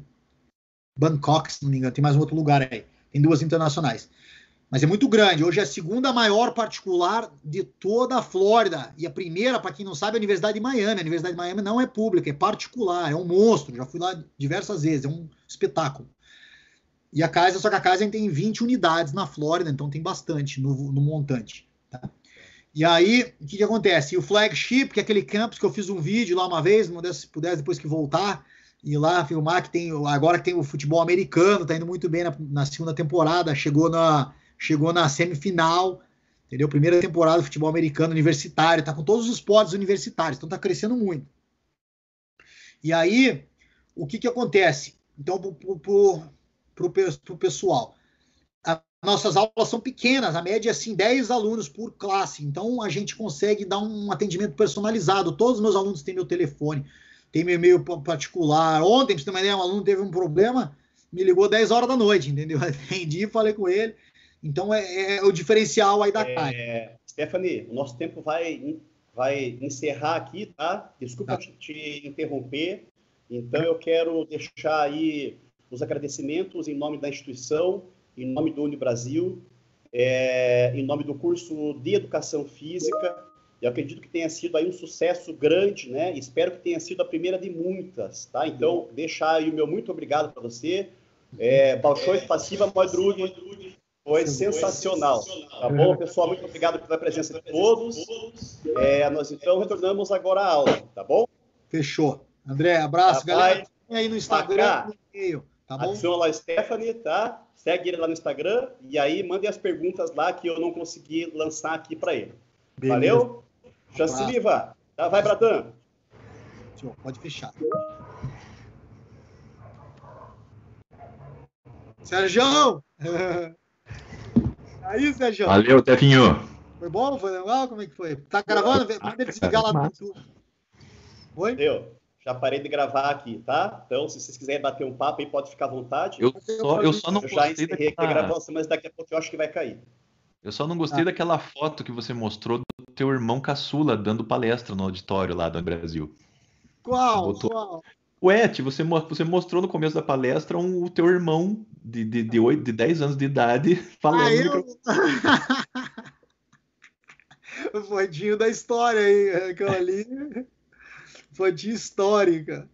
Speaker 1: Bangkok, se não me engano, tem mais um outro lugar aí. Tem 2 internacionais. Mas é muito grande. Hoje é a segunda maior particular de toda a Flórida. E a primeira, para quem não sabe, é a Universidade de Miami. A Universidade de Miami não é pública, é particular, é um monstro. Já fui lá diversas vezes, é um espetáculo. E a Kaiser, só que a Kaiser tem 20 unidades na Flórida, então tem bastante no montante. Tá? E aí, o que acontece? E o Flagship, que é aquele campus que eu fiz um vídeo lá uma vez, se pudesse depois que voltar, e lá filmar, que tem agora que tem o futebol americano, tá indo muito bem na segunda temporada, chegou na semifinal, entendeu? Primeira temporada do futebol americano universitário, tá com todos os esportes universitários, então tá crescendo muito. E aí, o que acontece? Então, pro pessoal, nossas aulas são pequenas, a média é assim, 10 alunos por classe, então a gente consegue dar um atendimento personalizado. Todos os meus alunos têm meu telefone, tem meu e-mail particular. Ontem, pra você ter uma ideia, um aluno teve um problema, me ligou 10 horas da noite, entendeu? Atendi, falei com ele. Então, é o diferencial aí da Kaiser.
Speaker 3: Stephanie, o nosso tempo vai encerrar aqui, tá? Desculpa te interromper. Então, eu quero deixar aí os agradecimentos em nome da instituição, em nome do Unibrasil, em nome do curso de Educação Física. Eu acredito que tenha sido aí um sucesso grande, né? Espero que tenha sido a primeira de muitas, tá? Então, deixar aí o meu muito obrigado para você. Большое спасибо, мой друг. Foi sensacional. Tá bom, pessoal? Muito obrigado pela presença de todos. Nós, então, retornamos agora à aula, tá bom?
Speaker 1: Fechou. André, abraço, galera. Aí no Instagram, no e-mail, tá bom?
Speaker 3: Adiciona lá a Stephanie, tá? Segue ele lá no Instagram e aí mandem as perguntas lá que eu não consegui lançar aqui para ele. Beleza. Valeu? Chanciliva, tá? Vai, Bratan.
Speaker 1: Pode fechar. Sérgio! Aí, Sérgio.
Speaker 2: Valeu, Tefinho.
Speaker 1: Foi bom? Foi legal? Como é que foi? Tá gravando? Manda ele desligar lá no YouTube. Oi?
Speaker 3: Já parei de gravar aqui, tá? Então, se vocês quiserem bater um papo aí, pode ficar à vontade.
Speaker 2: Eu só não
Speaker 3: já
Speaker 2: gostei
Speaker 3: encerrei aqui a gravação, mas daqui a pouco eu acho que vai cair.
Speaker 2: Eu só não gostei daquela foto que você mostrou do teu irmão caçula dando palestra no auditório lá do Brasil.
Speaker 1: Qual?
Speaker 2: Ué, você mostrou no começo da palestra o teu irmão de 10 anos de idade falando.
Speaker 1: Fotinho da história aí, aquela ali. Fotinho histórica.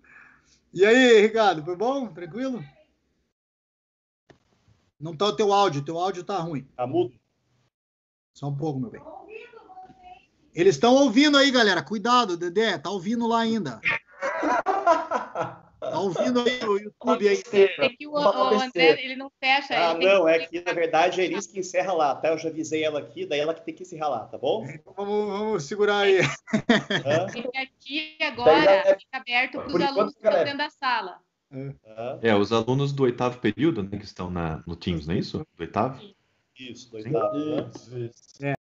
Speaker 1: E aí, Ricardo, foi bom? Tranquilo? Não tá o teu áudio tá ruim.
Speaker 3: Tá mudo?
Speaker 1: Só um pouco, meu bem. Eles estão ouvindo aí, galera. Cuidado, Dedé, tá ouvindo lá ainda. Tá ouvindo aí o YouTube aí.
Speaker 4: É que o André, ele não fecha.
Speaker 3: Ah,
Speaker 4: ele tem
Speaker 3: não, é que na verdade é Elis que encerra lá, tá? Eu já avisei ela aqui, daí ela que tem que encerrar lá, tá bom?
Speaker 1: Vamos segurar aí.
Speaker 3: Hã?
Speaker 4: Porque aqui agora fica aberto para os
Speaker 5: Por enquanto,
Speaker 4: alunos que estão
Speaker 5: galera.
Speaker 4: dentro da sala.
Speaker 3: Hã?
Speaker 2: Os alunos do 8º período, né, que estão no Teams, não é isso? Do 8º?
Speaker 3: Isso,
Speaker 2: Sim.
Speaker 3: dois lados, né?
Speaker 5: Isso.